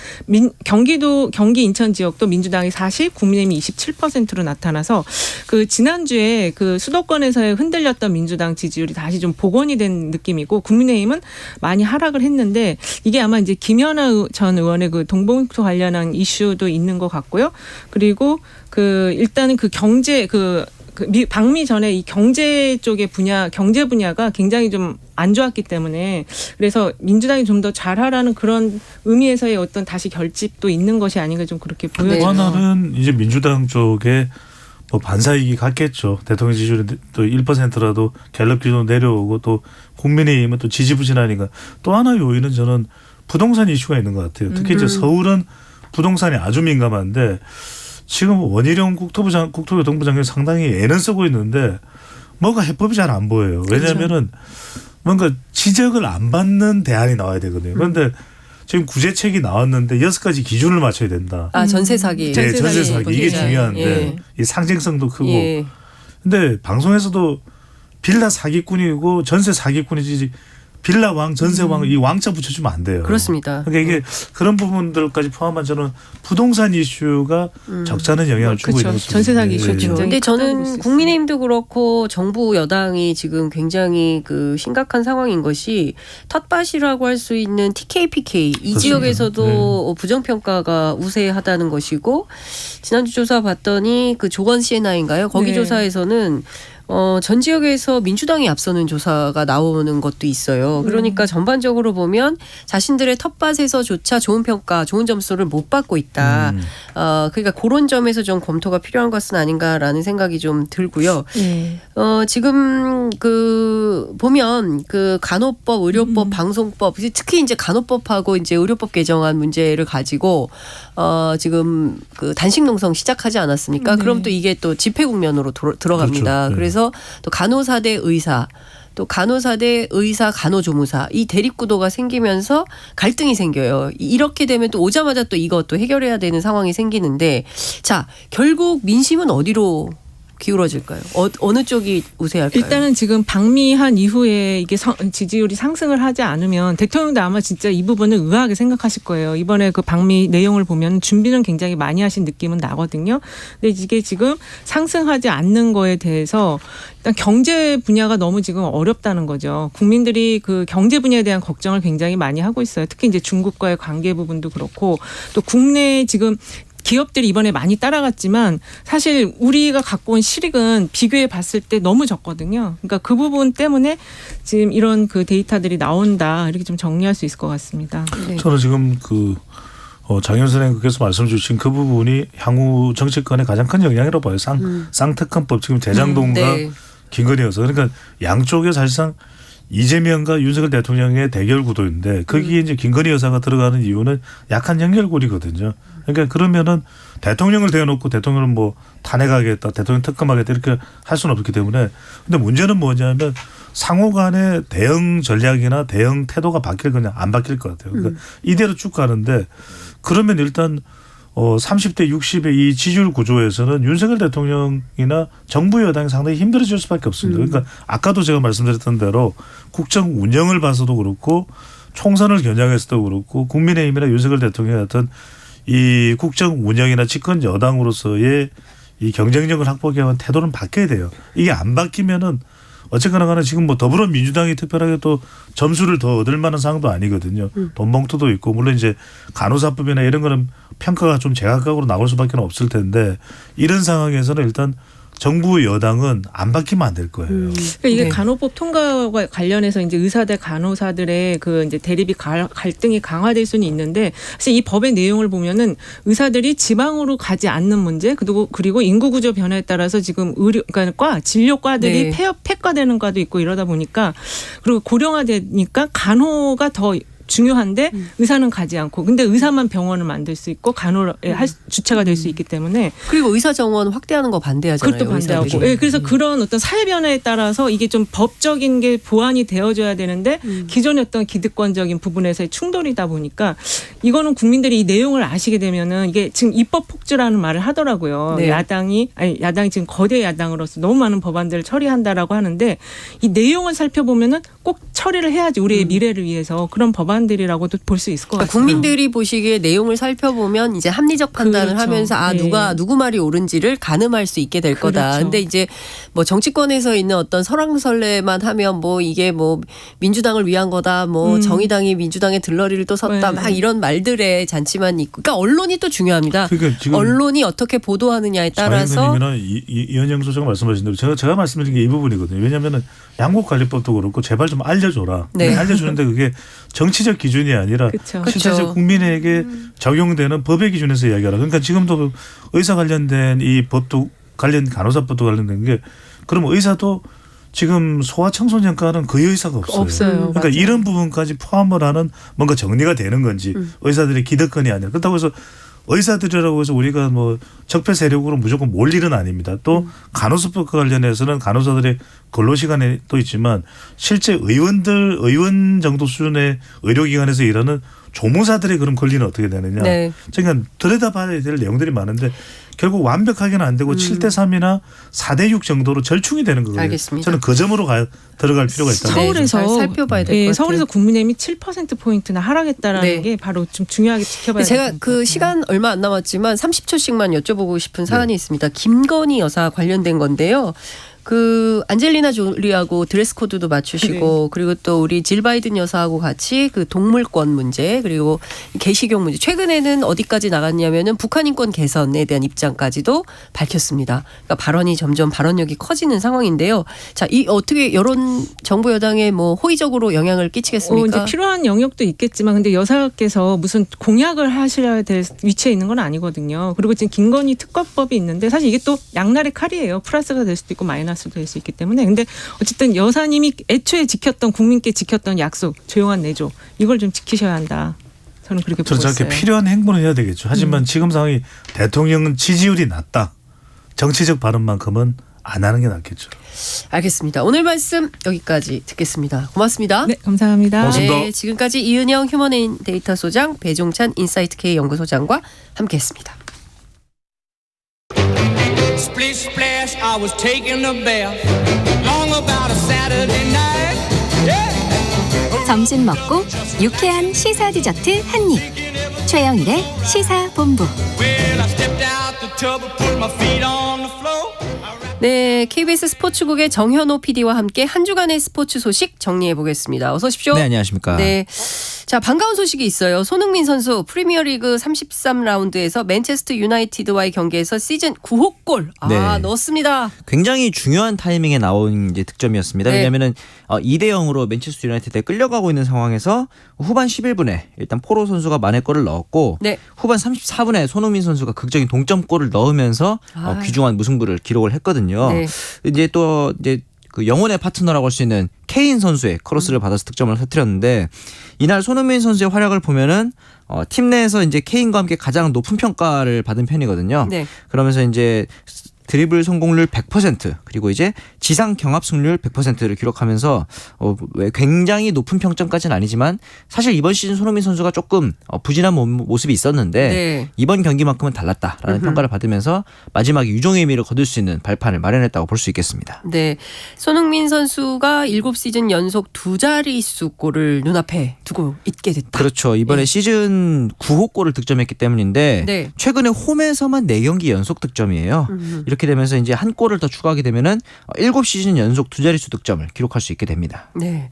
경기 인천 지역도 민주당이 40, 국민의힘이 27%로 나타나서 그 지난주에 그 수도권에서의 흔들렸던 민주당 지지율이 다시 좀 복원이 된 느낌이고 국민의힘은 많이 하락을 했는데 이게 아마 이제 김연아 전 의원의 그 동봉투 관련한 이슈도 있는 것 같고요. 그리고 그 일단은 그 경제 방미 전에 이 경제 쪽의 경제 분야가 굉장히 좀 안 좋았기 때문에 그래서 민주당이 좀 더 잘하라는 그런 의미에서의 어떤 다시 결집도 있는 것이 아닌가 좀 그렇게 보여요. 하나는 이제 민주당 쪽에 뭐 반사이익이 같겠죠. 대통령 지지율이 또 1%라도 갤럽 기준 내려오고 또 국민의힘은 또 지지부진하니까 또 하나 요인은 저는 부동산 이슈가 있는 것 같아요. 특히 이제 서울은 부동산이 아주 민감한데 지금 원희룡 국토교통부 장관이 상당히 애는 쓰고 있는데 뭐가 해법이 잘 안 보여요. 왜냐하면은 뭔가 지적을 안 받는 대안이 나와야 되거든요. 그런데 지금 구제책이 나왔는데 6가지 기준을 맞춰야 된다. 전세 사기. 네, 전세 사기. 이게 중요한데 이 상징성도 크고. 근데 방송에서도 빌라 사기꾼이고 전세 사기꾼이지 빌라왕, 전세왕 이 왕자 붙여주면 안 돼요. 그렇습니다. 그러니까 이게 그런 부분들까지 포함한 저는 부동산 이슈가 적지 않은 영향을 주고 있는 것입니다. 전세 사기 이슈 굉장히. 근데 저는 국민의힘도 그렇고 정부 여당이 지금 굉장히 그 심각한 상황인 것이 텃밭이라고 할 수 있는 TKPK 이 그렇습니다. 지역에서도 부정평가가 우세하다는 것이고 지난주 조사 봤더니 그 조건 CNI인가요? 거기 조사에서는 전 지역에서 민주당이 앞서는 조사가 나오는 것도 있어요. 그러니까 전반적으로 보면 자신들의 텃밭에서조차 좋은 평가, 좋은 점수를 못 받고 있다. 그러니까 그런 점에서 좀 검토가 필요한 것은 아닌가라는 생각이 좀 들고요. 지금 그 보면 그 간호법, 의료법, 방송법, 특히 이제 간호법하고 이제 의료법 개정안 문제를 가지고 지금 그 단식 농성 시작하지 않았습니까? 그럼 또 이게 또 집회 국면으로 들어갑니다. 그렇죠. 그래서 또 간호사 대 의사, 또 간호사 대 의사 간호조무사 이 대립구도가 생기면서 갈등이 생겨요. 이렇게 되면 또 오자마자 또 이것도 해결해야 되는 상황이 생기는데 자 결국 민심은 어디로 기울어질까요? 어느 쪽이 우세할까요? 일단은 지금 방미한 이후에 이게 지지율이 상승을 하지 않으면 대통령도 아마 진짜 이 부분을 의아하게 생각하실 거예요. 이번에 그 방미 내용을 보면 준비는 굉장히 많이 하신 느낌은 나거든요. 근데 이게 지금 상승하지 않는 거에 대해서 일단 경제 분야가 너무 지금 어렵다는 거죠. 국민들이 그 경제 분야에 대한 걱정을 굉장히 많이 하고 있어요. 특히 이제 중국과의 관계 부분도 그렇고 또 국내 지금 기업들이 이번에 많이 따라갔지만 사실 우리가 갖고 온 실익은 비교해 봤을 때 너무 적거든요. 그러니까 그 부분 때문에 지금 이런 그 데이터들이 나온다 이렇게 좀 정리할 수 있을 것 같습니다. 네. 저는 지금 그 장현 선생님께서 말씀 주신 그 부분이 향후 정치권의 가장 큰 영향이라고 봐요. 쌍특검법 지금 대장동과 김건희여서 그러니까 양쪽에 사실상 이재명과 윤석열 대통령의 대결 구도인데 거기에 이제 김건희 여사가 들어가는 이유는 약한 연결고리거든요. 그러니까 그러면은 대통령을 대놓고 대통령을 뭐 탄핵하겠다, 대통령 특검하겠다 이렇게 할 수는 없기 때문에 근데 문제는 뭐냐면 상호 간의 대응 전략이나 대응 태도가 바뀔 거냐 안 바뀔 것 같아요. 그러니까 이대로 쭉 가는데 그러면 일단 30대 60의 이 지지율 구조에서는 윤석열 대통령이나 정부 여당이 상당히 힘들어질 수밖에 없습니다. 그러니까 아까도 제가 말씀드렸던 대로 국정 운영을 봐서도 그렇고 총선을 겨냥해서도 그렇고 국민의힘이나 윤석열 대통령 같은 이 국정 운영이나 집권 여당으로서의 이 경쟁력을 확보하기 위한 태도는 바뀌어야 돼요. 이게 안 바뀌면은 어쨌거나 간에 지금 뭐 더불어민주당이 특별하게 또 점수를 더 얻을 만한 상황도 아니거든요. 돈 봉투도 있고 물론 이제 간호사법이나 이런 거는 평가가 좀 제각각으로 나올 수밖에 없을 텐데 이런 상황에서는 일단 정부 여당은 안 바뀌면 안 될 거예요. 그러니까 이게 간호법 통과와 관련해서 이제 의사 대 간호사들의 그 이제 대립이 갈등이 강화될 수는 있는데 사실 이 법의 내용을 보면은 의사들이 지방으로 가지 않는 문제 그리고 인구 구조 변화에 따라서 지금 그러니까 진료과들이 폐과되는 과도 있고 이러다 보니까 그리고 고령화되니까 간호가 더 중요한데 의사는 가지 않고 근데 의사만 병원을 만들 수 있고 간호의 주체가 될 수 있기 때문에 그리고 의사 정원 확대하는 거 반대하잖아요. 그것도 반대하고. 네, 그래서 그런 어떤 사회 변화에 따라서 이게 좀 법적인 게 보완이 되어줘야 되는데 기존의 어떤 기득권적인 부분에서의 충돌이다 보니까 이거는 국민들이 이 내용을 아시게 되면은 이게 지금 입법 폭주라는 말을 하더라고요. 야당이 지금 거대 야당으로서 너무 많은 법안들을 처리한다라고 하는데 이 내용을 살펴보면은 꼭 처리를 해야지 우리의 미래를 위해서 그런 법안들이라고도 볼 수 있을 것 같아요. 국민들이 보시기에 내용을 살펴보면 이제 합리적 판단을 하면서 누구 말이 옳은지를 가늠할 수 있게 될 거다. 근데 이제 뭐 정치권에서 있는 어떤 설왕설래만 하면 뭐 이게 뭐 민주당을 위한 거다. 뭐 정의당이 민주당의 들러리를 또 섰다. 막 이런 말들의 잔치만 있고. 그러니까 언론이 또 중요합니다. 그러니까 지금 언론이 어떻게 보도하느냐에 따라서. 이현영 소장 말씀하신 대로 제가 말씀드린 게 이 부분이거든요. 왜냐하면 양국관리법도 그렇고 제발 좀 알려줘라. 알려주는데 그게 정치적 기준이 아니라 실제적 국민에게 적용되는 법의 기준에서 이야기하라. 그러니까 지금도 의사 관련된 이 법도 간호사법도 관련된 게 그럼 의사도 지금 소아청소년과는 거의 의사가 없어요. 그러니까 맞아요. 이런 부분까지 포함을 하는 뭔가 정리가 되는 건지 의사들의 기득권이 아니라 그렇다고 해서 의사들이라고 해서 우리가 뭐 적폐 세력으로 무조건 몰 일은 아닙니다. 또 간호사법과 관련해서는 간호사들의 근로 시간이 또 있지만 실제 의원 정도 수준의 의료기관에서 일하는 조무사들의 그런 권리는 어떻게 되느냐. 네. 그러니까 들여다봐야 될 내용들이 많은데 결국 완벽하게는 안 되고 7대 3이나 4대 6 정도로 절충이 되는 거거든요. 알겠습니다. 저는 그 점으로 들어갈 필요가 있다. 서울에서 살펴봐야 될 것 같아요. 서울에서 국민의힘이 7%포인트나 하락했다라는 네. 게 바로 좀 중요하게 지켜봐야 제가 될 것 그 같아요. 시간 얼마 안 남았지만 30초씩만 여쭤보고 싶은 사안이 있습니다. 김건희 여사 관련된 건데요. 그 안젤리나 졸리하고 드레스 코드도 맞추시고 그리고 또 우리 질 바이든 여사하고 같이 그 동물권 문제 그리고 개시경 문제 최근에는 어디까지 나갔냐면은 북한 인권 개선에 대한 입장까지도 밝혔습니다. 그러니까 발언이 점점 발언력이 커지는 상황인데요. 자, 이 어떻게 여론 정부 여당에 뭐 호의적으로 영향을 끼치겠습니까? 이제 필요한 영역도 있겠지만 근데 여사께서 무슨 공약을 하셔야 될 위치에 있는 건 아니거든요. 그리고 지금 김건희 특검법이 있는데 사실 이게 또 양날의 칼이에요. 플러스가 될 수도 있고 마이너스도 될 수 있기 때문에 근데 어쨌든 여사님이 애초에 지켰던 국민께 지켰던 약속 조용한 내조 이걸 좀 지키셔야 한다. 저는 그렇게 보고 있어요. 저렇게 필요한 행보는 해야 되겠죠. 하지만 지금 상황이 대통령 지지율이 낮다. 정치적 발언만큼은 안 하는 게 낫겠죠. 알겠습니다. 오늘 말씀 여기까지 듣겠습니다. 고맙습니다. 네, 감사합니다. 고맙습니다. 네, 지금까지 이은영 휴먼데이터 소장, 배종찬 인사이트K 연구소장과 함께했습니다. Splish splash, I was taking a bath. Long about a Saturday night. Yeah. 점심 먹고 유쾌한 시사 디저트 한 입. 최영일의 시사본부. Well, I stepped out the tub and put my feet on the floor. 네, KBS 스포츠국의 정현호 PD와 함께 한 주간의 스포츠 소식 정리해 보겠습니다. 어서 오십시오. 네, 안녕하십니까. 네. 자, 반가운 소식이 있어요. 손흥민 선수 프리미어리그 33라운드에서 맨체스터 유나이티드와의 경기에서 시즌 9호 골 넣었습니다. 굉장히 중요한 타이밍에 나온 이제 득점이었습니다. 네. 왜냐하면 2대 0으로 맨체스터 유나이티드에 끌려가고 있는 상황에서 후반 11분에 일단 포로 선수가 만회골을 넣었고 후반 34분에 손흥민 선수가 극적인 동점골을 넣으면서 귀중한 무승부를 기록을 했거든요. 네. 이제 또 이제 그 영혼의 파트너라고 할 수 있는 케인 선수의 크로스를 받아서 득점을 터뜨렸는데 이날 손흥민 선수의 활약을 보면은 팀 내에서 이제 케인과 함께 가장 높은 평가를 받은 편이거든요. 네. 그러면서 이제 드리블 성공률 100% 그리고 이제 지상 경합 승률 100%를 기록하면서 굉장히 높은 평점까지는 아니지만 사실 이번 시즌 손흥민 선수가 조금 부진한 모습이 있었는데 이번 경기만큼은 달랐다라는 평가를 받으면서 마지막에 유종의 의미를 거둘 수 있는 발판을 마련했다고 볼 수 있겠습니다. 네, 손흥민 선수가 7시즌 연속 2자릿수 골을 눈앞에 두고 있게 됐다. 그렇죠. 이번에 시즌 9호 골을 득점했기 때문인데 최근에 홈에서만 4경기 연속 득점이에요. 이렇게 되면서 이제 한 골을 더 추가하게 되면은 7시즌 연속 2자릿수 득점을 기록할 수 있게 됩니다. 네.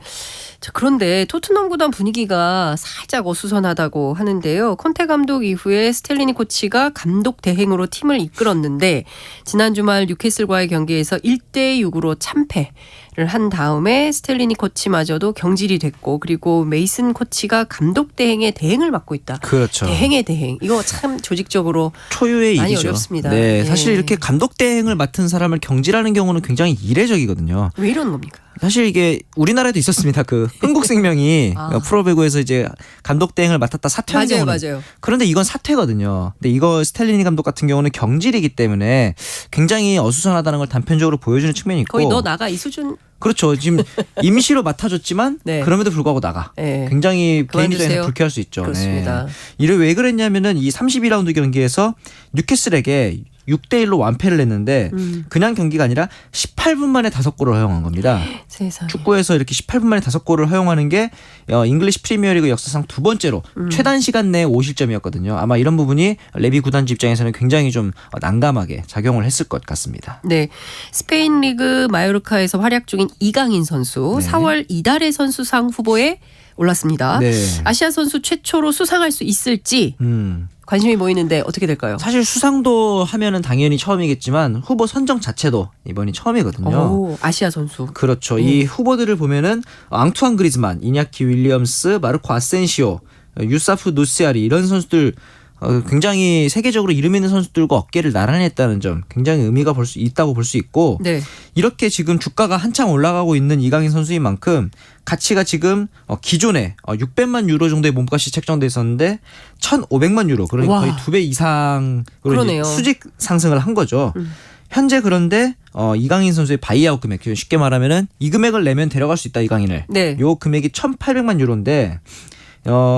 자, 그런데 토트넘 구단 분위기가 살짝 어수선하다고 하는데요. 콘테 감독 이후에 스텔리니 코치가 감독 대행으로 팀을 이끌었는데 지난 주말 뉴캐슬과의 경기에서 1대6으로 참패를 한 다음에 스텔리니 코치마저도 경질이 됐고 그리고 메이슨 코치가 감독 대행의 대행을 맡고 있다. 그렇죠. 대행의 대행. 이거 참 조직적으로 초유의 많이 일이죠. 어렵습니다. 네, 사실 이렇게 감독 대행을 맡은 사람을 경질하는 경우는 굉장히 이례적이거든요. 왜 이러는 겁니까? 사실 이게 우리나라에도 있었습니다. 그 흥국생명이 프로배구에서 이제 감독 대행을 맡았다 사퇴한 경우는. 맞아요. 그런데 이건 사퇴거든요. 근데 이거 스텔리니 감독 같은 경우는 경질이기 때문에 굉장히 어수선하다는 걸 단편적으로 보여주는 측면이 있고. 거의 너 나가 이 수준. 그렇죠. 지금 임시로 맡아줬지만 그럼에도 불구하고 나가. 굉장히 개인 입장에서 불쾌할 수 있죠. 그렇습니다. 이래 왜 그랬냐면은 이 32라운드 경기에서 뉴캐슬에게 6대1로 완패를 했는데 그냥 경기가 아니라 18분 만에 5골을 허용한 겁니다. 세상에. 축구에서 이렇게 18분 만에 5골을 허용하는 게 잉글리시 프리미어리그 역사상 두 번째로 최단 시간 내에 5실점이었거든요. 아마 이런 부분이 레비 구단주 입장에서는 굉장히 좀 난감하게 작용을 했을 것 같습니다. 네, 스페인 리그 마요르카에서 활약 중인 이강인 선수 4월 이달의 선수상 후보에 올랐습니다. 아시아 선수 최초로 수상할 수 있을지 관심이 모이는데 어떻게 될까요? 사실 수상도 하면은 당연히 처음이겠지만 후보 선정 자체도 이번이 처음이거든요. 오, 아시아 선수. 그렇죠. 이 후보들을 보면은 앙투안 그리즈만, 이냐키 윌리엄스, 마르코 아센시오, 유사프 노시아리 이런 선수들 굉장히 세계적으로 이름 있는 선수들과 어깨를 나란히 했다는 점 굉장히 의미가 있다고 볼 수 있고 네. 이렇게 지금 주가가 한창 올라가고 있는 이강인 선수인 만큼 가치가 지금 기존에 600만 유로 정도의 몸값이 책정돼 있었는데 1,500만 유로 그러니까 와. 거의 2배 이상으로 그러네요. 수직 상승을 한 거죠. 현재 그런데 이강인 선수의 바이아웃 금액 쉽게 말하면은 이 금액을 내면 데려갈 수 있다 이강인을. 네. 요 금액이 1,800만 유로인데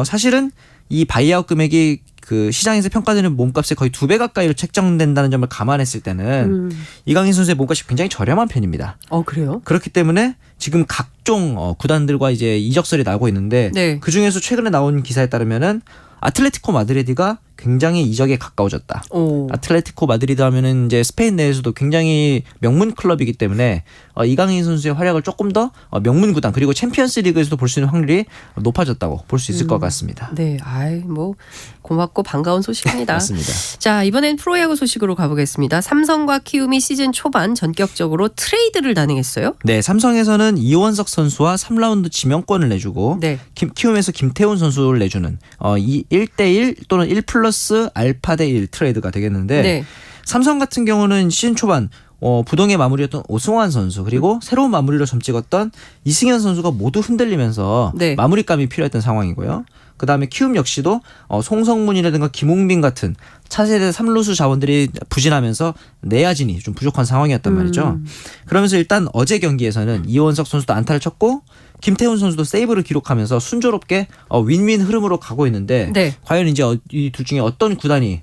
사실은 이 바이아웃 금액이 그 시장에서 평가되는 몸값의 거의 2배 가까이로 책정된다는 점을 감안했을 때는 이강인 선수의 몸값이 굉장히 저렴한 편입니다. 그래요? 그렇기 때문에 지금 각종 구단들과 이제 이적설이 나오고 있는데 네. 그 중에서 최근에 나온 기사에 따르면은 아틀레티코 마드리드가 굉장히 이적에 가까워졌다. 아틀레티코 마드리드 하면은 이제 스페인 내에서도 굉장히 명문 클럽이기 때문에 이강인 선수의 활약을 조금 더 명문 구단 그리고 챔피언스 리그에서도 볼 수 있는 확률이 높아졌다고 볼 수 있을 것 같습니다. 네, 뭐 고맙고 반가운 소식입니다. 맞습니다. 자, 이번엔 프로야구 소식으로 가보겠습니다. 삼성과 키움이 시즌 초반 전격적으로 트레이드를 단행했어요. 네, 삼성에서는 이원석 선수와 3라운드 지명권을 내주고 네. 키움에서 김태훈 선수를 내주는 이 1대1 또는 1+ 알파 대 1 트레이드가 되겠는데 네. 삼성 같은 경우는 시즌 초반 부동의 마무리였던 오승환 선수 그리고 새로운 마무리로 점 찍었던 이승현 선수가 모두 흔들리면서 네. 마무리감이 필요했던 상황이고요. 그다음에 키움 역시도 송성문이라든가 김홍빈 같은 차세대 3루수 자원들이 부진하면서 내야진이 좀 부족한 상황이었단 말이죠. 그러면서 일단 어제 경기에서는 이원석 선수도 안타를 쳤고 김태훈 선수도 세이브를 기록하면서 순조롭게 윈윈 흐름으로 가고 있는데 네. 과연 이제 이 둘 중에 어떤 구단이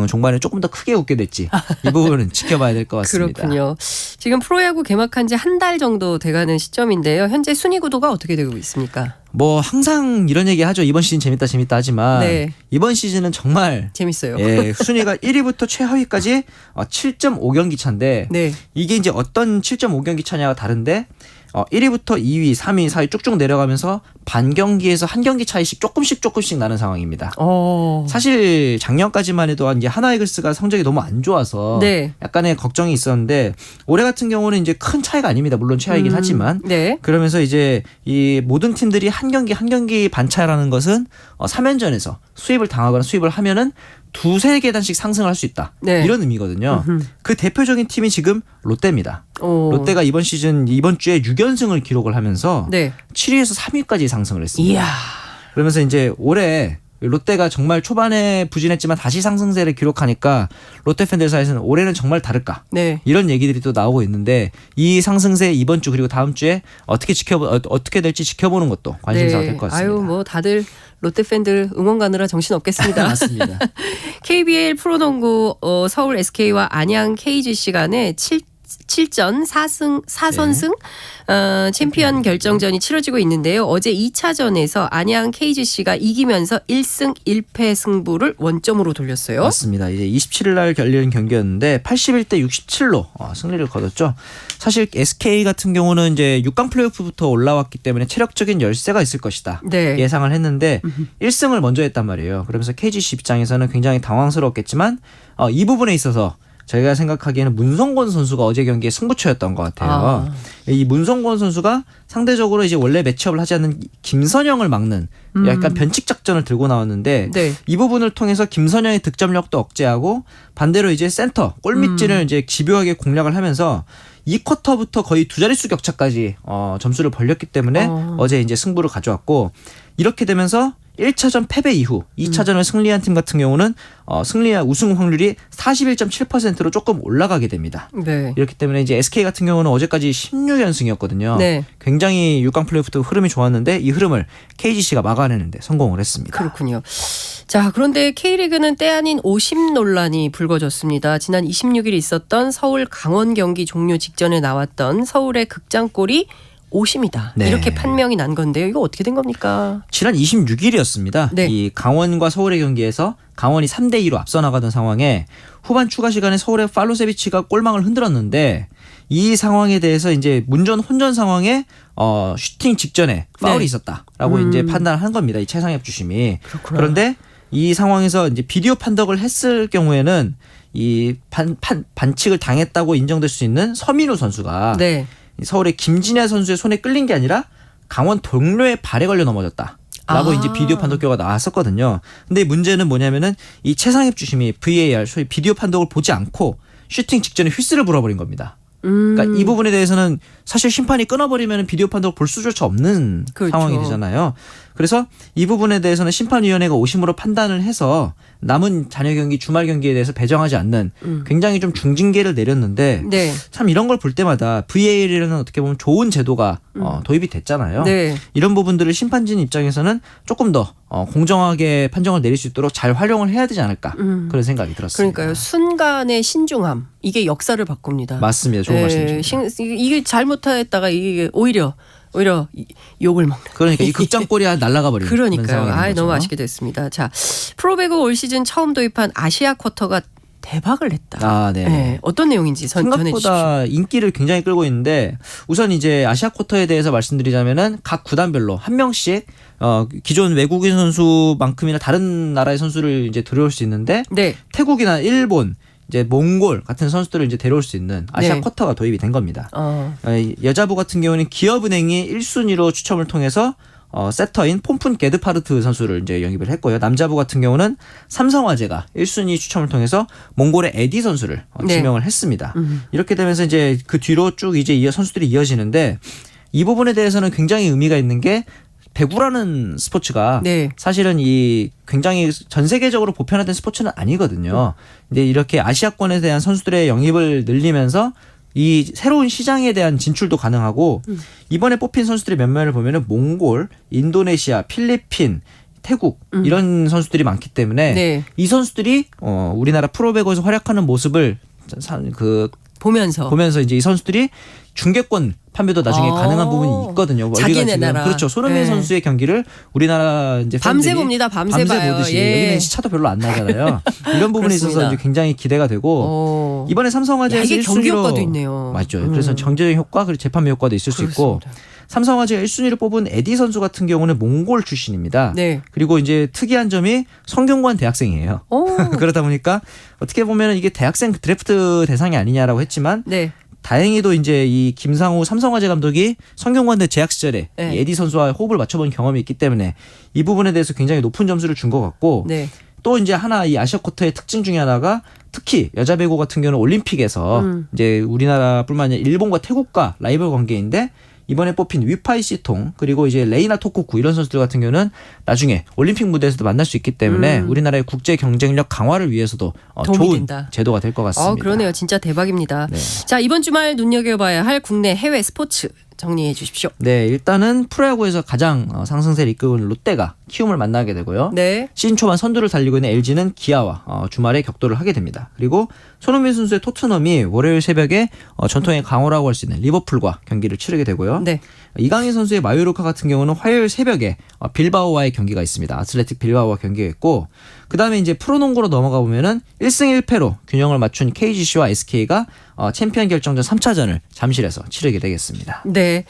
종반에 조금 더 크게 웃게 될지 이 부분은 지켜봐야 될 것 같습니다. 그렇군요. 지금 프로야구 개막한 지 한 달 정도 돼가는 시점인데요. 현재 순위 구도가 어떻게 되고 있습니까? 뭐 항상 이런 얘기 하죠. 이번 시즌 재밌다 하지만 네. 이번 시즌은 정말 재밌어요. 순위가 1위부터 최하위까지 7.5경기 차인데 네. 이게 이제 어떤 7.5경기 차냐가 다른데 1위부터 2위, 3위, 4위 쭉쭉 내려가면서 반 경기에서 한 경기 차이씩 조금씩 나는 상황입니다. 사실 작년까지만 해도 이제 하나이글스가 성적이 너무 안 좋아서 네. 약간의 걱정이 있었는데 올해 같은 경우는 이제 큰 차이가 아닙니다. 물론 최하이긴 하지만 네. 그러면서 이제 이 모든 팀들이 한 경기 반차라는 것은 3연전에서 수입을 당하거나 수입을 하면은 2-3계단씩 상승을 할 수 있다. 네. 이런 의미거든요. 그 대표적인 팀이 지금 롯데입니다. 롯데가 이번 주에 6연승을 기록을 하면서 네. 7위에서 3위까지 상승을 했습니다. 이야. 그러면서 이제 올해 롯데가 정말 초반에 부진했지만 다시 상승세를 기록하니까 롯데 팬들 사이에서는 올해는 정말 다를까 네. 이런 얘기들이 또 나오고 있는데 이 상승세 이번 주 그리고 다음 주에 어떻게 될지 지켜보는 것도 관심사가 될 것 같습니다. 뭐 다들 롯데 팬들 응원 가느라 정신 없겠습니다. 맞습니다. KBL 프로농구 서울 SK와 안양 KGC 간에 7전 4선승 챔피언 결정전이 치러지고 있는데요. 어제 2차전에서 안양 KGC가 이기면서 1승 1패 승부를 원점으로 돌렸어요. 맞습니다. 이제 27일 날 열리는 경기였는데 81대 67로 승리를 거뒀죠. 사실 SK 같은 경우는 이제 6강 플레이오프부터 올라왔기 때문에 체력적인 열세가 있을 것이다. 네. 예상을 했는데 1승을 먼저 했단 말이에요. 그러면서 KGC 입장에서는 굉장히 당황스러웠겠지만 이 부분에 있어서 저희가 생각하기에는 문성권 선수가 어제 경기에 승부처였던 것 같아요. 이 문성권 선수가 상대적으로 이제 원래 매치업을 하지 않는 김선영을 막는 약간 변칙 작전을 들고 나왔는데 네. 이 부분을 통해서 김선영의 득점력도 억제하고 반대로 이제 센터 골밑진을 이제 집요하게 공략을 하면서 2쿼터부터 거의 두 자릿수 격차까지 점수를 벌렸기 때문에 어제 이제 승부를 가져왔고 이렇게 되면서 1차전 패배 이후 2차전을 승리한 팀 같은 경우는 승리와 우승 확률이 41.7%로 조금 올라가게 됩니다. 네. 이렇기 때문에 이제 SK 같은 경우는 어제까지 16연승이었거든요. 네. 굉장히 6강 플레이오프도 흐름이 좋았는데 이 흐름을 KGC가 막아내는데 성공을 했습니다. 그렇군요. 자, 그런데 K리그는 때 아닌 오심 논란이 불거졌습니다. 지난 26일 있었던 서울 강원 경기 종료 직전에 나왔던 서울의 극장골이 오심이다. 네. 이렇게 판명이 난 건데요. 이거 어떻게 된 겁니까? 지난 26일이었습니다. 네. 이 강원과 서울의 경기에서 강원이 3대2로 앞서 나가던 상황에 후반 추가 시간에 서울의 팔로세비치가 골망을 흔들었는데 이 상황에 대해서 이제 문전 혼전 상황에 슈팅 직전에 파울이 있었다라고 이제 판단을 한 겁니다. 이 최상엽 주심이. 그렇구나. 그런데 이 상황에서 이제 비디오 판독을 했을 경우에는 이 반칙을 당했다고 인정될 수 있는 서민우 선수가 네. 서울의 김진야 선수의 손에 끌린 게 아니라 강원 동료의 발에 걸려 넘어졌다. 라고 이제 비디오 판독 결과가 나왔었거든요. 근데 문제는 뭐냐면은 이 최상입 주심이 VAR 소위 비디오 판독을 보지 않고 슈팅 직전에 휘슬을 불어버린 겁니다. 그러니까 이 부분에 대해서는 사실 심판이 끊어버리면 비디오 판독을 볼 수조차 없는 그렇죠. 상황이 되잖아요. 그래서 이 부분에 대해서는 심판위원회가 오심으로 판단을 해서 남은 잔여 경기 주말 경기에 대해서 배정하지 않는 굉장히 좀 중징계를 내렸는데 네. 참 이런 걸 볼 때마다 VAR이라는 어떻게 보면 좋은 제도가 도입이 됐잖아요. 네. 이런 부분들을 심판진 입장에서는 조금 더 공정하게 판정을 내릴 수 있도록 잘 활용을 해야 되지 않을까 그런 생각이 들었습니다. 그러니까요. 순간의 신중함 이게 역사를 바꿉니다. 맞습니다. 좋은 말씀이십니다. 이게 잘못했다가 이게 오히려 욕을 먹는. 그러니까 이 극장골이 날아가 버리는 그러니까요. 너무 아쉽게 됐습니다. 자, 프로배구 올 시즌 처음 도입한 아시아 쿼터가 대박을 냈다. 네. 어떤 내용인지 전해주십시오. 생각보다 인기를 굉장히 끌고 있는데 우선 이제 아시아 쿼터에 대해서 말씀드리자면은 각 구단별로 한 명씩 기존 외국인 선수만큼이나 다른 나라의 선수를 이제 들어올 수 있는데 네. 태국이나 일본 이제 몽골 같은 선수들을 이제 데려올 수 있는 아시아 네. 쿼터가 도입이 된 겁니다. 여자부 같은 경우는 기업은행이 1순위로 추첨을 통해서 세터인 폼푼 게드파르트 선수를 이제 영입을 했고요. 남자부 같은 경우는 삼성화재가 1순위 추첨을 통해서 몽골의 에디 선수를 지명을 했습니다. 이렇게 되면서 이제 그 뒤로 쭉 이제 선수들이 이어지는데 이 부분에 대해서는 굉장히 의미가 있는 게 배구라는 스포츠가 사실은 이 굉장히 전 세계적으로 보편화된 스포츠는 아니거든요. 근데 이렇게 아시아권에 대한 선수들의 영입을 늘리면서 이 새로운 시장에 대한 진출도 가능하고 이번에 뽑힌 선수들의 면면을 보면은 몽골, 인도네시아, 필리핀, 태국 이런 선수들이 많기 때문에 이 선수들이 우리나라 프로배구에서 활약하는 모습을 보면서 이제 이 선수들이 중계권 판매도 나중에 가능한 부분이 있거든요. 자기네 나라. 그렇죠. 손흥민 선수의 경기를 우리나라 이제 밤새 봅니다. 밤새 봐요. 보듯이 여기는 시차도 별로 안 나잖아요. 이런 부분에 있어서 이제 굉장히 기대가 되고 이번에 삼성화재에서 이게 1순위로 경기 효과도 있네요. 맞죠. 그래서 경제적인 효과 그리고 재판매 효과도 있을 수 있고 삼성화재가 1순위를 뽑은 에디 선수 같은 경우는 몽골 출신입니다. 그리고 이제 특이한 점이 성균관 대학생이에요. 그러다 보니까 어떻게 보면 이게 대학생 드래프트 대상이 아니냐라고 했지만 다행히도 이제 이 김상우 삼성화재 감독이 성균관대 재학 시절에 이 에디 선수와 호흡을 맞춰본 경험이 있기 때문에 이 부분에 대해서 굉장히 높은 점수를 준 것 같고 또 이제 하나 이 아시아 쿼터의 특징 중에 하나가 특히 여자 배구 같은 경우는 올림픽에서 이제 우리나라뿐만 아니라 일본과 태국과 라이벌 관계인데 이번에 뽑힌 위파이 시통 그리고 이제 레이나 토코쿠 이런 선수들 같은 경우는 나중에 올림픽 무대에서도 만날 수 있기 때문에 우리나라의 국제 경쟁력 강화를 위해서도 좋은 된다. 제도가 될 것 같습니다. 그러네요. 진짜 대박입니다. 자, 이번 주말 눈여겨봐야 할 국내 해외 스포츠 정리해 주십시오. 네, 일단은 프로야구에서 가장 상승세를 이끌고 있는 롯데가 키움을 만나게 되고요. 시즌 초반 선두를 달리고 있는 LG는 기아와 주말에 격돌을 하게 됩니다. 그리고 손흥민 선수의 토트넘이 월요일 새벽에 전통의 강호라고 할 수 있는 리버풀과 경기를 치르게 되고요. 이강인 선수의 마요르카 같은 경우는 화요일 새벽에 빌바오와의 경기가 있습니다. 아틀레틱 빌바오와 경기가 있고 그다음에 이제 프로농구로 넘어가 보면은 1승 1패로 균형을 맞춘 KGC와 SK가 챔피언 결정전 3차전을 잠실에서 치르게 되겠습니다. 네.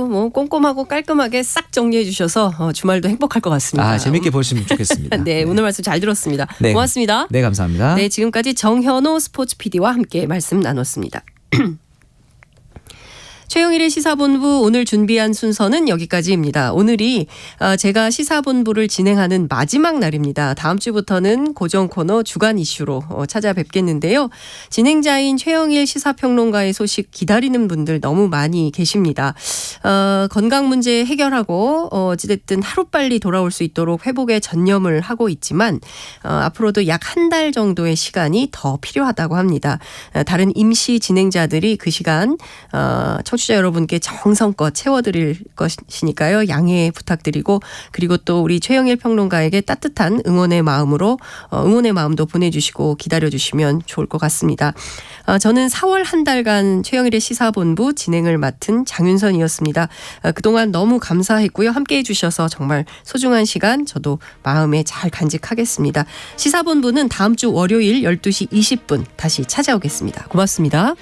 뭐 꼼꼼하고 깔끔하게 싹 정리해 주셔서 주말도 행복할 것 같습니다. 재밌게 보시면 좋겠습니다. 네, 오늘 말씀 잘 들었습니다. 고맙습니다. 네, 감사합니다. 네, 지금까지 정현호 스포츠 PD와 함께 말씀 나눴습니다. 최영일의 시사본부 오늘 준비한 순서는 여기까지입니다. 오늘이 제가 시사본부를 진행하는 마지막 날입니다. 다음 주부터는 고정 코너 주간 이슈로 찾아뵙겠는데요. 진행자인 최영일 시사평론가의 소식 기다리는 분들 너무 많이 계십니다. 건강 문제 해결하고 어찌됐든 하루빨리 돌아올 수 있도록 회복에 전념을 하고 있지만 앞으로도 약 한 달 정도의 시간이 더 필요하다고 합니다. 다른 임시 진행자들이 그 시간 청취자 여러분께 정성껏 채워드릴 것이니까요. 양해 부탁드리고 그리고 또 우리 최영일 평론가에게 따뜻한 응원의 마음도 보내주시고 기다려주시면 좋을 것 같습니다. 저는 4월 한 달간 최영일의 시사본부 진행을 맡은 장윤선이었습니다. 그동안 너무 감사했고요. 함께해 주셔서 정말 소중한 시간 저도 마음에 잘 간직하겠습니다. 시사본부는 다음 주 월요일 12시 20분 다시 찾아오겠습니다. 고맙습니다.